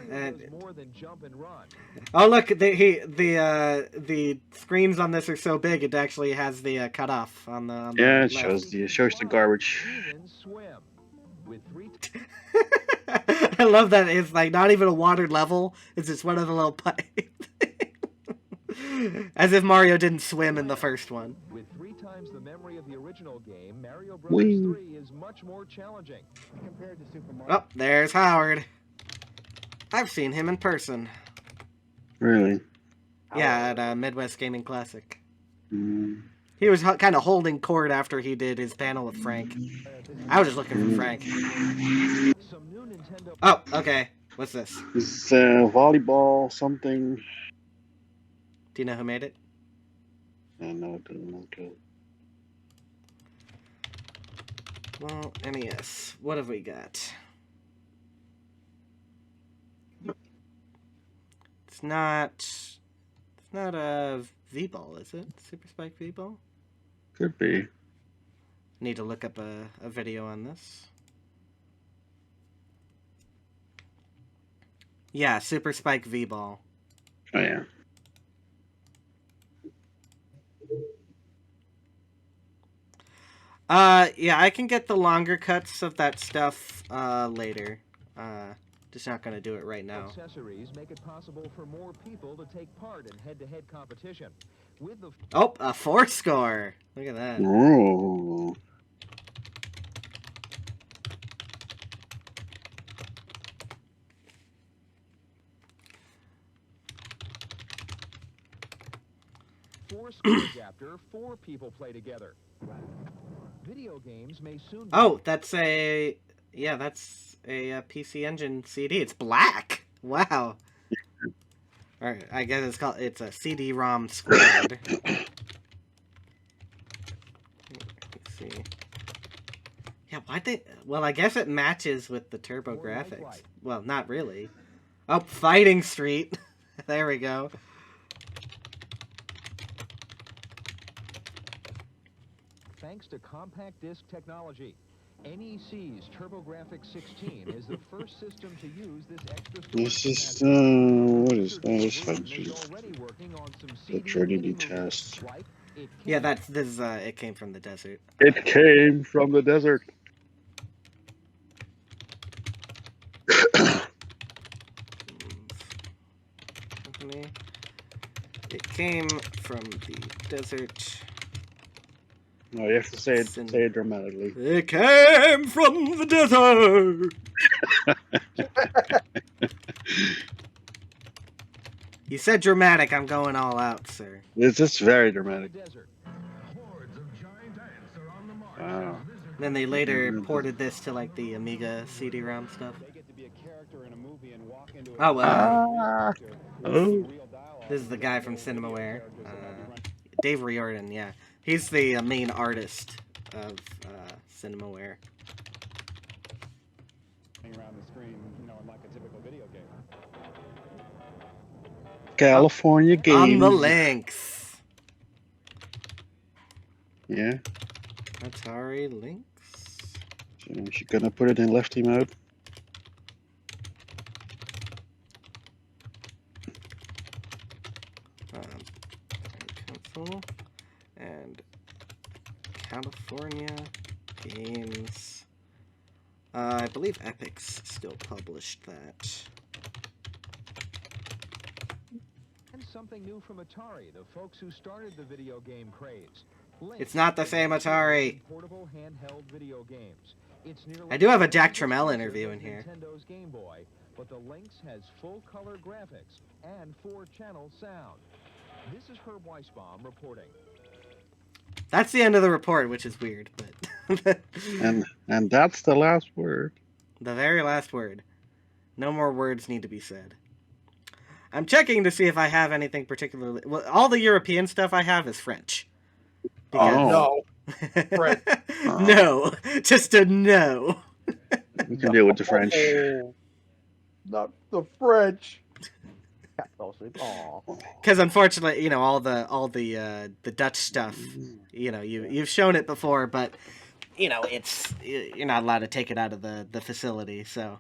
More than jump and run. Oh look, the screens on this are so big it actually has the cutoff on the. Yeah, it shows the garbage. Swim with 3. I love that it's like not even a watered level. It's just one of the little pipes. As if Mario didn't swim in the first one. With 3 times the memory of the original game, Mario Brothers 3 is much more challenging compared to Super Mario. Oh, there's Howard. I've seen him in person. Really? Yeah, at Midwest Gaming Classic. Mm. He was kind of holding court after he did his panel with Frank. I was just looking for Frank. Oh, okay. What's this? It's volleyball something. Do you know who made it? No, okay. Well, NES. What have we got? It's not a V-Ball, is it? Super Spike V-Ball? Could be. Need to look up a video on this. Yeah, Super Spike V-Ball. Oh, yeah. Yeah, I can get the longer cuts of that stuff later. Just not gonna do it right now. Accessories make it possible for more people to take part in head-to-head competition. With the Oh, a 4 score! Look at that. Oh. Four score adapter, 4 people play together. Video games may soon be Oh, that's a PC Engine CD. It's black. Wow. Or I guess it's a CD-ROM squared. Let's see. Yeah, why'd they? Well, I guess it matches with the TurboGrafx. Well, not really. Oh, Fighting Street. There we go. Thanks to compact disc technology, NEC's TurboGrafx 16 is the first system to use this extra This is what is that? already working on some The Trinity test. Yeah, this is it came from the desert. It came from the desert. Johnny. It came from the desert. No, you have to say it dramatically. It came from the desert. You said dramatic. I'm going all out, sir. It's just very dramatic. Wow. Then they later ported this to like the Amiga CD-ROM stuff. Oh well. This is the guy from Cinemaware, Dave Riordan. Yeah, he's the main artist of Cinemaware. Around the screen, you know, like a typical video game. California games. On the Lynx. Yeah. Atari Lynx. So she's gonna put it in lefty mode. Console and California games. I believe Epic's still published that. And something new from Atari, the folks who started the video game craze. It's not the same Atari. Portable handheld video games. It's nearly I do have a Jack Tramiel interview in here. Nintendo's Game Boy, but the Lynx has full color graphics and 4-channel sound. This is Herb Weisbaum reporting. That's the end of the report, which is weird, but and that's the last word. The very last word. No more words need to be said. I'm checking to see if I have anything particularly. Well, all the European stuff I have is French. No. French. No, just a no. We can deal with the French. Oh, not the French. Because unfortunately, you know, all the Dutch stuff, you know, you've shown it before, but you know, you're not allowed to take it out of the facility, so.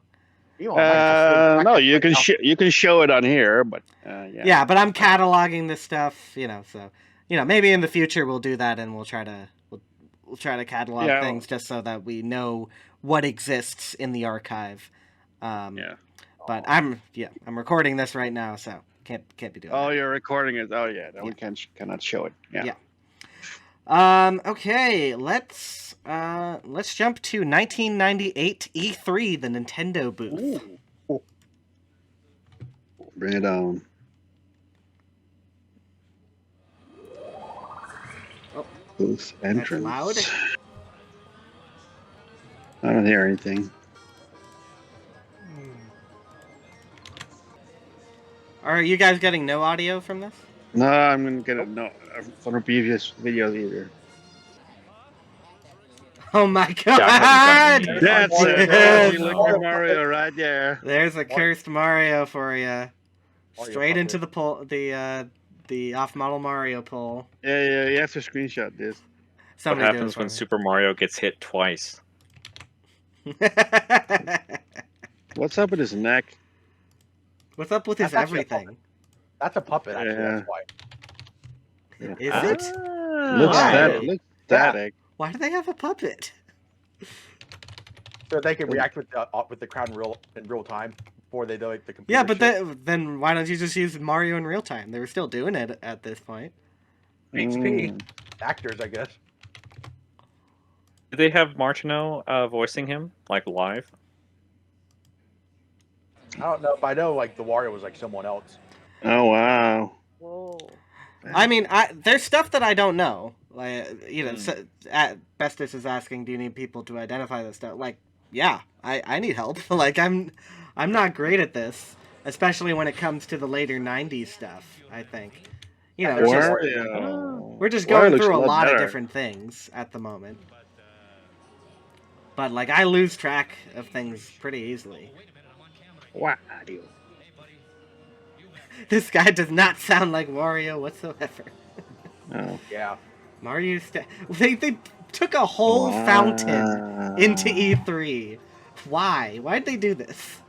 No, you can show it on here, but yeah. Yeah, but I'm cataloging this stuff, you know, so you know, maybe in the future we'll do that and we'll try to catalog things just so that we know what exists in the archive. But I'm recording this right now, so can't be doing. Oh, you're recording it. Oh yeah, we cannot show it. Yeah. Okay, let's jump to 1998 E3, the Nintendo booth. Ooh. Bring it on. Booth entrance. Loud. I don't hear anything. Are you guys getting no audio from this? No, I'm gonna get it. No, from the previous videos either. Oh my god! That's it. Look at Mario right there. There's a cursed Mario for you. Straight into the poll, the off-model Mario poll. Yeah, you have to screenshot this. What happens when Super Mario gets hit twice? What's up with his neck? What's up with his everything? That's a puppet, actually. Yeah. That's why. Is it? Looks static. Why do they have a puppet? So they can react with the crowd in real time before they do like the computer. Yeah, but then why don't you just use Mario in real time? They were still doing it at this point. HP actors, I guess. Did they have Martineau voicing him like live? I don't know, but I know like the Wario was like someone else. Oh wow. Whoa. I mean, there's stuff that I don't know. Like, you know, Bestis is asking, do you need people to identify this stuff? Like, yeah, I need help. Like, I'm not great at this, especially when it comes to the later '90s stuff. I think, you know, we're just going through a lot of different things at the moment. But like, I lose track of things pretty easily. Wario. This guy does not sound like Wario whatsoever. Oh. Yeah. Mario, they took a whole fountain into E3. Why? Why'd they do this?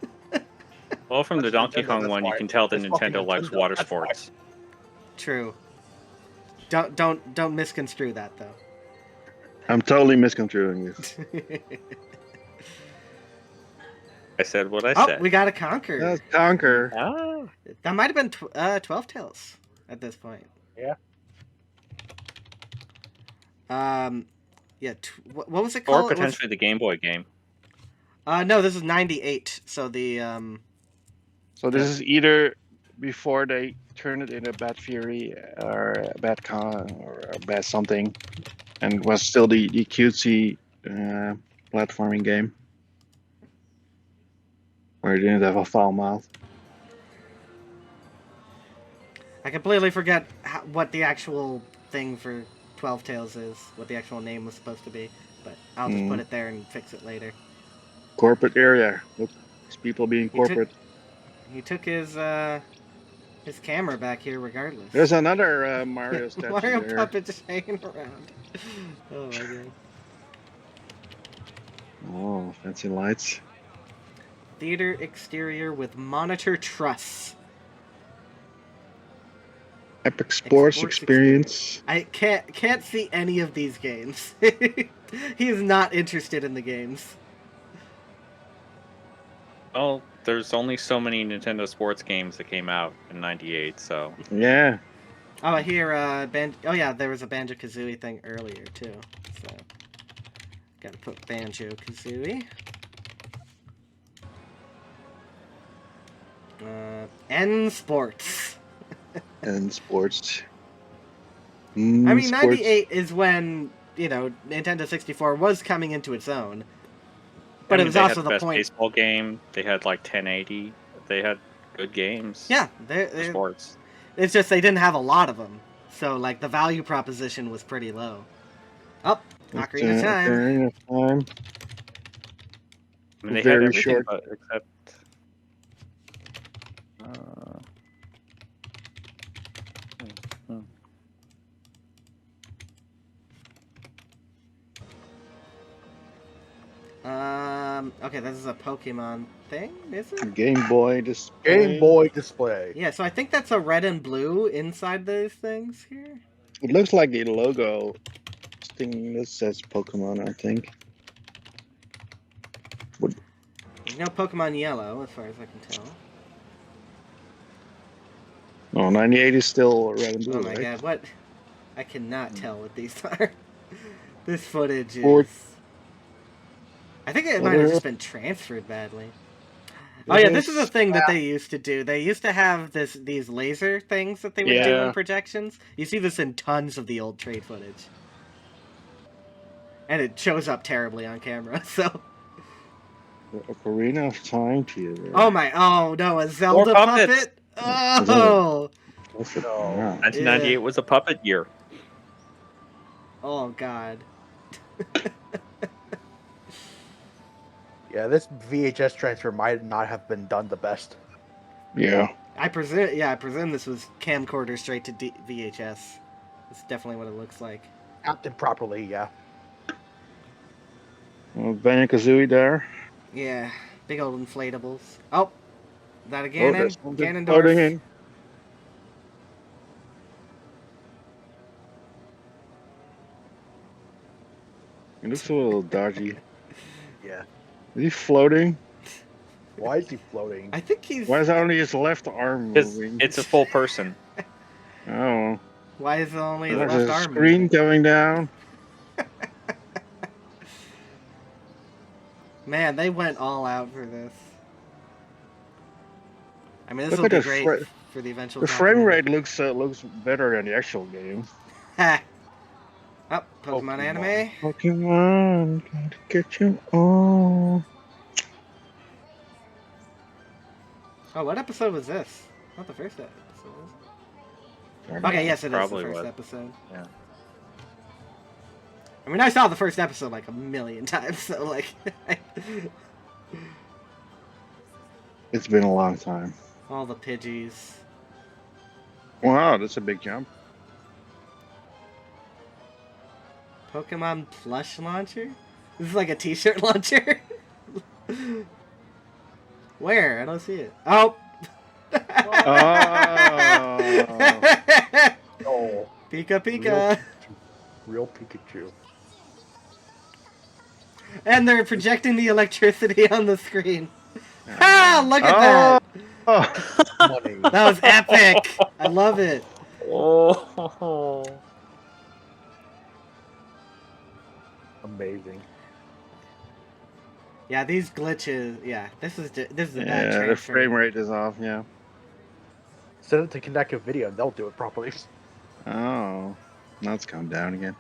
Well, from the Donkey Kong one, you can tell that Nintendo likes water sports. True. Don't misconstrue that though. I'm totally misconstruing this. I said what I Oh, said. we got a Conquer. That's Conquer. Oh. That might have been 12 Tails at this point. Yeah. Yeah. What was it Or called? potentially the Game Boy game. No, this is 98. So the So this is either before they turn it into Bad Fury or Bad Con or Bad something, and was still the cutesy platforming game where you didn't have a foul mouth. I completely forget what the actual thing for 12 Tails is, what the actual name was supposed to be, but I'll just put it there and fix it later. Corporate area. Look, it's people being corporate. He took his camera back here regardless. There's another Mario statue Mario there. puppet just hanging around. Oh my god. Oh, fancy lights. Theater exterior with monitor truss. Epic Sports Experience. I can't see any of these games. He is not interested in the games. Well, there's only so many Nintendo sports games that came out in '98, so. Yeah. Oh, I hear oh yeah, there was a Banjo-Kazooie thing earlier too. So gotta put Banjo-Kazooie. N Sports. And sports. I mean, Sports. 98 is when, you know, Nintendo 64 was coming into its own. But I mean, it was they also had the best point. baseball game. They had like 1080. They had good games. Yeah, for sports. It's just they didn't have a lot of them. So, like, the value proposition was pretty low. Oh, Ocarina of Time. Ocarina of Time. I mean, they Very had everything short. but except. Okay, this is a Pokemon thing, is it? Game Boy display. Game Boy display. Yeah, so I think that's a red and blue inside those things here. It looks like the logo thing that says Pokemon, I think. There's no Pokemon Yellow, as far as I can tell. No, 98 is still red and blue, Oh my right? god, what? I cannot tell what these are. This footage is... Fourth. I think it What might have are- just been transferred badly. Oh yeah, this is a thing that they used to do. They used to have these laser things that they would do in Yeah. projections. You see this in tons of the old trade footage. And it shows up terribly on camera, so... The Ocarina of Time theater. Oh my, oh no, a Zelda puppets. puppet? Oh! 1998 was a puppet year. Oh god. Yeah, this VHS transfer might not have been done the best. Yeah. I presume this was camcorder straight to VHS. That's definitely what it looks like. Acted properly, yeah. Banjo-Kazooie there. Yeah, big old inflatables. Oh, that a Oh, Ganon? there's something Ganondorf. floating in. It looks a little dodgy. Yeah. Is he floating? Why is he floating? I think he's... Why is only his left arm moving? It's a full person. Oh. Why is it only his There's left a arm? screen going down. Man, they went all out for this. I mean, this Look will at be the great fra- for the eventual The frame documentary. rate looks better than the actual game. Ha! Oh, Pokemon anime. Pokemon, gotta get you all. Oh, what episode was this? Not the first episode, was it? Okay, yes, it is Probably the first was. episode. Yeah. I mean, I saw the first episode like a million times, so like... It's been a long time. all the Pidgeys. Wow, that's a big jump. Pokemon plush launcher? This is like a t-shirt launcher? Where? I don't see it. Oh! Oh. Pika Pika! Real Pikachu. And they're projecting the electricity on the screen. Ha! Look at that! Money. That was epic! I love it. Oh. Amazing. Yeah, these glitches. Yeah, this is a bad Yeah, the transfer. frame rate is off. Yeah. Send it to Connect a Video, and they'll do it properly. Oh, now it's come down again.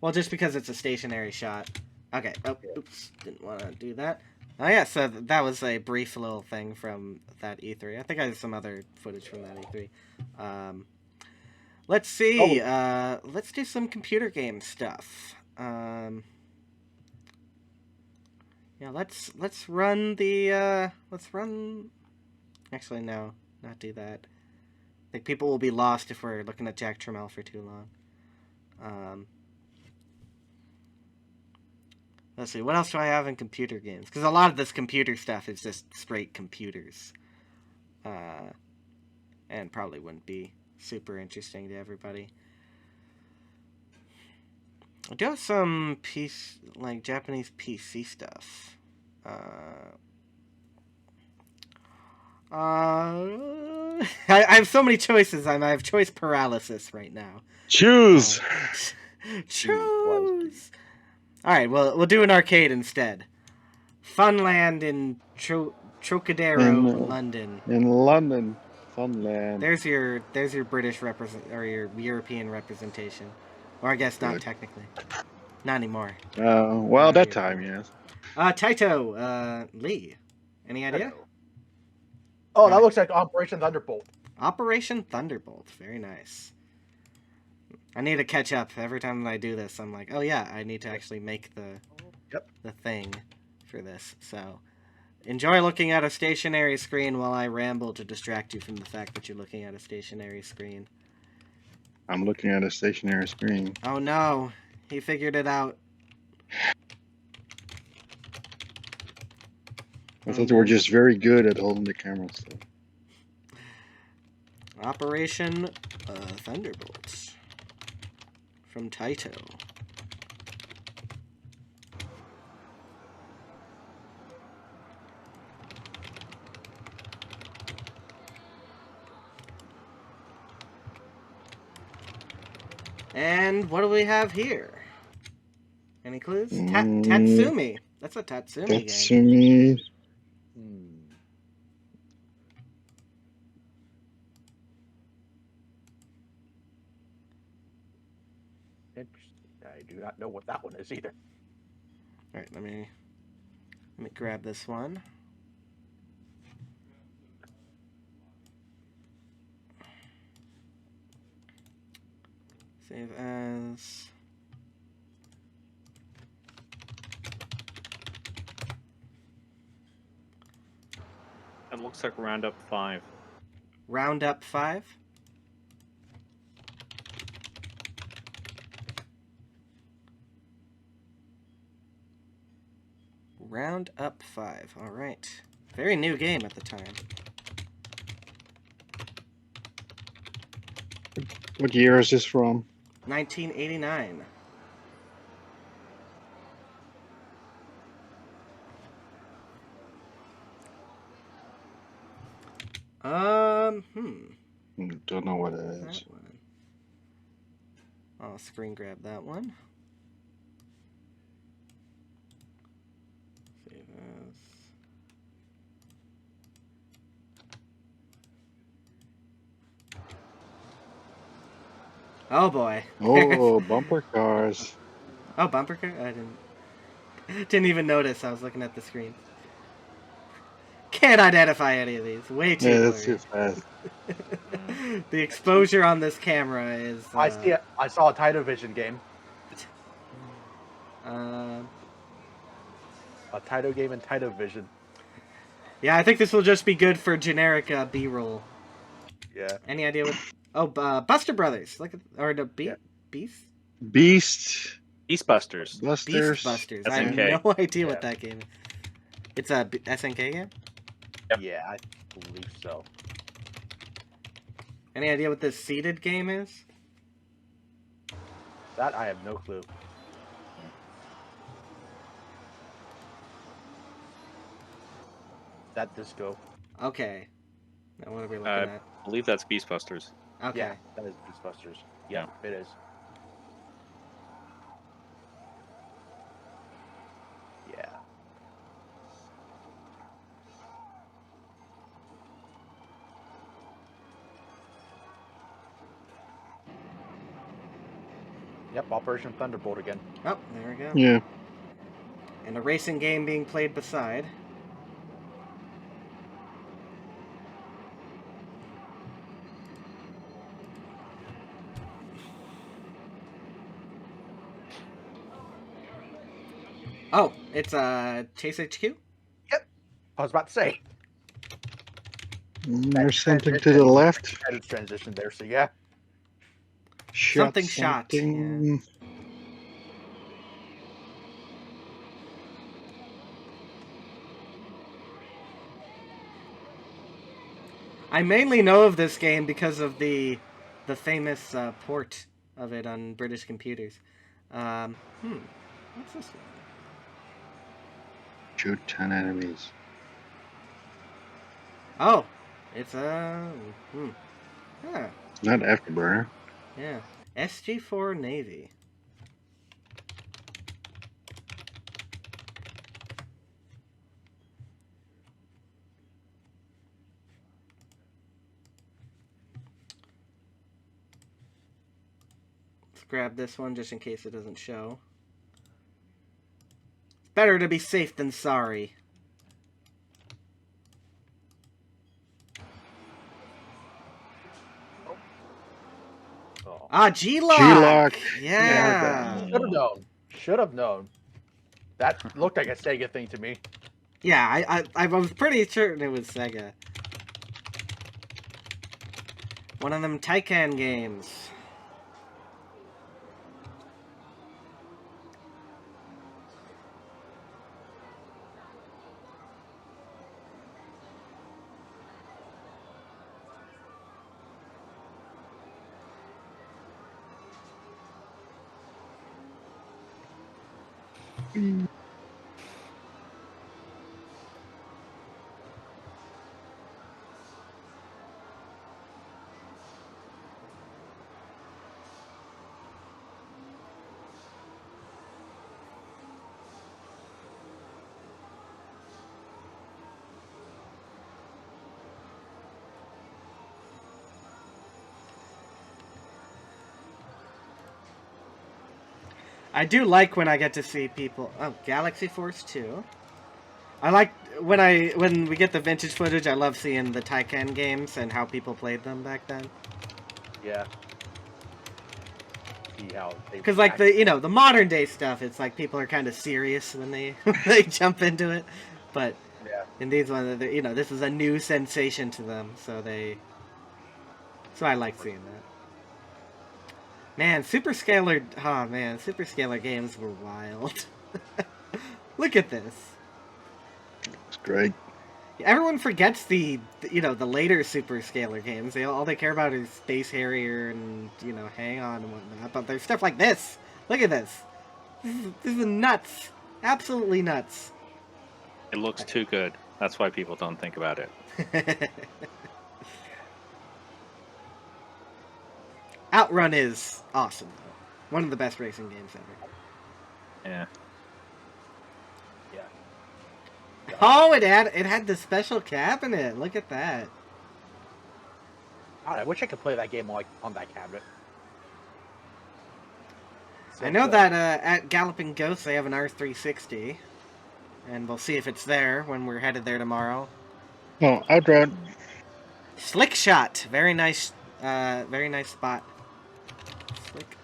Well, just because it's a stationary shot. Okay. Oh, oops. Didn't want to do that. Oh yeah, so that was a brief little thing from that E3. I think I have some other footage from that E3. Let's see. Let's do some computer game stuff. Yeah, let's run the Actually, no, not do that. I think people will be lost if we're looking at Jack Tramiel for too long. Let's see, what else do I have in computer games? Because a lot of this computer stuff is just straight computers. And probably wouldn't be super interesting to everybody. I do have some Japanese PC stuff. I have so many choices. I have choice paralysis right now. Choose! Choose! Alright, well, we'll do an arcade instead. Funland in Trocadero, London. In London. Funland. There's your British or your European representation. Or I guess not technically. Not anymore. Well, that time, yes. Taito, Lee. Any idea? Oh, that looks like Operation Thunderbolt. Operation Thunderbolt. Very nice. I need to catch up. Every time I do this, I'm like, oh yeah, I need to actually make the thing for this. So, enjoy looking at a stationary screen while I ramble to distract you from the fact that you're looking at a stationary screen. I'm looking at a stationary screen. Oh no, he figured it out. I thought they were just very good at holding the camera still. Operation Thunderbolt from Taito. And what do we have here? Any clues? Tatsumi. That's a Tatsumi game. Tatsumi. Interesting. I do not know what that one is either. All right, let me grab this one. Save as. It looks like Roundup 5. Roundup 5? Roundup 5. All right. Very new game at the time. What year is this from? 1989. Don't know what it is. I'll screen grab that one. Save as. Oh boy. Oh, bumper cars. Oh, bumper car? I didn't even notice. I was looking at the screen. Can't identify any of these. Way too blurry. That's too fast. The exposure on this camera is. I see it. I saw a Taito Vision game. A Taito game in Taito Vision. Yeah, I think this will just be good for generic B-roll. Yeah. Any idea what? Oh, Buster Brothers. Or the Beast. Beastbusters. Beastbusters. I have no idea what that game is. It's a SNK game? Yep. Yeah, I believe so. Any idea what this seeded game is? That I have no clue. that disco. Okay. Now what are we looking I at? believe that's Beastbusters. Okay. Yeah, that is Beastbusters. Yeah, it is. Yeah. Yep, Operation Thunderbolt again. Oh, there we go. Yeah. And a racing game being played beside. Oh, it's Chase HQ? Yep. I was about to say. There's something to the left. Edit transition there, so yeah. Something shot. Yeah. I mainly know of this game because of the famous port of it on British computers. What's this one? Shoot 10 enemies. Oh, it's yeah. Not Afterburner. Yeah, SG4 Navy. Let's grab this one just in case it doesn't show. It's better to be safe than sorry. Ah, G-Lock! G-Lock. Yeah. Should have known. Should have known. That looked like a Sega thing to me. Yeah, I was pretty certain it was Sega. One of them Taycan games. I do like when I get to see people. Oh, Galaxy Force 2. I like when we get the vintage footage. I love seeing the Taycan games and how people played them back then. Yeah. See how they Because like the modern day stuff, it's like people are kind of serious when they they jump into it, but yeah. in these ones, this is a new sensation to them, so I like seeing that. Man, Super Scalar, Super Scalar games were wild. Look at this. It's great. Everyone forgets the later Super Scalar games. All they care about is Space Harrier and Hang On and whatnot. But there's stuff like this. Look at this. This is nuts. Absolutely nuts. It looks too good. That's why people don't think about it. Outrun is awesome, though. One of the best racing games ever. Yeah. Yeah. Oh, it had the special cabinet. Look at that. God, I wish I could play that game on that cabinet. So I know good. that at Galloping Ghost they have an R360, and we'll see if it's there when we're headed there tomorrow. Oh, Outrun. Slick Shot, very nice spot. Slick.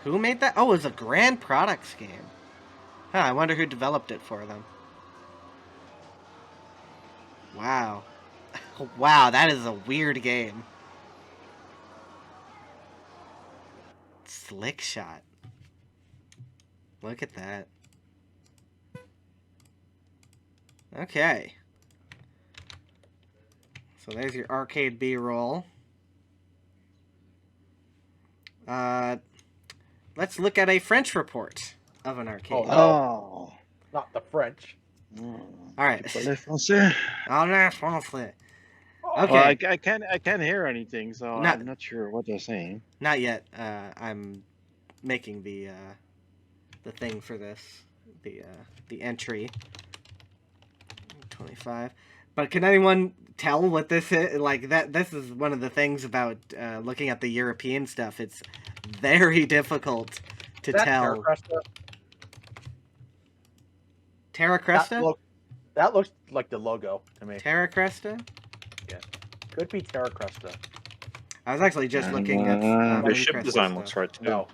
Who made that? Oh, it was a Grand Products game. Huh, I wonder who developed it for them. Wow. Wow, that is a weird game. Slick Shot. Look at that. Okay. So there's your arcade B-roll. Let's look at a French report of an arcade. Oh, not the French. All right. Parlez français? En français. Okay. Well, I can't hear anything, so Not- I'm not sure what they're saying. Not yet. I'm making the thing for this, the entry. 25. But can anyone tell what this is? Like that. This is one of the things about looking at the European stuff. It's very difficult to tell. Terra Cresta? Terra Cresta? That looks like the logo to me. Terra Cresta? Yeah. Could be Terra Cresta. I was actually just looking at the Blue ship Cresta design stuff. looks right too. No.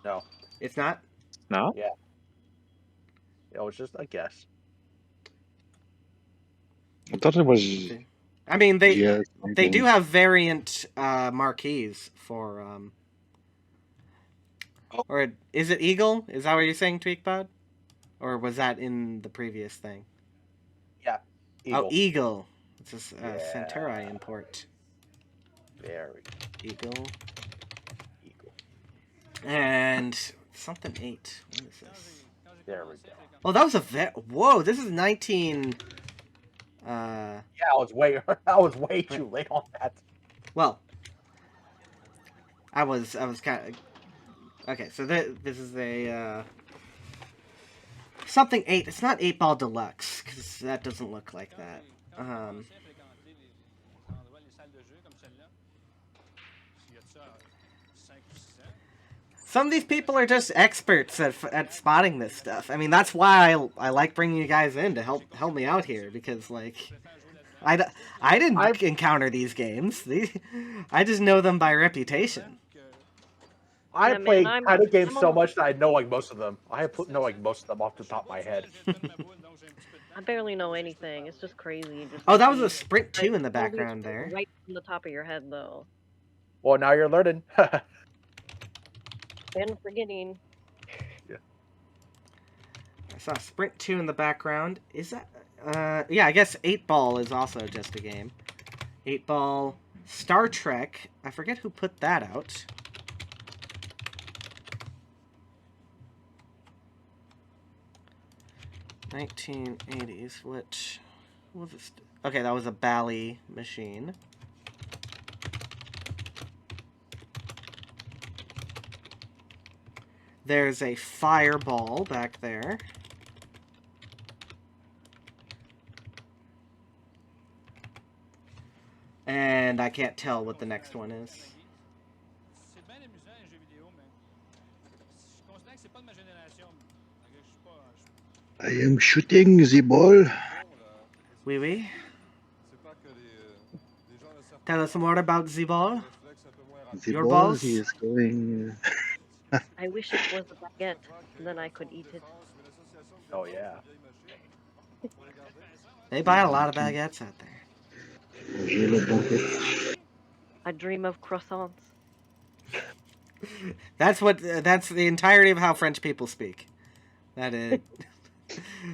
No. It's not? No? Yeah. It was just a guess. I thought it was. I mean, they Yeah, do have variant marquees for or is it Eagle? Is that what you're saying, Tweakbot? Or was that in the previous thing? Yeah. Oh, Eagle. It's a Centauri import. There we go. Eagle. And something 8. What is this? There we go. Oh, that was a whoa! This is 19. Yeah, I was way too late on that. Well, I was kind of okay. So this is a something 8. It's not 8-Ball Deluxe because that doesn't look like that. Some of these people are just experts at spotting this stuff. I mean, that's why I like bringing you guys in to help me out here, because like I didn't encounter these games. I just know them by reputation. I Yeah, man, played I'm- kind of games I'm so on- much that I know like most of them. I know like most of them off the top of my head. I barely know anything. It's just crazy. Just Oh, that was see a Sprint 2 in the all these background there. Right from the top of your head, though. Well, now you're learning. And forgetting. I saw Sprint 2 in the background. Is that yeah, I guess 8-Ball is also just a game. 8-Ball Star Trek. I forget who put that out. $1980s, which was this? Okay, that was a Bally machine. There's a Fireball back there. And I can't tell what the next one is. I am shooting the ball. Oui, oui. Tell us more about the ball. The Your ball balls? is going. I wish it was a baguette, then I could eat it. Oh yeah. They buy a lot of baguettes out there. J'ai le banquet. I dream of croissants. That's the entirety of how French people speak. That is.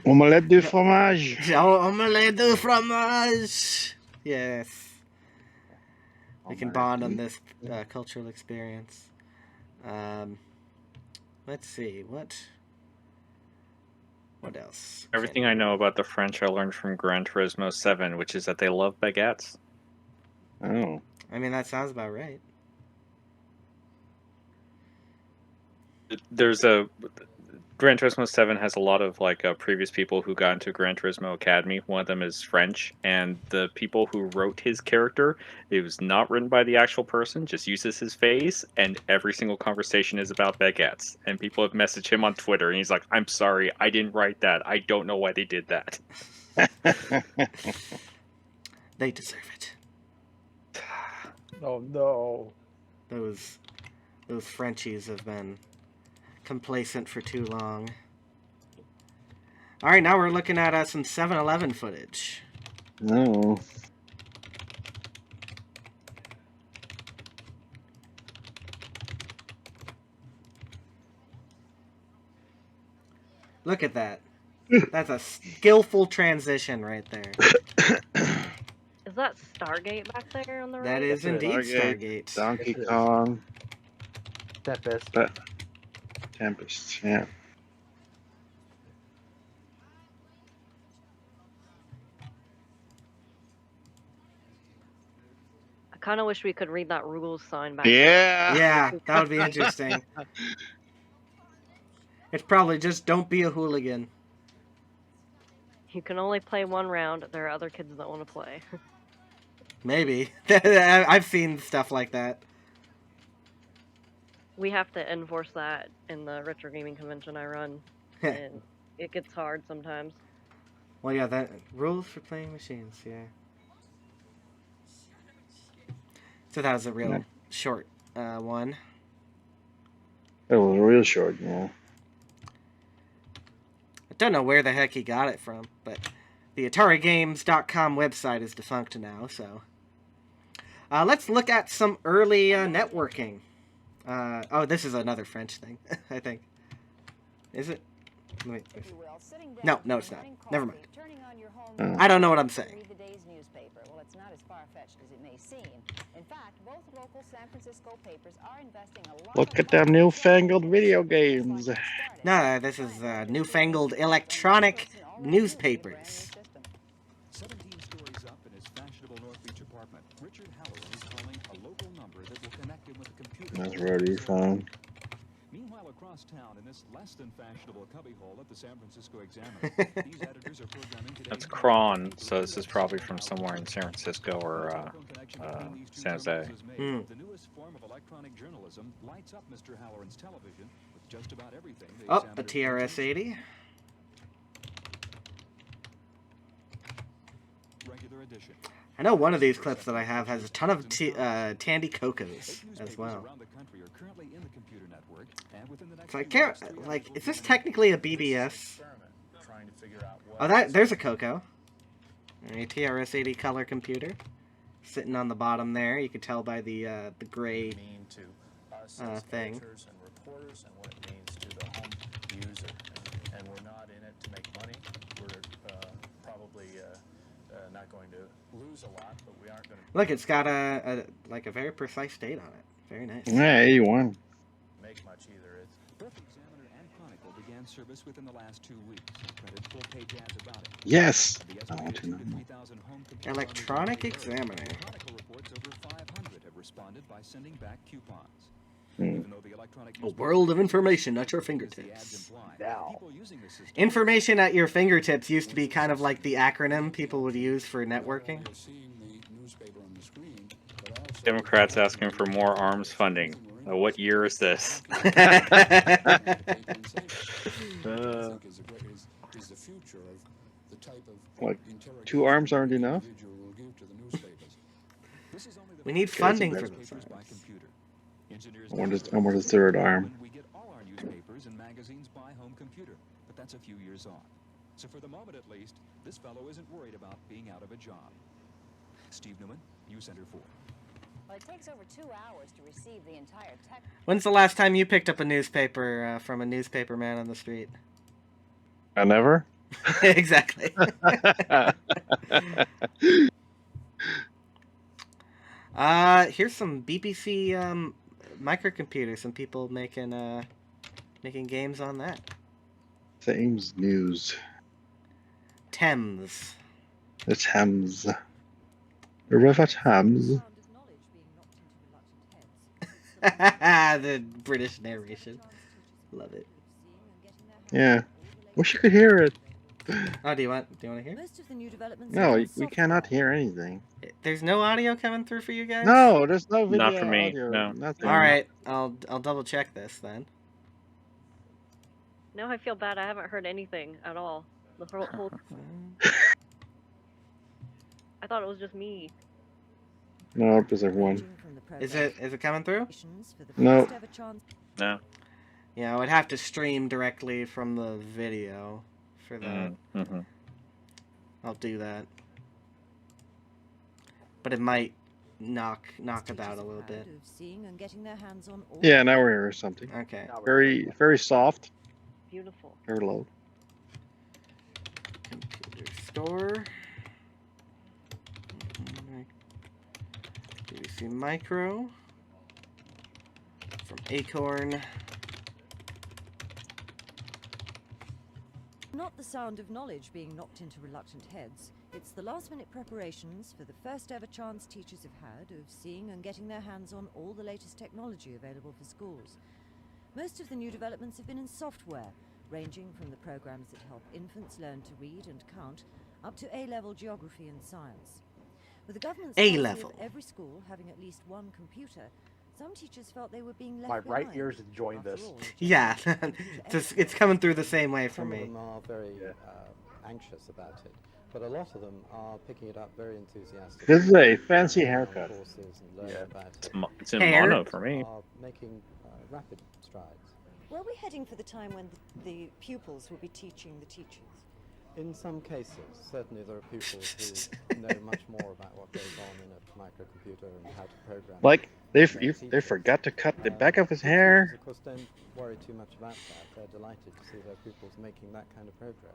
Omelette de fromage. Omelette de fromage. Yes. We can bond on this cultural experience. Let's see what else. Everything I know about the French I learned from Gran Turismo 7, which is that they love baguettes. Oh. I mean, that sounds about right. There's a Gran Turismo 7 has a lot of like previous people who got into Gran Turismo Academy. One of them is French, and the people who wrote his character, it was not written by the actual person, just uses his face, and every single conversation is about baguettes. And people have messaged him on Twitter, and he's like, "I'm sorry, I didn't write that. I don't know why they did that." They deserve it. Oh no. Those Frenchies have been complacent for too long. Alright, now we're looking at some 7-Eleven footage. No. Look at that. That's a skillful transition right there. Is that Stargate back there on the right? That is indeed Stargate. Donkey Kong. Tempest. Tempest, yeah. kind of wish we could read that rules sign back. Yeah. Yeah, that would be interesting. It's probably just don't be a hooligan. You can only play one round. There are other kids that want to play. Maybe. I've seen stuff like that. We have to enforce that in the retro gaming convention I run, and it gets hard sometimes. Well, yeah, that rules for playing machines, yeah. So that was a real short one. It was real short, yeah. I don't know where the heck he got it from, but the AtariGames.com website is defunct now, so. Let's look at some early networking. Oh, this is another French thing, I think. Is it? Wait. No, it's not. Never mind. I don't know what I'm saying. Well, it's not as far-fetched as it may seem. In fact, both local San Francisco papers are investing a lot. Look at them newfangled video games. No, this is newfangled electronic newspapers. 17 stories up in his fashionable North Beach apartment, Richard Halloran is calling a local number that will connect him with a computer. That's already fun. Meanwhile, across town, in this less than fashionable cubbyhole at the San Francisco Examiner, these editors are programming today. That's Cron, so this is probably from somewhere in San Francisco or San Jose. The newest form of electronic journalism lights up Mr. Halloran's television with just about everything. Oh, a TRS-80. Regular edition. I know one of these clips that I have has a ton of Tandy Cocos as well. So I can't, like, is this technically a BBS? Oh, there's a Coco. A TRS-80 color computer. Sitting on the bottom there. You can tell by the gray thing. Not going to lose a lot, but we aren't going to. Look, it's got a very precise date on it. Very nice. Yeah, 81. Make much either. Both Examiner and Chronicle began service within the last 2 weeks. Printed full-page ads about it. Yes. I want to know. Electronic Examiner. Chronicle reports over 500 have responded by sending back coupons. A world of information at your fingertips. Now. Information at your fingertips used to be kind of like the acronym people would use for networking. Democrats asking for more arms funding. What year is this? Like, 2 arms aren't enough? We need funding for this. I want a 3rd arm. We get all our newspapers and magazines by home computer, but that's a few years on. So for the moment at least, this fellow isn't worried about being out of a job. Steve Newman, News Center 4. Well, it takes over 2 hours to receive the entire tech. When's the last time you picked up a newspaper from a newspaper man on the street? I never. Exactly. Here's some BBC microcomputer. Some people making games on that. Thames News. Thames. The Thames. The River Thames. The British narration. Love it. Yeah. Wish you could hear it. Oh, do you want to hear? No, we cannot hear anything. There's no audio coming through for you guys? No, there's no video. Not for me, audio, no. Nothing. All right, I'll double check this then. Now I feel bad. I haven't heard anything at all. The whole. I thought it was just me. No, there's everyone. Is it coming through? No. No. Yeah, I would have to stream directly from the video for that. Mm-hmm. I'll do that. But it might knock about a little bit. Yeah, now we're hearing something. Okay. Very, very soft. Beautiful. Very low. Computer store. BBC Micro. From Acorn. not the sound of knowledge being knocked into reluctant heads. It's the last-minute preparations for the first ever chance teachers have had of seeing and getting their hands on all the latest technology available for schools. Most of the new developments have been in software, ranging from the programs that help infants learn to read and count, up to A-level geography and science. With the government's policy of every school having at least one computer, some teachers felt they were being left My behind. right ear's enjoying this. Yeah, it's coming through the same way for Some me. of them are very anxious about it, but a lot of them are picking it up very enthusiastically. This is a fancy haircut. It's in mono for me. Are making rapid strides. Were we heading for the time when the pupils will be teaching the teachers? In some cases, certainly there are pupils who know much more about what goes on in a microcomputer and how to program. Like they forgot to cut the back of his hair. Of course, don't worry too much about that. They're delighted to see their pupils making that kind of progress.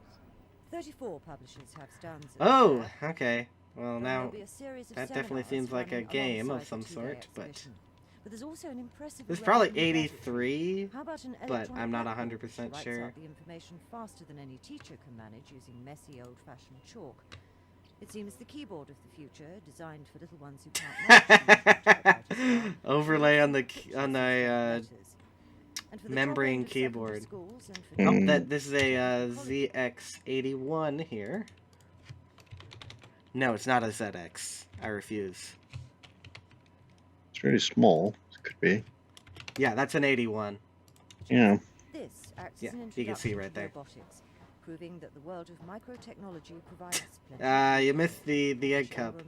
34 publishers have stanzas. Oh, okay. Well, And now there'll be a series of that definitely seminars seems like a running game of alongside some the two-day sort, but exhibition. But there's also an impressive there's array probably of new gadgets. 83, How about an but electronic I'm not blackboard 100% which writes sure. out the information faster than any teacher can manage using messy old-fashioned chalk. It seems the keyboard of the future, designed for little ones who can't Overlay on the membrane keyboard. Oh, that this is a ZX81 here. No, it's not a ZX. I refuse. It's really small. It could be. Yeah, that's an 81. Yeah. This acts Yeah, as an you can see introduction right to there. robotics, proving that the world of microtechnology provides plenty You missed the egg cup.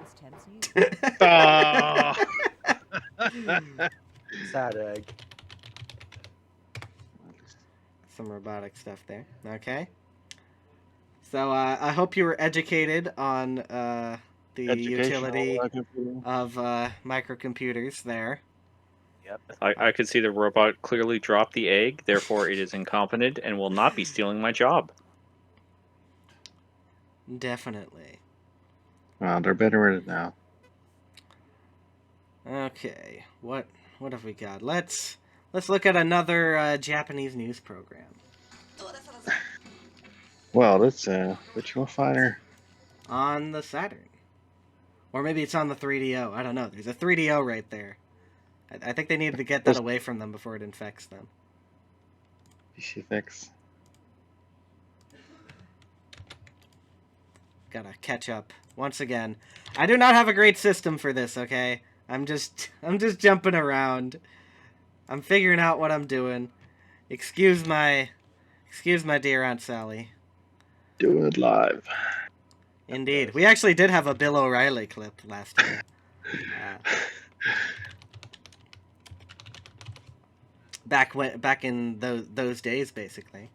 Sad egg. Some robotic stuff there. Okay. So I hope you were educated on the utility of microcomputers there. Yep. I could see the robot clearly drop the egg, therefore it is incompetent and will not be stealing my job. Definitely. They're better at it now. Okay. What have we got? Let's look at another Japanese news program. Well, that's Virtua Fighter. On the Saturn. Or maybe it's on the 3DO. I don't know. There's a 3DO right there. I think they needed to get that away from them before it infects them. PC Fix. Gotta catch up. Once again. I do not have a great system for this, okay? I'm just jumping around. I'm figuring out what I'm doing. Excuse my dear Aunt Sally. Do it live. Indeed. We actually did have a Bill O'Reilly clip last time. Back in those days, basically.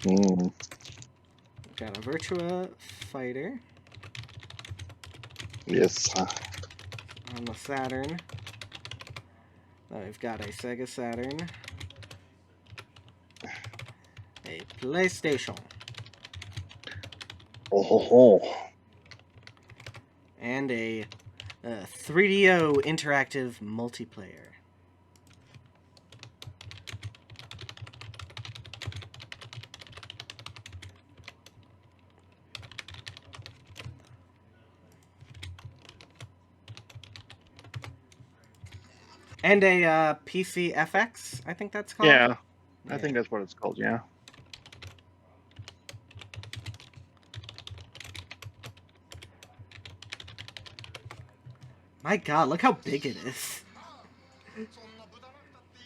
Mm. Got a Virtua Fighter. Yes. On the Saturn. Now we've got a Sega Saturn. A PlayStation. Oh ho ho. And a 3DO interactive multiplayer. And a PC FX, I think that's called. Yeah, I think that's what it's called. Yeah. My God, look how big it is.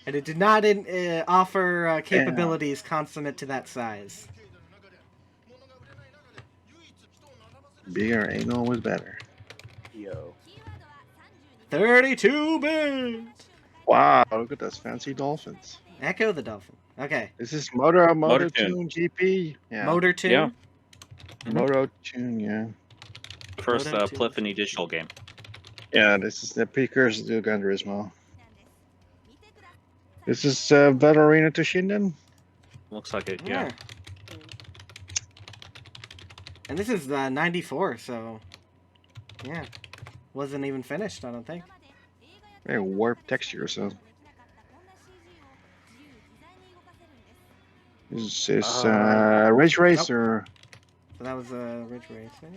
And it did not offer capabilities consummate to that size. Bigger ain't always better. Yo. 32-bit! Wow, look at those fancy dolphins. Echo the Dolphin. Okay. This is Motor Tune. Tune GP. Yeah. Motor Tune? Yeah. Motor Tune, yeah. First Moto Tune. Polyphony digital game. Yeah, this is the precursor to Gran Turismo. This is Valerina Toshinden. Looks like it, yeah. And this is 94, so... Yeah. Wasn't even finished, I don't think. Very warped texture, so. Is Ridge Racer? So that was Ridge Racer.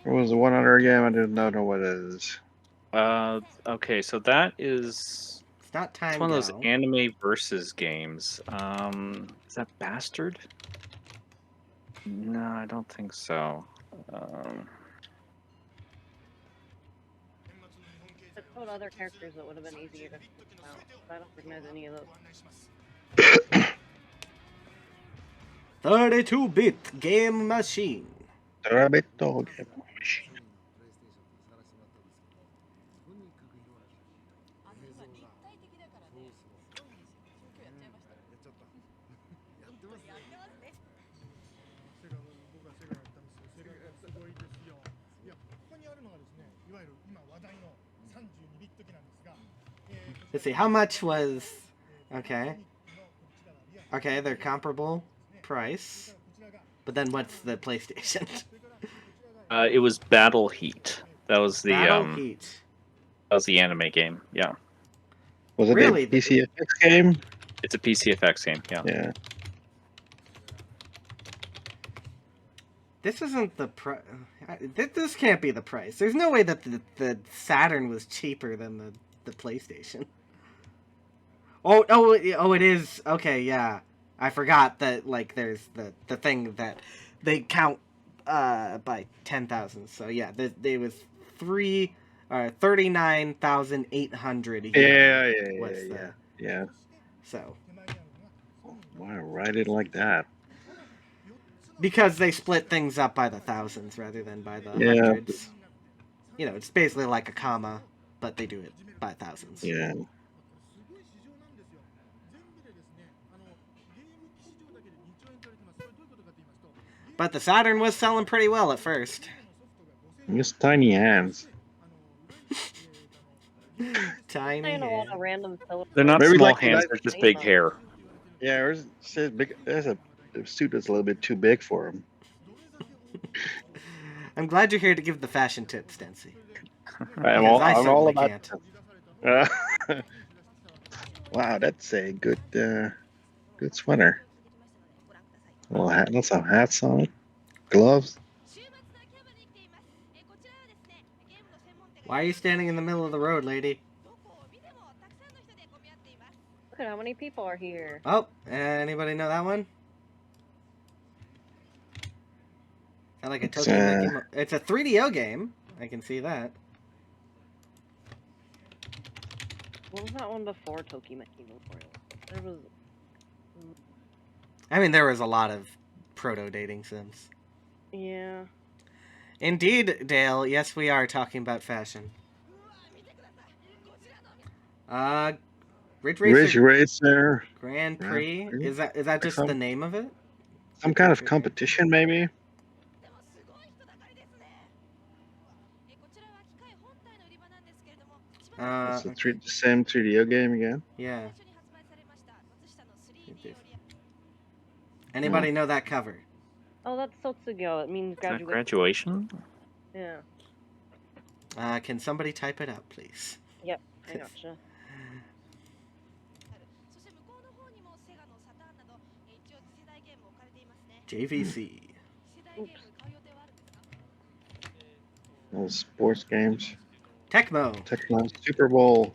There was one other game I didn't know what it is. Okay, so that is. It's not Time It's one of those Gal. anime versus games. Is that Bastard? No, I don't think so. It's what other characters that would have been easier to figure out. I don't recognize any of those. 32-bit game machine. 32-bit game machine. Let's see, how much was... Okay. Okay, they're comparable price. But then what's the PlayStation? It was Battle Heat. That was the Battle Heat. That was the anime game. Yeah. Was it Really? a PCFX game? It's a PCFX game. Yeah. Yeah. This isn't the price. This can't be the price. There's no way that the Saturn was cheaper than the PlayStation. Oh, it is. Okay, yeah. I forgot that, like, there's the thing that they count by 10,000. So, yeah, they was 39,800. Yeah. So. Why write it like that? Because they split things up by the thousands rather than by the hundreds. You know, it's basically like a comma, but they do it by thousands. Yeah. But the Saturn was selling pretty well at first. Just tiny hands. Tiny I know a lot of random They're not Maybe small like hands. that- They're just big hair. Yeah, there's a suit that's a little bit too big for him. I'm glad you're here to give the fashion tips, Stancy. I'm all about. Wow, that's a good sweater. Well, let's have hats on it, gloves. Why are you standing in the middle of the road, lady? Look at how many people are here. Oh, anybody know that one? I like a Tokyo It's a 3DO game. I can see that. What was that one before Tokimeki Memorial? There was... I mean, there was a lot of proto-dating sims. Yeah. Indeed, Dale. Yes, we are talking about fashion. Ridge Racer Grand Prix. Is that just the name of it? Some kind of competition, maybe. It's the same 3DO game again. Yeah. Anybody know that cover? Oh, that's Sotsugyo. It means Graduation? Yeah. Can somebody type it out, please? Yep, I gotcha. JVC. Oops. Those sports games. Tecmo. Super Bowl.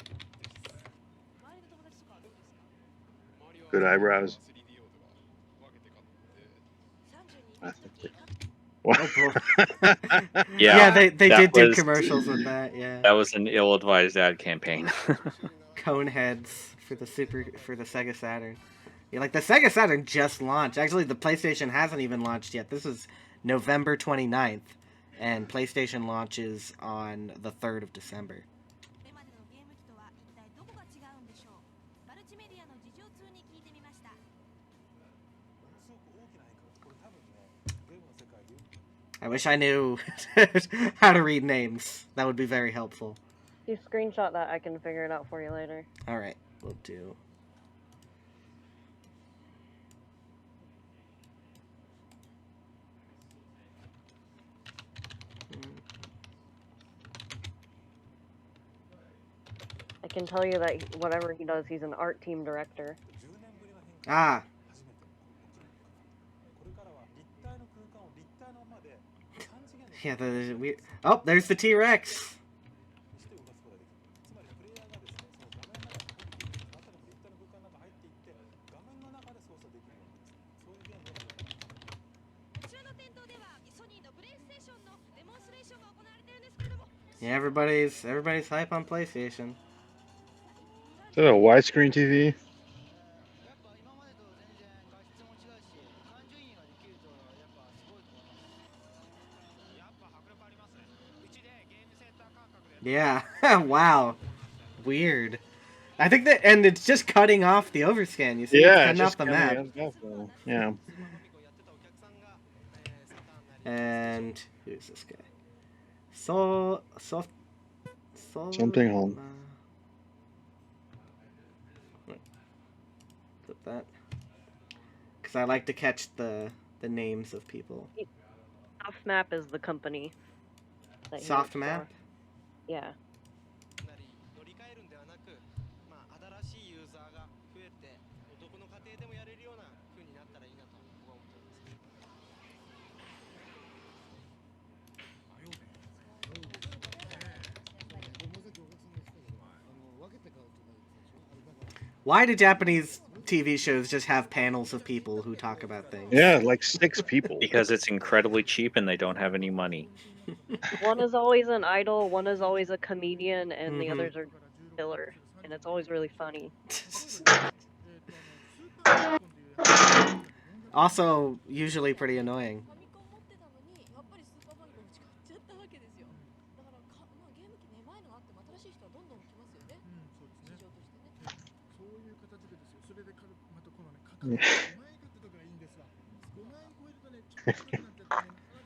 Good eyebrows. Yeah, they did do commercials with that. Yeah. That was an ill-advised ad campaign. Cone heads for the Sega Saturn. Yeah, like the Sega Saturn just launched. Actually, the PlayStation hasn't even launched yet. This is November 29th, and PlayStation launches on the 3rd of December. I wish I knew how to read names. That would be very helpful. You screenshot that, I can figure it out for you later. Alright, we'll do. can tell you that whatever he does, he's an art team director. Ah. Yeah, the weird. Oh, there's the T-Rex. Yeah, everybody's hype on PlayStation. Is that a widescreen TV? Yeah. Wow. Weird. I think that, and it's just cutting off the overscan. You see, it's Yeah, cutting off just the cutting map. it off, yeah. And who's this guy? Something home. Flip that. Because I like to catch the names of people. Softmap is the company. that he works Softmap? for. Yeah. Why do Japanese TV shows just have panels of people who talk about things? Yeah, like 6 people. Because it's incredibly cheap and they don't have any money. One is always an idol, one is always a comedian, and the Mhm. others are filler. And it's always really funny. Also, usually pretty annoying.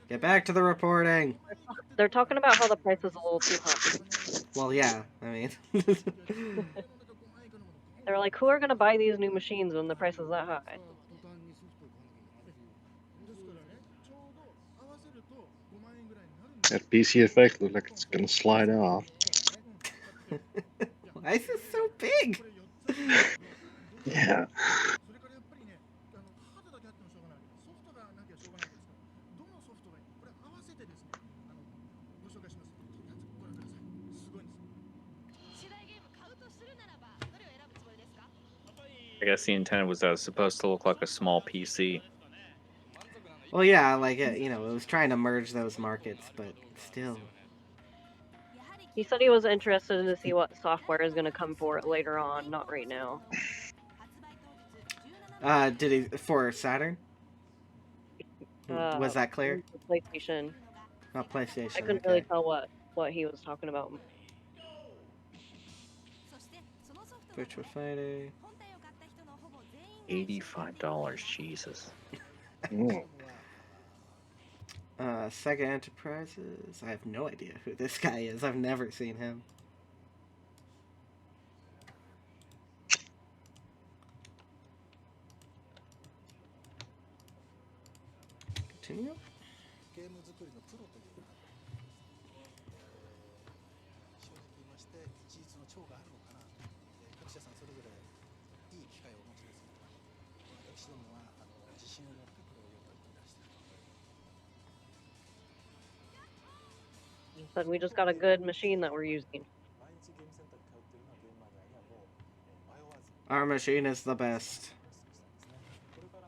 Get back to the reporting. They're talking about how the price is a little too high. Well, yeah, I mean. They're like, who are going to buy these new machines when the price is that high? That PC effect looks like it's gonna slide off. Why is this so big? Yeah. I guess the intent was that it was supposed to look like a small PC. Well, yeah, like, you know, it was trying to merge those markets, but still. He said he was interested to see what software is going to come for it later on, not right now. Did he, for Saturn? Was that clear? PlayStation. Not PlayStation. I couldn't really tell what he was talking about. Virtual Fighter. $85, Jesus. Sega Enterprises. I have no idea who this guy is. I've never seen him. Continue. He said we just got a good machine that we're using. Our machine is the best.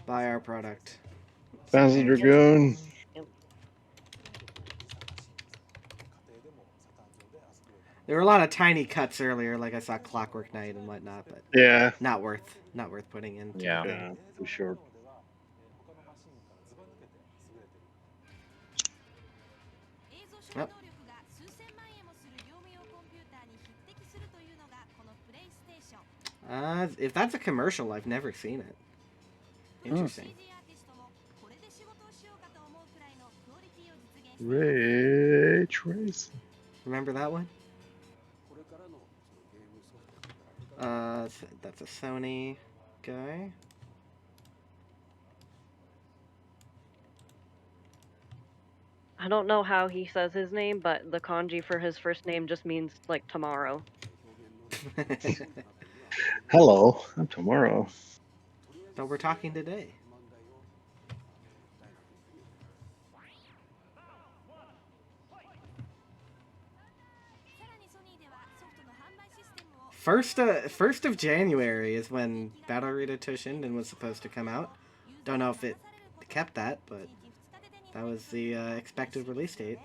Buy our product. Panzer Dragoon. There were a lot of tiny cuts earlier, like I saw Clockwork Knight and whatnot, but yeah, not worth putting in. Yeah, for sure. Yep. If that's a commercial, I've never seen it. Interesting. Ray Tracing. Remember that one? That's a Sony guy. I don't know how he says his name, but the kanji for his first name just means, like, tomorrow. Hello, I'm tomorrow. No, we're talking today. First of January is when Battle Arena Toshinden was supposed to come out. Don't know if it kept that, but that was the expected release date.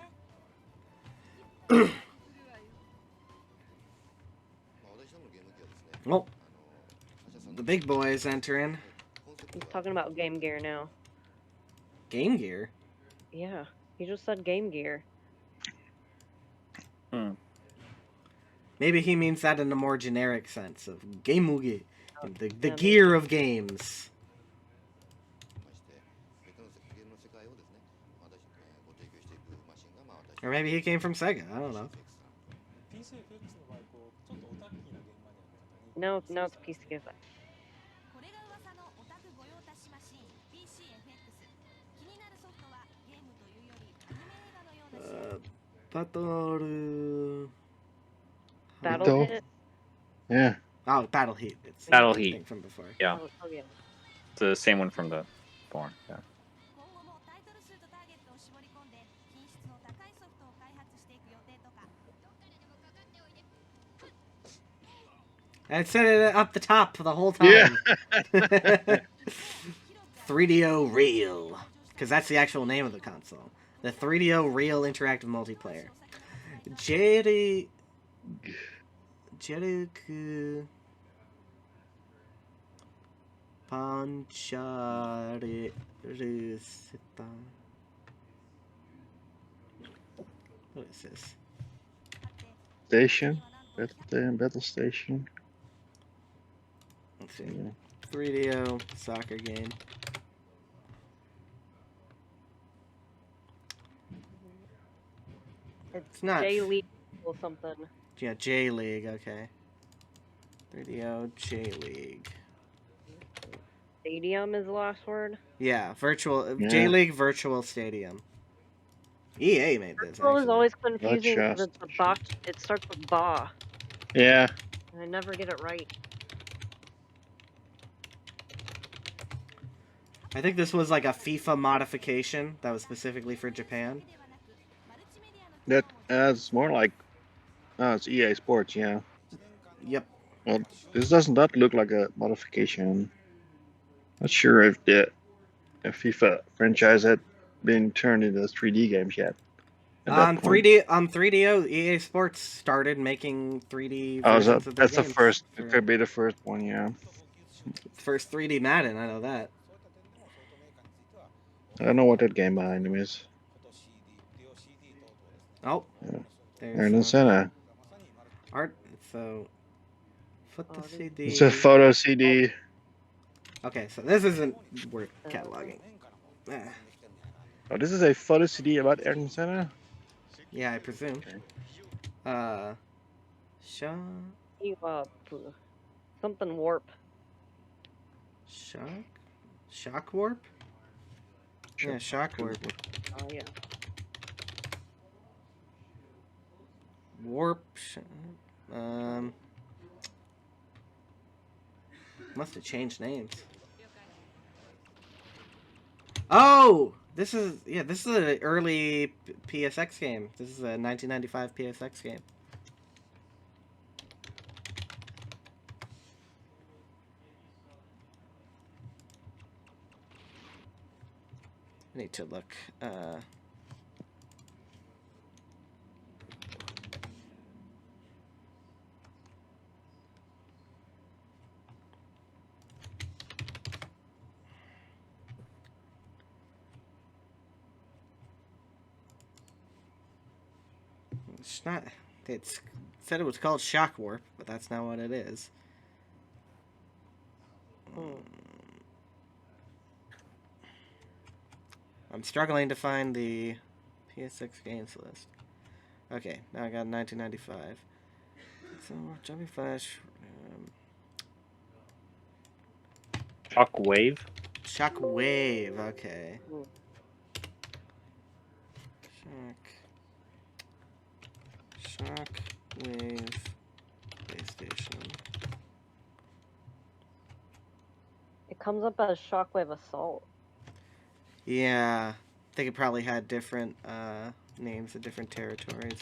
Well, the big boys entering. He's talking about Game Gear now. Game Gear? Yeah, he just said Game Gear. Maybe he means that in a more generic sense of Gemugi, the gear of games. Or maybe he came from Sega, I don't know. No, it's PCFX. Battle Hit? Yeah. Oh, Battle Heat. It's Battle the Heat. thing from before. Yeah. Oh, yeah. The same one from the before. Yeah. I said it up the top the whole time. Yeah. 3DO Real. Because that's the actual name of the console. The 3DO Real Interactive Multiplayer. Jeruku Panchari Rusita. What is this? Station. Battle Station. Let's see. 3DO soccer game. It's not J-League or something. Yeah, J-League, okay. 3DO J-League. Stadium is the last word. Yeah, Yeah. J-League Virtual Stadium. EA made this. Virtual is Actually. always confusing Gotcha. because it's a box. It starts with ba. Yeah. And I never get it right. I think this was like a FIFA modification that was specifically for Japan. It's more like, it's EA Sports, yeah. Yep. Well, this does not look like a modification. Not sure if the FIFA franchise had been turned into 3D games yet. at that On point. 3DO, EA Sports started making 3D Oh, versions so of their that's the games first. for- It could be the first one, yeah. First 3D Madden, I know that. I don't know what that game behind him is. Oh, Yeah. there's Ayrton Senna. art. So, put the CD. It's a photo CD. Okay, so this isn't worth cataloging. Ah, Oh, this is a photo CD about Ayrton Senna? yeah, I presume. Something warp. Shock Warp? Yeah, Shock Warp. Oh yeah. Warp. Must have changed names. Oh, this is an early PSX game. This is a 1995 PSX game. I need to look. It's not. It said it was called Shock Warp, but that's not what it is. I'm struggling to find the PSX games list. Okay, now I got 1995. So, Jumping Flash. Shockwave. Shockwave, okay. Shockwave PlayStation. PlayStation. It comes up as Shockwave Assault. Yeah, I think it probably had different names in different territories.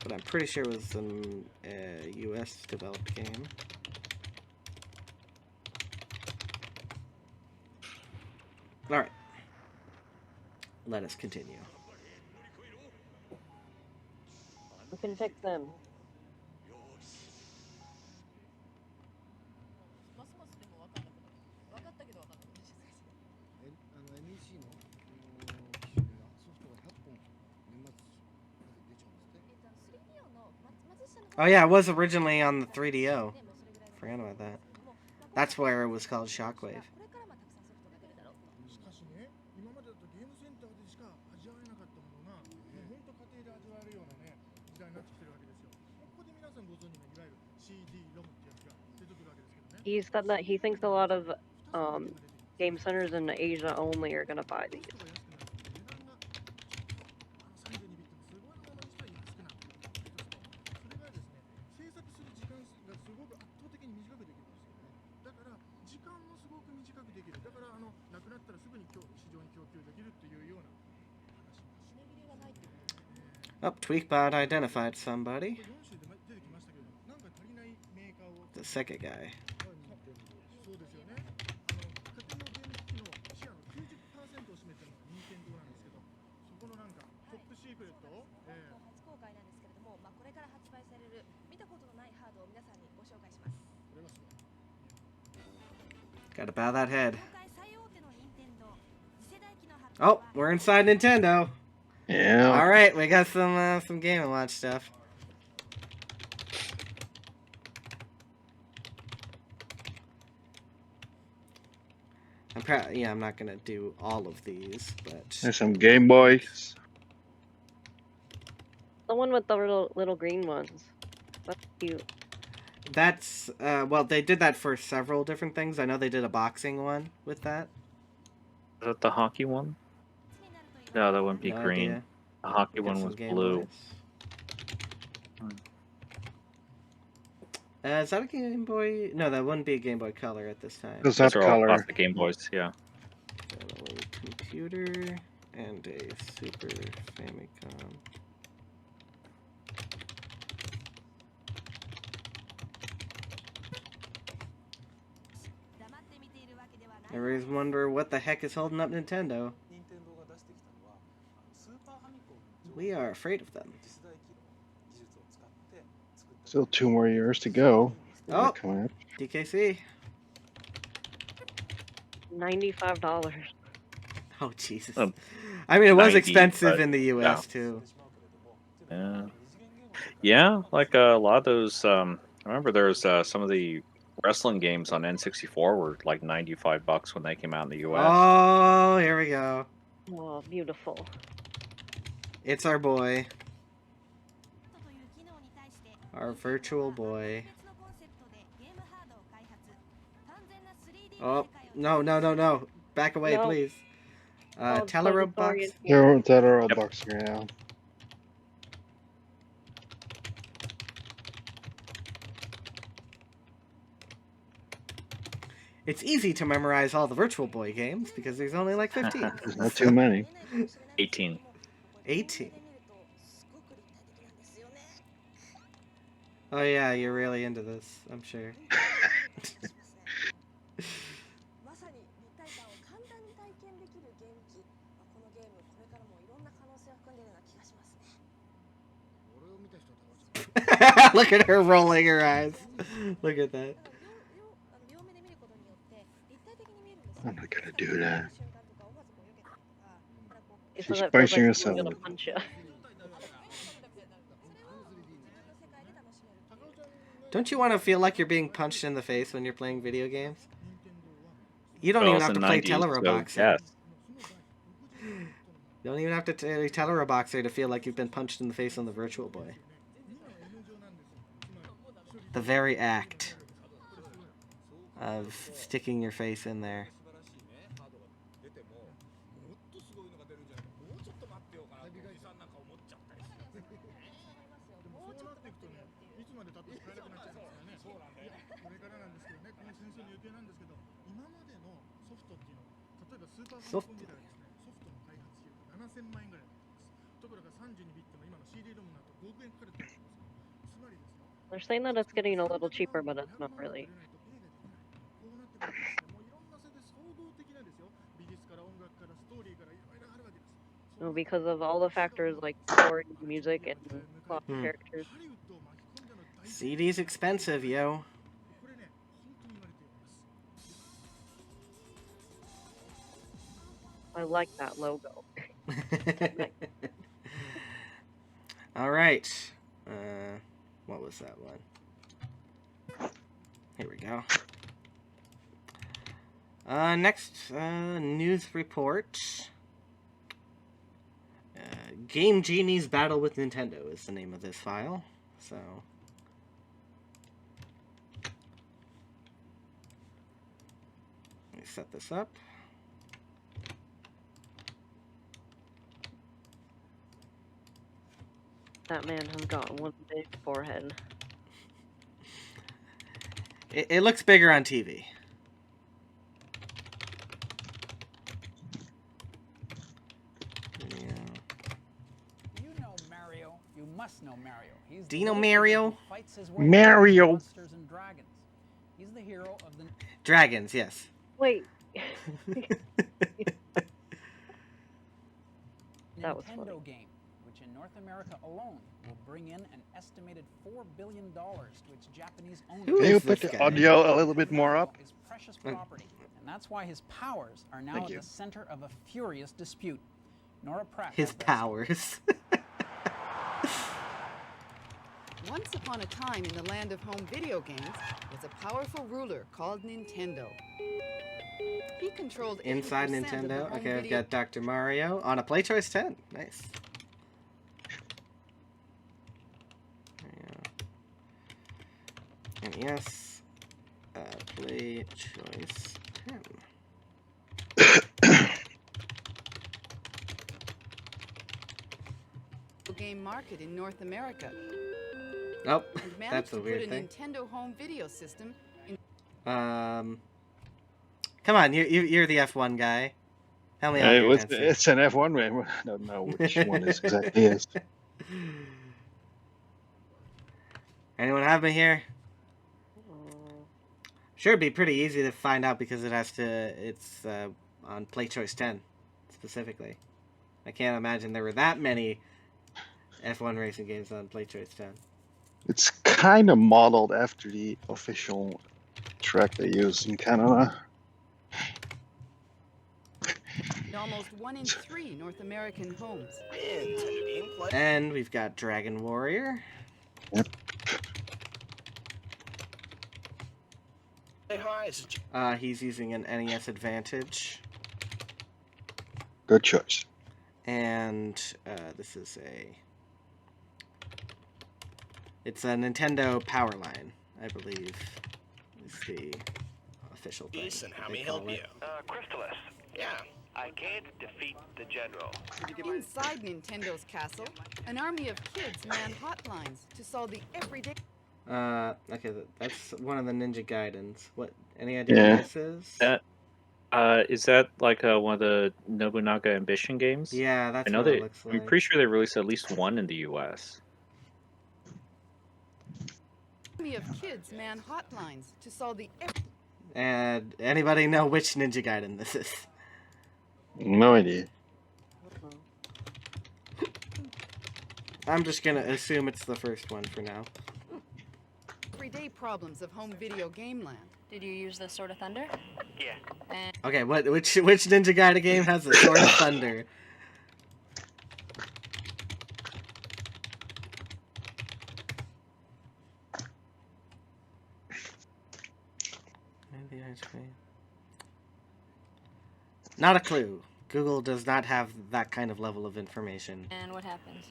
But I'm pretty sure it was some US developed game. Alright. Let us continue. You can pick them. Oh yeah, it was originally on the 3DO. Forgot about that. That's where it was called Shockwave. He said that he thinks a lot of game centers in Asia only are gonna buy these. Oh, Tweakbot identified somebody. The second guy. Gotta bow that head. Oh, we're inside Nintendo. Yeah. All right, we got some Game & Watch stuff. I'm not gonna do all of these, but There's some Game Boys. The one with the little green ones. That's cute. That's well, they did that for several different things. I know they did a boxing one with that. Is that the hockey one? No, that wouldn't be No green. idea. The hockey Got one some was Game blue. Boys. Is that a Game Boy? No, that wouldn't be a Game Boy Color at this time. Is that Those are all color? classic Game Boys, yeah. A computer and a Super Famicom. Everybody's wondering what the heck is holding up Nintendo. We are afraid of them. Still 2 more years to go. Oh, Coming up. DKC. $95. Oh, Jesus. I mean, it was 90, expensive but, in the US, yeah. too. Yeah, like a lot of those. I remember there's some of the wrestling games on N64 were like $95 when they came out in the US. Oh, here we go. Oh, beautiful. It's our boy. Our virtual boy. Oh, no. Back away, No. please. Oh, Telerobox. Purgatorian. They're Roblox now. It's easy to memorize all the Virtual Boy games because there's only like 15. There's not too many. 18. 18. Oh yeah, you're really into this, I'm sure. Look at her rolling her eyes. Look at that. I'm not gonna do that. It's She's so that punching feels like someone's herself. gonna punch you. Don't you want to feel like you're being punched in the face when you're playing video games? You don't Well, even it's have to the play 90s, so Teleroboxer. yes. You don't even have to play Teleroboxer to feel like you've been punched in the face on the Virtual Boy. The very act of sticking your face in there. Soft. They're saying that it's getting a little cheaper, but it's not really. No, because of all the factors like story, music, and plot characters. CD's expensive, yo. I like that logo. All right. What was that one? Here we go. Next, news report. Game Genie's Battle with Nintendo is the name of this file. So, let me set this up. That man has got one big forehead. It looks bigger on TV. You know Mario. You must know Mario. He's Do you know Mario? who fights his way Mario. through monsters and dragons. He's the hero of the Dragons, yes. Wait. That was funny. Nintendo game, which in North America alone will bring in an estimated $4 billion to its Japanese owners. Can you put the audio a little bit more up? Is precious property, and that's why his powers are now at the center of a furious dispute. Nora Pratt. His powers. Once upon a time in the land of home video games was a powerful ruler called Nintendo. He controlled Inside 80% of the Nintendo. home Okay, I've video got Dr. Mario on a Play Choice 10. Nice. NES. Play Choice 10. game market in North America. Nope, And managed that's a to weird put a thing. Nintendo home video system in Come on, you're the F1 guy. Tell me how It you're was, dancing. it's an F1 game. I don't know which one is exactly is. Anyone have me here? Sure, it'd be pretty easy to find out because it's on Play Choice 10 specifically. I can't imagine there were that many F1 racing games on Play Choice 10. It's kind of modeled after the official track they use in Canada. in almost 1 in 3 North American homes. And we've got Dragon Warrior. Yep. Hey, hi. He's using an NES Advantage. Good choice. And this is it's a Nintendo Powerline, I believe, is the official thing. Jason, how they may I help call you? it. Crystalis. Yeah. I can't defeat the general. Inside Nintendo's castle, an army of kids man hotlines to solve the everyday. Okay, that's one of the Ninja Gaidens. What? Any idea what this is? Is that like one of the Nobunaga Ambition games? Yeah, that's I know what it they. looks I'm like. pretty sure they released at least one in the U.S. Army of kids man hotlines to solve the. And anybody know which Ninja Gaiden this is? No idea. I'm just gonna assume it's the first one for now. Everyday problems of home video game land. Did you use the Sword of Thunder? Yeah. And Okay, which Ninja Gaiden game has the Sword of Thunder? Not a clue. Google does not have that kind of level of information. and what happens?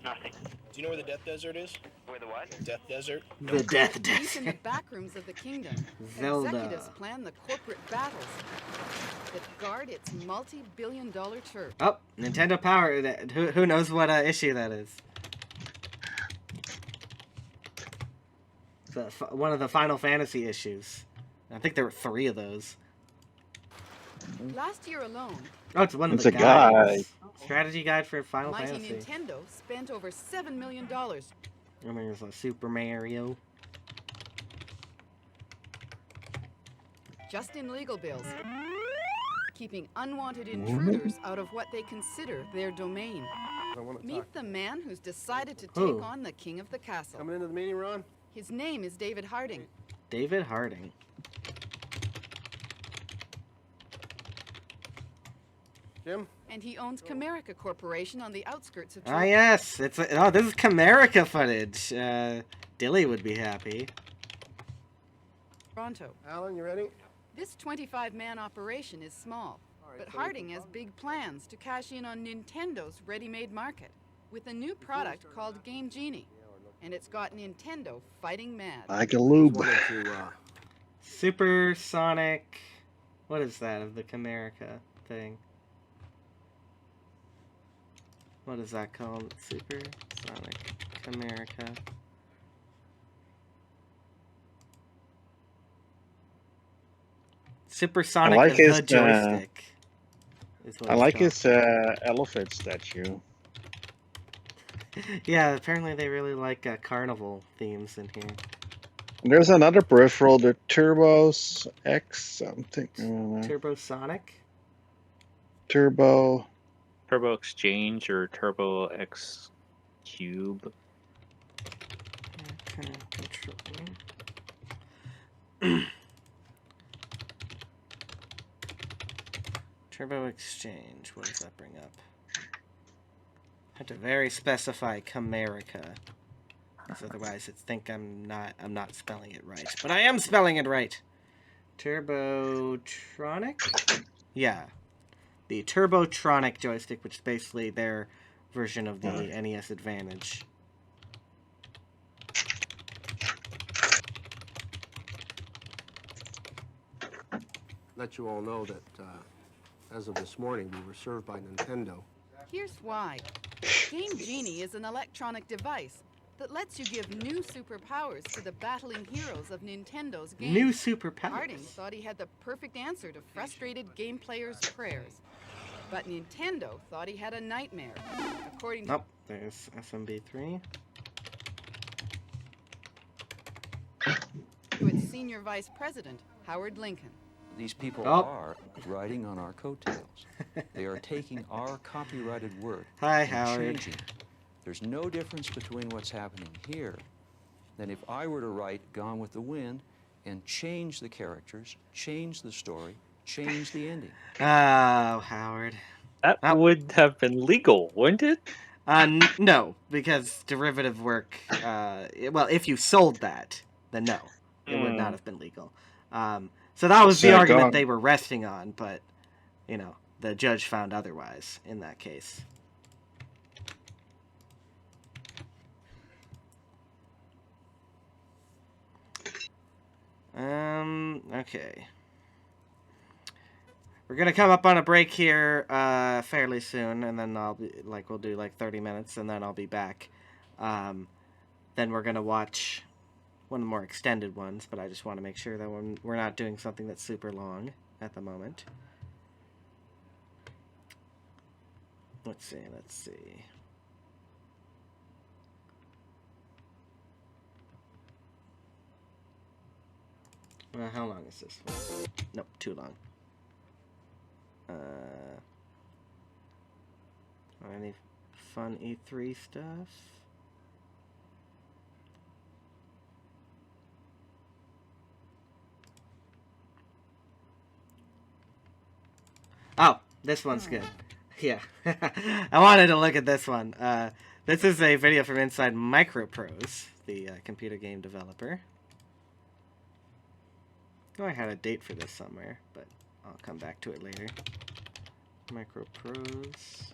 Nothing. Do you know where the Death Desert is? Where the what? Death Desert. The Death Deep in the Desert. back rooms of the kingdom, Zelda. executives plan the corporate battles that guard its multi-billion-dollar turf. Oh, Nintendo Power. Who knows what issue that is? One of the Final Fantasy issues. I think there were 3 of those. Last year alone, Oh, it's one of It's the a guide. guides. Strategy guide for Final mighty Fantasy. Nintendo spent over $7 million. And there's a Super Mario. Just in legal bills, keeping unwanted intruders out of what they consider their domain. Meet the man who's decided to take Who? on the king of the castle. Coming into the meeting, Ron? His name is David Harding. David Harding. Jim? And he owns Comerica Corporation on the outskirts of Ah, Toronto. yes. This is Comerica footage. Dilly would be happy. Toronto. Alan, you ready? This 25-man operation is small, but Harding has big plans to cash in on Nintendo's ready-made market with a new product called Game Genie. And it's got Nintendo fighting mad. Like a lube. Supersonic. What is that of the Comerica thing? What is that called? Supersonic Comerica. Supersonic I like the his, joystick. is what I it's like called. his elephant statue. Yeah, apparently they really like carnival themes in here. There's another peripheral, the Turbos X something. I don't know. Turbosonic? Turbo. Turbo Exchange or Turbo X Cube. Turbo Exchange. What does that bring up? Had to very specify Comerica, because otherwise it think I'm not spelling it right. But I am spelling it right. Turbotronic? Yeah. The Turbotronic joystick, which is basically their version of the NES Advantage. Let you all know that as of this morning, we were served by Nintendo. Here's why. Game Genie is an electronic device that lets you give new superpowers to the battling heroes of Nintendo's games. New superpowers? Harding thought he had the perfect answer to frustrated game players' prayers. But Nintendo thought he had a nightmare. According to... Oh, there's SMB3. to its senior vice president, Howard Lincoln. These people Oh. are riding on our coattails. They are taking our copyrighted work Hi, and Howard. changing it. There's no difference between what's happening here than if I were to write Gone with the Wind and change the characters, change the story, change the ending. Oh, Howard. That would have been legal, wouldn't it? No, because derivative work, well, if you sold that, then no, it would not have been legal. So that was the So argument gone. they were resting on, but, you know, the judge found otherwise in that case. Okay. We're gonna come up on a break here fairly soon, and then we'll do like 30 minutes, and then I'll be back. Then we're gonna watch one of the more extended ones, but I just want to make sure that we're not doing something that's super long at the moment. Let's see. Well, how long is this one? Nope, too long. Any fun E3 stuff? Oh, this one's good. Yeah. I wanted to look at this one. This is a video from inside Microprose, the computer game developer. Oh, I had a date for this somewhere, but I'll come back to it later. Microprose.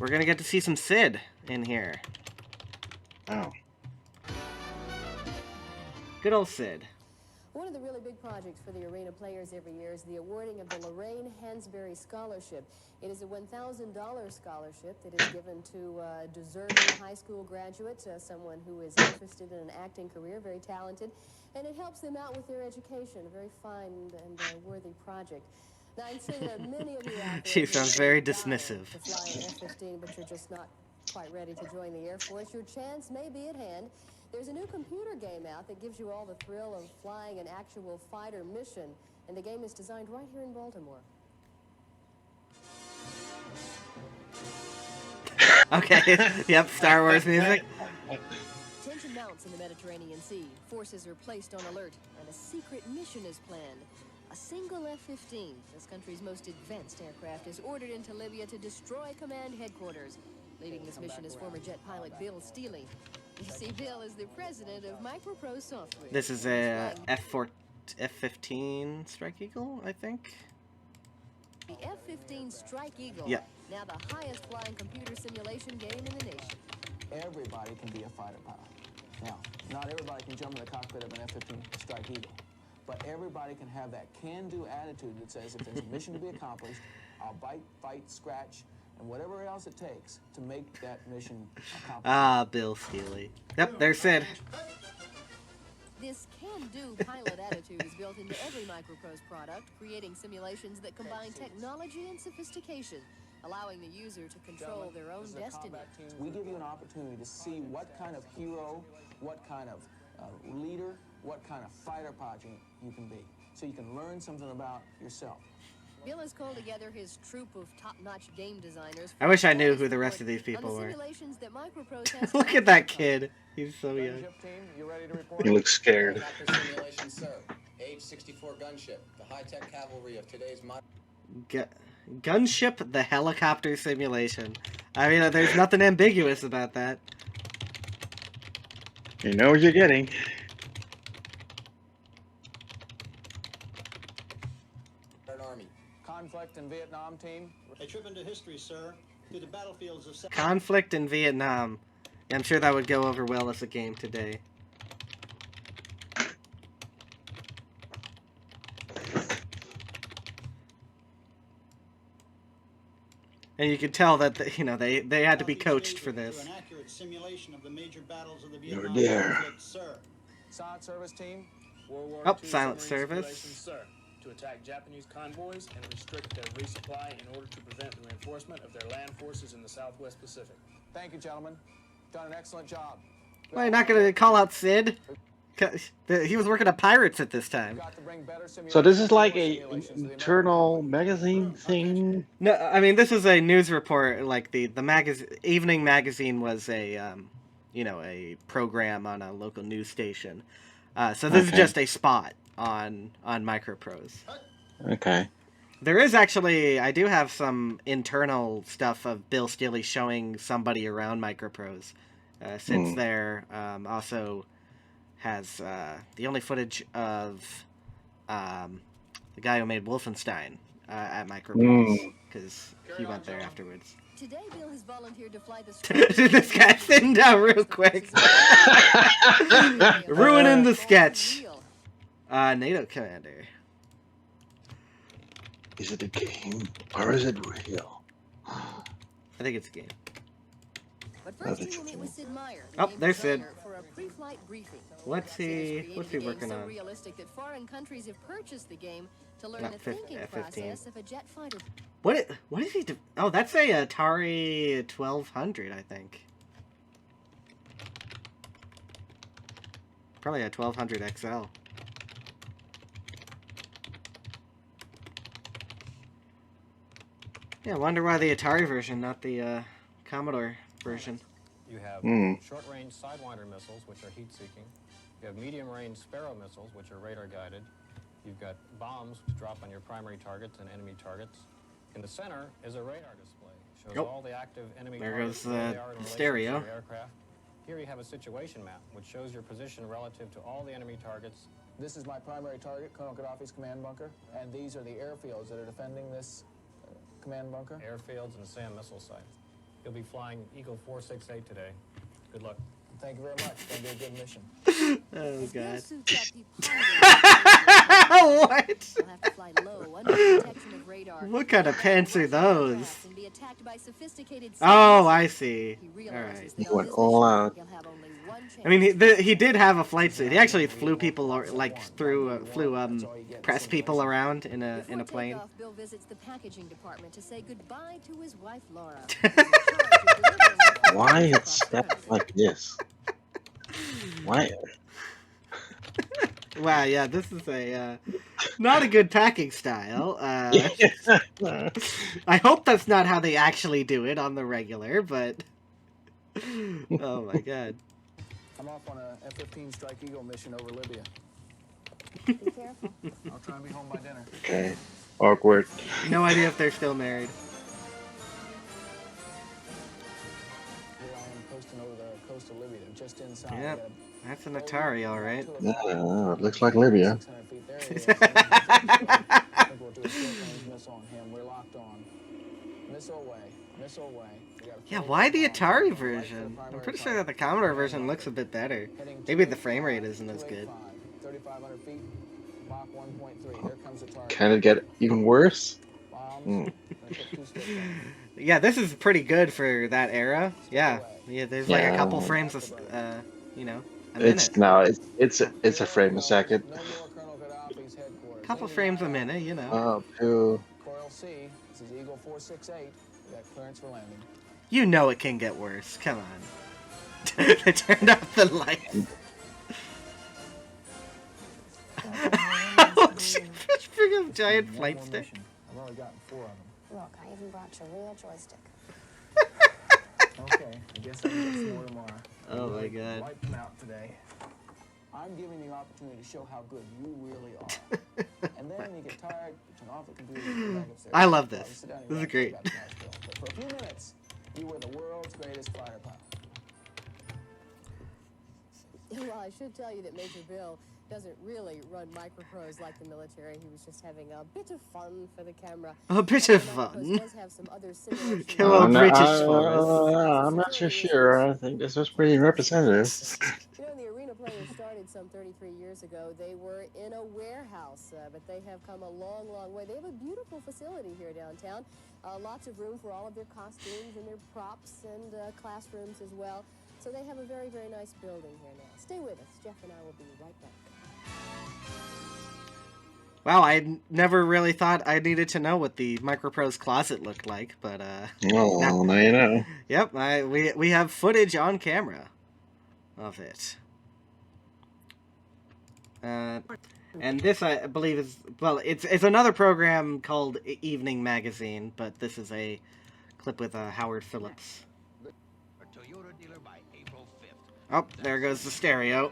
We're gonna get to see some Sid in here. Oh. Good old Sid. One of the really big projects for the arena players every year is the awarding of the Lorraine Hansberry Scholarship. It is a $1,000 scholarship that is given to a deserving high school graduate, someone who is interested in an acting career, very talented, and it helps them out with their education. A very fine and worthy project. Now, I'm sure there are many of you out there She who sounds are very dying dismissive. to fly an F-15, but you're just not quite ready to join the Air Force. Your chance may be at hand. There's a new computer game out that gives you all the thrill of flying an actual fighter mission, and the game is designed right here in Baltimore. Okay, yep, Star Wars music. Tension mounts in the Mediterranean Sea. Forces are placed on alert, and a secret mission is planned. A single F-15, this country's most advanced aircraft, is ordered into Libya to destroy command headquarters. Leading this mission is former jet pilot Bill Steely. You see, Bill is the president of Microprose Software. This is a F-15 Strike Eagle, I think. The F-15 Strike Eagle. Yep. Now the highest flying computer simulation game in the nation. Everybody can be a fighter pilot. Now, not everybody can jump in the cockpit of an F-15 Strike Eagle, but everybody can have that can-do attitude that says if there's a mission to be accomplished, I'll bite, fight, scratch, and whatever else it takes to make that mission accomplished. Ah, Bill Steely. Yep, there's Sid. This can-do pilot attitude is built into every Microprose product, creating simulations that combine technology and sophistication, allowing the user to control their own destiny. We give you an opportunity to see what kind of hero, what kind of leader, what kind of fighter pilot you can be, so you can learn something about yourself. Bill has called together his troupe of top-notch game designers. I wish I knew who the rest of these people were. Look at that kid. He's so young. He looks scared. Simulation, sir. Age 64 gunship, the high-tech cavalry of today's modern. Gunship, the helicopter simulation. I mean, there's nothing ambiguous about that. You know what you're getting. Army. Conflict in Vietnam, team. A trip into history, sir, through the battlefields of... Conflict in Vietnam. I'm sure that would go over well as a game today. And you can tell that they had to be coached for this. An accurate simulation of the major battles of the You're Vietnam there. conflict, sir. Silent service team. World War Oh, II silent submarine service. simulations, sir. To attack Japanese convoys and restrict their resupply in order to prevent the reinforcement of their land forces in the Southwest Pacific. Thank you, gentlemen. Done an excellent job. Well, you're not gonna call out Sid? 'Cause he was working at Pirates at this time. So this is like a internal magazine thing. No, I mean this is a news report. Like the evening magazine was a a program on a local news station. So this is just a spot on Microprose. Okay. There is actually, I do have some internal stuff of Bill Steely showing somebody around Microprose. Sid's there. Also has the only footage of the guy who made Wolfenstein at Microprose, because he went there afterwards. Today, Bill has volunteered to fly the This guy's sitting down real quick. Ruining the sketch. NATO commander. Is it a game or is it real? I think it's a game. But first, we will meet with Sid Meier, the Oh, game there's Sid. designer, for a pre-flight briefing. What's Sid has he created a game working so on? realistic that foreign countries have purchased the game to learn Not the fif- thinking F-15. process of a jet fighter. What is he do? Oh, that's a Atari 1200, I think. Probably a 1200 XL. Yeah, I wonder why the Atari version, not the Commodore version. You have short-range Sidewinder missiles, which are heat-seeking. You have medium-range Sparrow missiles, which are radar-guided. You've got bombs to drop on your primary targets and enemy targets. In the center is a radar display. It shows all the active enemy There targets goes where they are in relation stereo. to your aircraft. Here you have a situation map, which shows your position relative to all the enemy targets. This is my primary target, Colonel Gaddafi's command bunker, and these are the airfields that are defending this command bunker. Airfields and the SAM missile site. You'll be flying Eagle 468 today. Good luck. Thank you very much. That'll be a good mission. Oh god. What? What? They'll have to fly low under protection of radar. What kind of pants are those? And be attacked by sophisticated Oh, I see. He All right. realizes that He on went this all mission, out. he'll have only one chance. I mean, he did have a flight suit. He actually flew people like flew press people around in a Before plane. takeoff, Bill visits the packaging department to say goodbye to his wife Laura. Why it's set like this? Why? Wow, yeah, this is a not a good packing style. I hope that's not how they actually do it on the regular, but oh my god. I'm off on a F-15 Strike Eagle mission over Libya. Be careful. I'll try and be home by dinner. Okay. Awkward. No idea if they're still married. Here I am coasting over the coast of Libya, just inside. Yep, that's an Atari, all right. Yeah, it looks like Libya. 600 feet there. He is. I think we'll do a short-range missile on him. We're locked on. Missile away. Missile away. We got a Yeah, why the Atari version? I'm pretty sure that the Commodore version looks a bit better. Maybe the frame rate isn't as good. 3,500 feet. Mach 1.3. Here comes the target. Can it get even worse? Bombs. Yeah, this is pretty good for that era. Yeah, there's like a Yeah. couple frames of, you know, a It's minute. no, it's a frame a second. Couple frames a minute, you know. Up to Coral C. This is Eagle 468. We got clearance for landing. You know it can get worse. Come on. They turned off the light. Oh, shit, bring a giant flight stick. I've only gotten 4 of them. Look, I even brought your real joystick. Okay, I guess I can get some more tomorrow. Oh my god. Wipe them out today. I'm giving you the opportunity to show how good you really are. And then when you get tired, you turn off the computer and go back upstairs. I love this. Sit down and This is relax great. about Nashville. But for a few minutes, you were the world's greatest fighter pilot. Well, I should tell you that Major Bill doesn't really run microprose like the military. He was just having a bit of fun for the camera. A bit of Microprose fun. does have some other similarities. Come on, British I'm not so sure. I think this was pretty representative. You know, the Arena Players started some 33 years ago. They were in a warehouse, but they have come a long, long way. They have a beautiful facility here downtown. Lots of room for all of their costumes and their props and classrooms as well. So they have a very, very nice building here now. Stay with us. Jeff and I will be right back. Wow, I never really thought I needed to know what the Microprose closet looked like, but Oh, now you know. Yep, we have footage on camera of it. And this, I believe, is, well, it's another program called Evening Magazine, but this is a clip with Howard Phillips. Oh, there goes the stereo.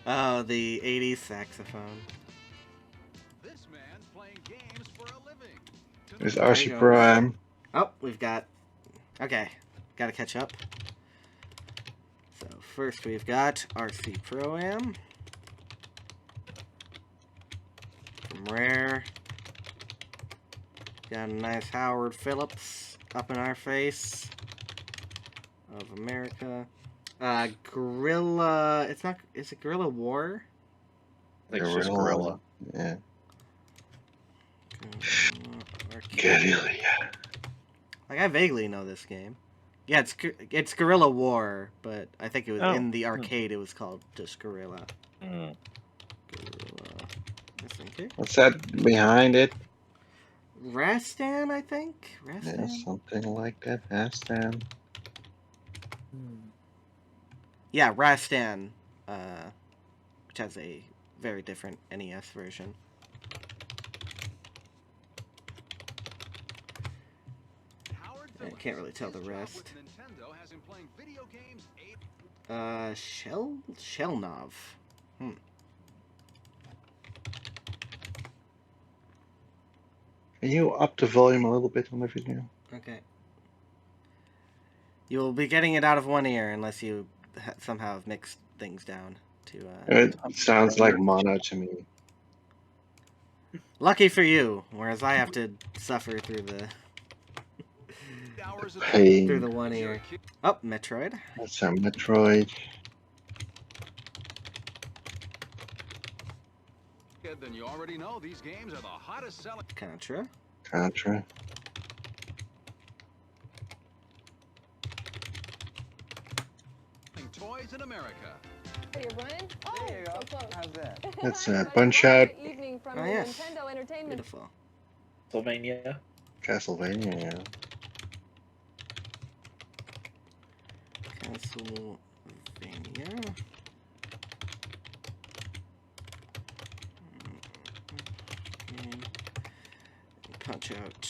Oh, the 80s saxophone. There's RC Pro Am. Oh, we've got... Okay, gotta catch up. So first we've got RC Pro Am. From Rare. Got a nice Howard Phillips up in our face. Of America. Gorilla... It's not... Is it Gorilla War? I think it's just Gorilla. Yeah. Guerrilla. Like, I vaguely know this game. Yeah, it's Guerrilla War, but I think it was in the arcade. It was called just Guerrilla. Guerrilla. This thing here. What's that behind it? Rastan, I think. Rastan. Yeah, something like that. Rastan. Yeah, Rastan, which has a very different NES version. I can't really tell the rest. Shelnov. Can you up the volume a little bit on the video? Okay. You'll be getting it out of one ear unless you somehow have mixed things down to. It sounds like mono to me. Lucky for you, whereas I have to suffer through the Pain. Through the one ear. Oh, Metroid. That's a Metroid. Then you already know these games are the hottest selling. Contra. Contra. Toys in America. Hey, Brian. Oh, there you go. So close. How's that? That's a Punch-Out. Evening from Oh, yes. Nintendo Entertainment. Beautiful. Pennsylvania. Castlevania, yeah. Castlevania. Punch Out.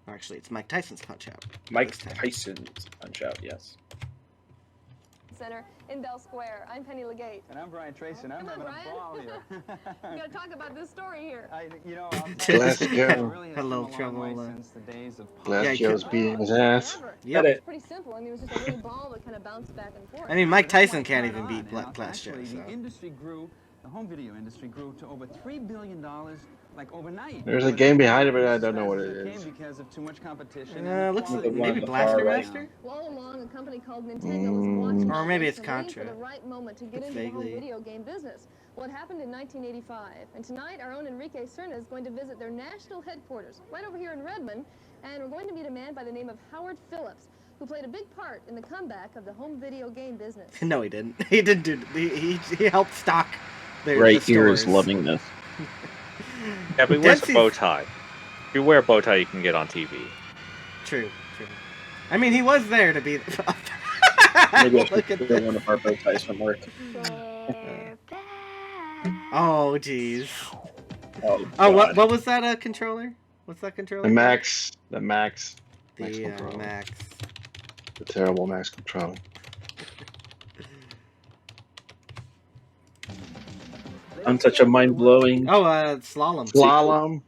Actually, it's Mike Tyson's Punch Out. Mike Tyson's Punch Out, yes. Center in Bell Square. I'm Penny Legate. And I'm Brian Tracy, and I'm Come on, having Brian. a ball here. We gotta talk about this story here. Glass Joe. Hello, trouble. Glass Joe's beating his ass. Yep. It's pretty simple. I mean, it was just a little ball that kind of bounced back and forth. I mean, Mike Tyson can't even beat Glass Joe. Actually, So. the industry grew, the home video industry grew to over $3 billion, like overnight. There's a game behind it, but I don't know what it is. Because of too much competition. Looks like maybe Blaster Master? Well, all along, a company called Nintendo was watching Or maybe it's space and waiting Contra. for the right moment to get It's into the home vaguely- video game business. Well, it happened in 1985, and tonight our own Enrique Cerna is going to visit their national headquarters right over here in Redmond, and we're going to meet a man by the name of Howard Phillips, who played a big part in the comeback of the home video game business. No, he didn't. He didn't do. He helped stock the Right the here is stores. loving this. Yeah, but he wears a Dempsey's- bow tie. If you wear a bow tie, you can get on TV. True, true. I mean, he was there to be. Maybe I Look should at get one of our bow ties from work. Oh, jeez. Oh, Oh, God. what was that controller? What's that controller? The Max. The Max. Max The controller. Max. The terrible Max controller. I'm such a mind-blowing. Oh, Slalom. Slalom.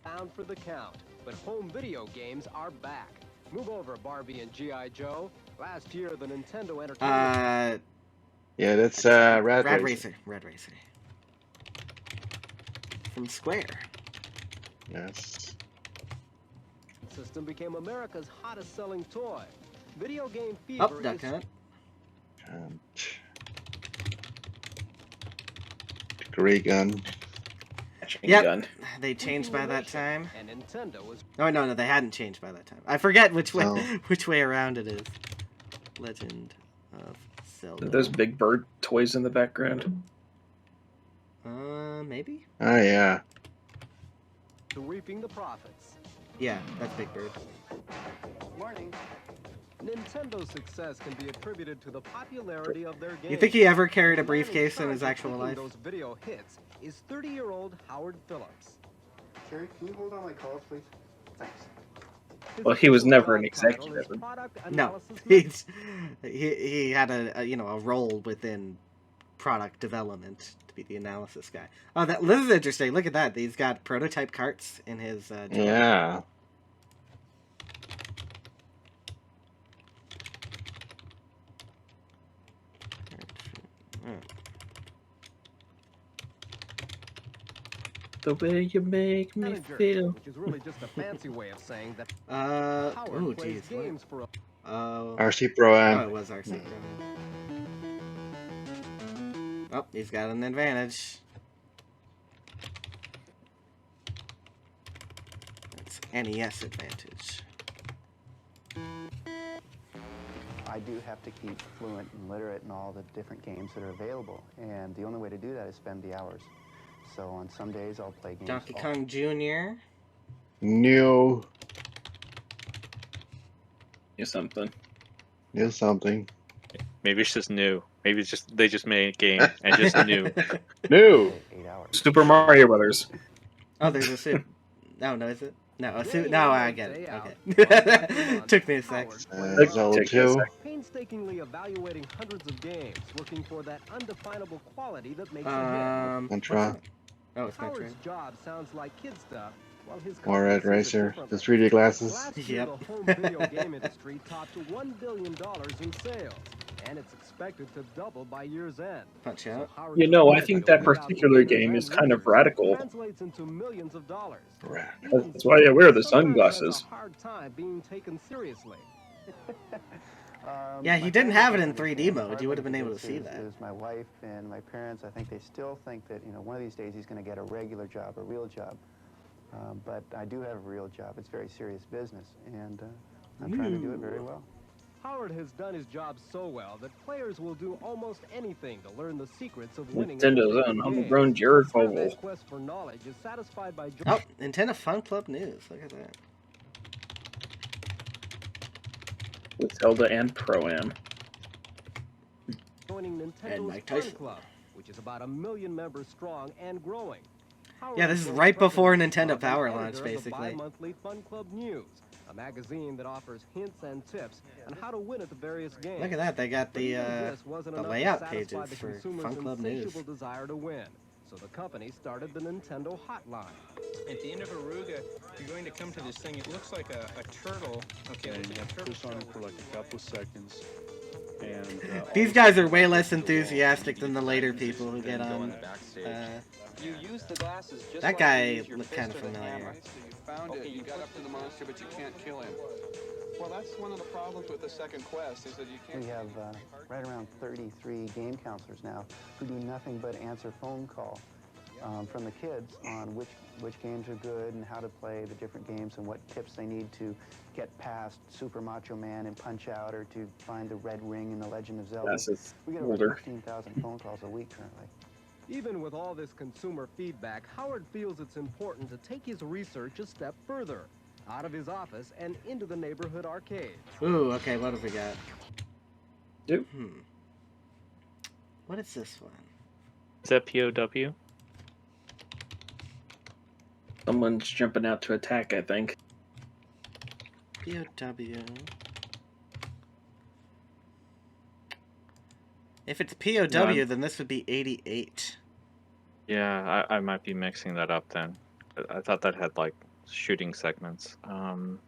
Bound for the count, but home video games are back. Move over, Barbie and G.I. Joe. Last year, the Nintendo Entertainment Yeah, that's Rad Racer. Racer. Rad Racer. From Square. Yes. system became America's hottest selling toy. Video game Oh, fever Duck is Hunt. Ray gun. Yep, they changed by that time. and Nintendo was Oh no, they hadn't changed by that time. I forget which way Oh. which way around it is. Legend of Zelda. Are those Big Bird toys in the background? Maybe. Oh yeah. reaping the profits. Yeah, that's Big Bird. Morning. Nintendo's success can be attributed to the popularity of their games. You think he ever carried a briefcase in his actual life? Those video hits is 30-year-old Howard Phillips. Jerry, can you hold on my calls, please? Thanks. Well, he was never an executive. No, he had a role within product development to be the analysis guy. Oh, this is interesting. Look at that. He's got prototype carts in his. Drawer. Yeah. The way you make me Manager, feel. which is really just a fancy way of saying that Howard Howard plays geez, games for a RC Pro Am. Oh, it was RC Pro. Oh, he's got an advantage. It's NES advantage. I do have to keep fluent and literate in all the different games that are available, and the only way to do that is spend the hours. So on some days I'll play games. Donkey Kong Jr. New. New something. New something. Maybe it's just new. Maybe it's just they just made a game and just new. New. Super Mario Brothers. Oh, there's a suit. No, is it? No, a suit. No, I get it. Okay. Took me a sec. Zelda 2. painstakingly evaluating hundreds of games, looking for that undefinable quality that makes a hit. Contra. Oh, it's Contra. Howard's job sounds like kid stuff, while his More Red company sees it Racer. differently. The 3D glasses. Last year, Yep. the home video game industry topped $1 billion in sales, and it's expected to double by year's end. Punch out. You know, I think that particular game is kind of radical. Translates into millions of dollars. That's why I wear the sunglasses. Hard time being taken seriously. Yeah, he didn't have it in 3D mode. You would have been able to see that. Is my wife and my parents. I think they still think that, you know, one of these days he's going to get a regular job, a real job. But I do have a real job. It's very serious business, and I'm trying to do it very well. Howard has done his job so well that players will do almost anything to learn the secrets of winning. Nintendo's own homegrown Jared Fogle. Quest for knowledge is satisfied by oh, Nintendo Fun Club news. Look at that. With Zelda and Pro-Am. Joining Nintendo's Fun Club, which is about 1 million members strong and growing. Yeah, this is right before Nintendo Power launch, basically. Bi-monthly Fun Club News, a magazine that offers hints and tips on how to win at the various games. Look at that, they got the layout pages for Fun Club News. Desire to win. So the company started the Nintendo Hotline. At the end of Aruga, you're going to come to this thing. It looks like a turtle. Okay, and you have to push on it for like a couple seconds. And these guys are way less enthusiastic than the later people who get on. You use the glasses just that guy looked kind of familiar. So you found it. You got up to the monster, but you can't kill him. Well, that's one of the problems with the second quest is that you can't. We have right around 33 game counselors now who do nothing but answer phone call from the kids on which games are good and how to play the different games and what tips they need to get past Super Macho Man and Punch Out or to find the Red Ring in The Legend of Zelda. We get over 15,000 phone calls a week currently. Even with all this consumer feedback, Howard feels it's important to take his research a step further, out of his office and into the neighborhood arcade. Ooh, okay, what have we got? Yep. What is this one? Is that POW? Someone's jumping out to attack, I think. POW. If it's POW, then this would be 88. Yeah, I might be mixing that up then. I thought that had like shooting segments. I'll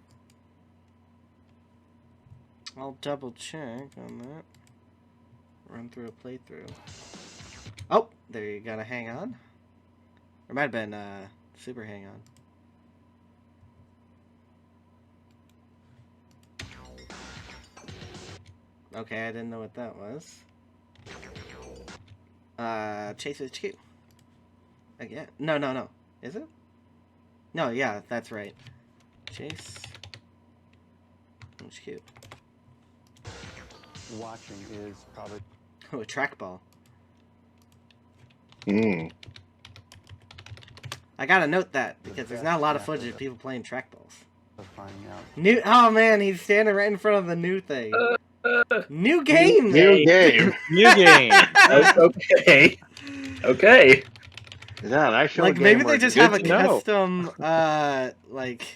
double check on that. Run through a playthrough. Oh, there you gotta hang on. Or might have been super hang on. Okay, I didn't know what that was. Chase HQ. Again? No. Is it? No, yeah, that's right. Chase HQ. Watching is probably... Oh, a trackball. I gotta note that, because there's not a lot of footage of people playing trackballs. New... Oh man, he's standing right in front of the new thing. New game! New game! New game! Okay. Okay. Is that an actual like, game? maybe they just have a know. custom, like,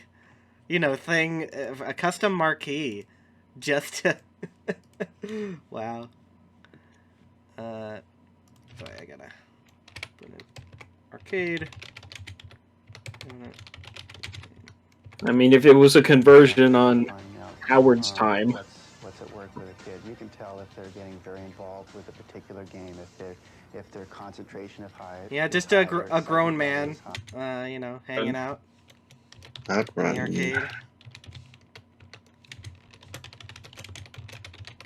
you know, thing, a custom marquee, just to... Wow. Sorry, I gotta put in arcade. I mean, if it was a conversion on Howard's time. What's at work with a kid. You can tell if they're getting very involved with a particular game, if their concentration is high. Yeah, just a grown man, you know, hanging out Not in the running. arcade.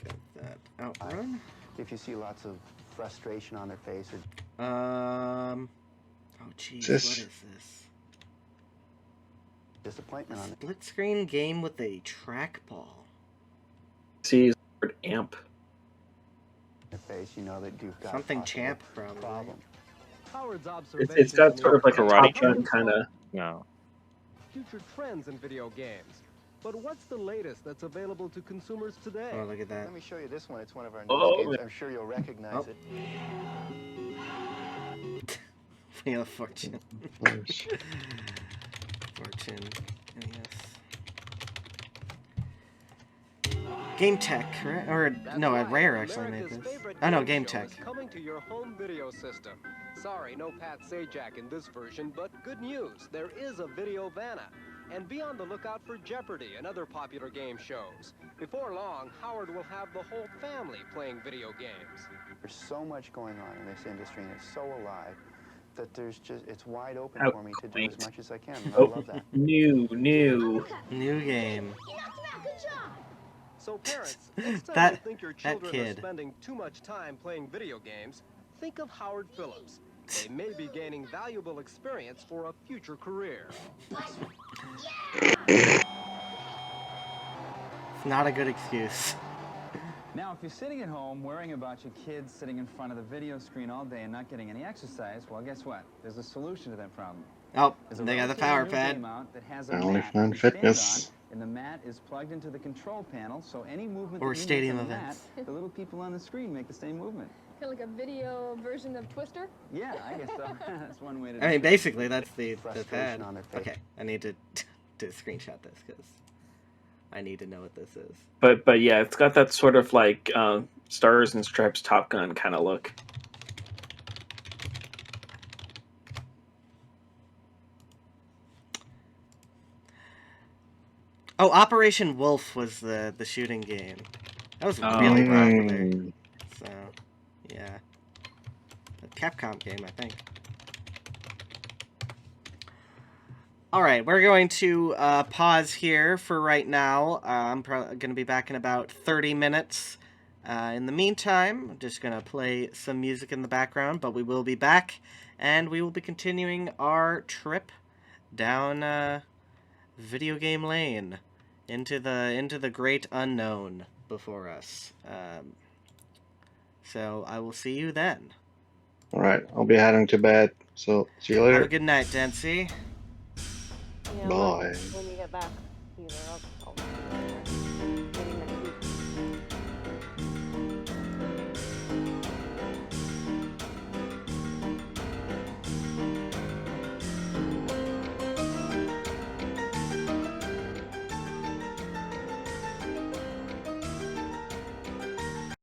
Get that outrun. If you see lots of frustration on their face or Oh jeez, what This- is this? disappointment on it. Split screen game with a trackball. See the word amp. Their face, you know that you've got Something a possible champ, probably. problem. Howard's It's got sort of like a Karate Top Gun kind of. No. future trends in video games. But what's the latest that's available to consumers today? Oh, look at that. Let me show you this one. It's one of our Oh, new games. I'm sure you'll recognize it. Wheel of Fortune. Fortune. Yes. Game Tech, right? Or no, Rare actually made this. Oh no, Game Tech. Coming to your home video system. Sorry, no Pat Sajak in this version, but good news. There is a Video Vanna. And be on the lookout for Jeopardy and other popular game shows. Before long, Howard will have the whole family playing video games. There's so much going on in this industry, and it's so alive that it's wide open Oh, for me to do as much as I can. And I Oh, love that. new. New game. So parents, next time That- you think your that children are kid. spending too much time playing video games, think of Howard Phillips. They may be gaining valuable experience for a future career. It's not a good excuse. Now, if you're sitting at home worrying about your kids sitting in front of the video screen all day and not getting any exercise, well, guess what? There's a solution to that problem. Oh, There's a they got the relatively power new pad. game out that has a I only mat found you stand fitness. on, and the mat is plugged into the control panel, so any movement Or that you stadium make on the events. mat, the little people on the screen make the same movement. Kind of like a video version of Twister? Yeah, I guess so. That's one way to I do mean, it. basically, that's the Frustration pad. on their face. Okay, I need to screenshot this because I need to know what this is. But yeah, it's got that sort of like Stars and Stripes Top Gun kind of look. Oh, Operation Wolf was the shooting game. That was really popular. So, yeah. A Capcom game, I think. Alright, we're going to pause here for right now. I'm going to be back in about 30 minutes. In the meantime, I'm just going to play some music in the background, but we will be back, and we will be continuing our trip down video game lane into the great unknown before us. So I will see you then. All right, I'll be heading to bed. So see you later. Have a good night, Dancy. Yeah, Bye. when you get back, either I'll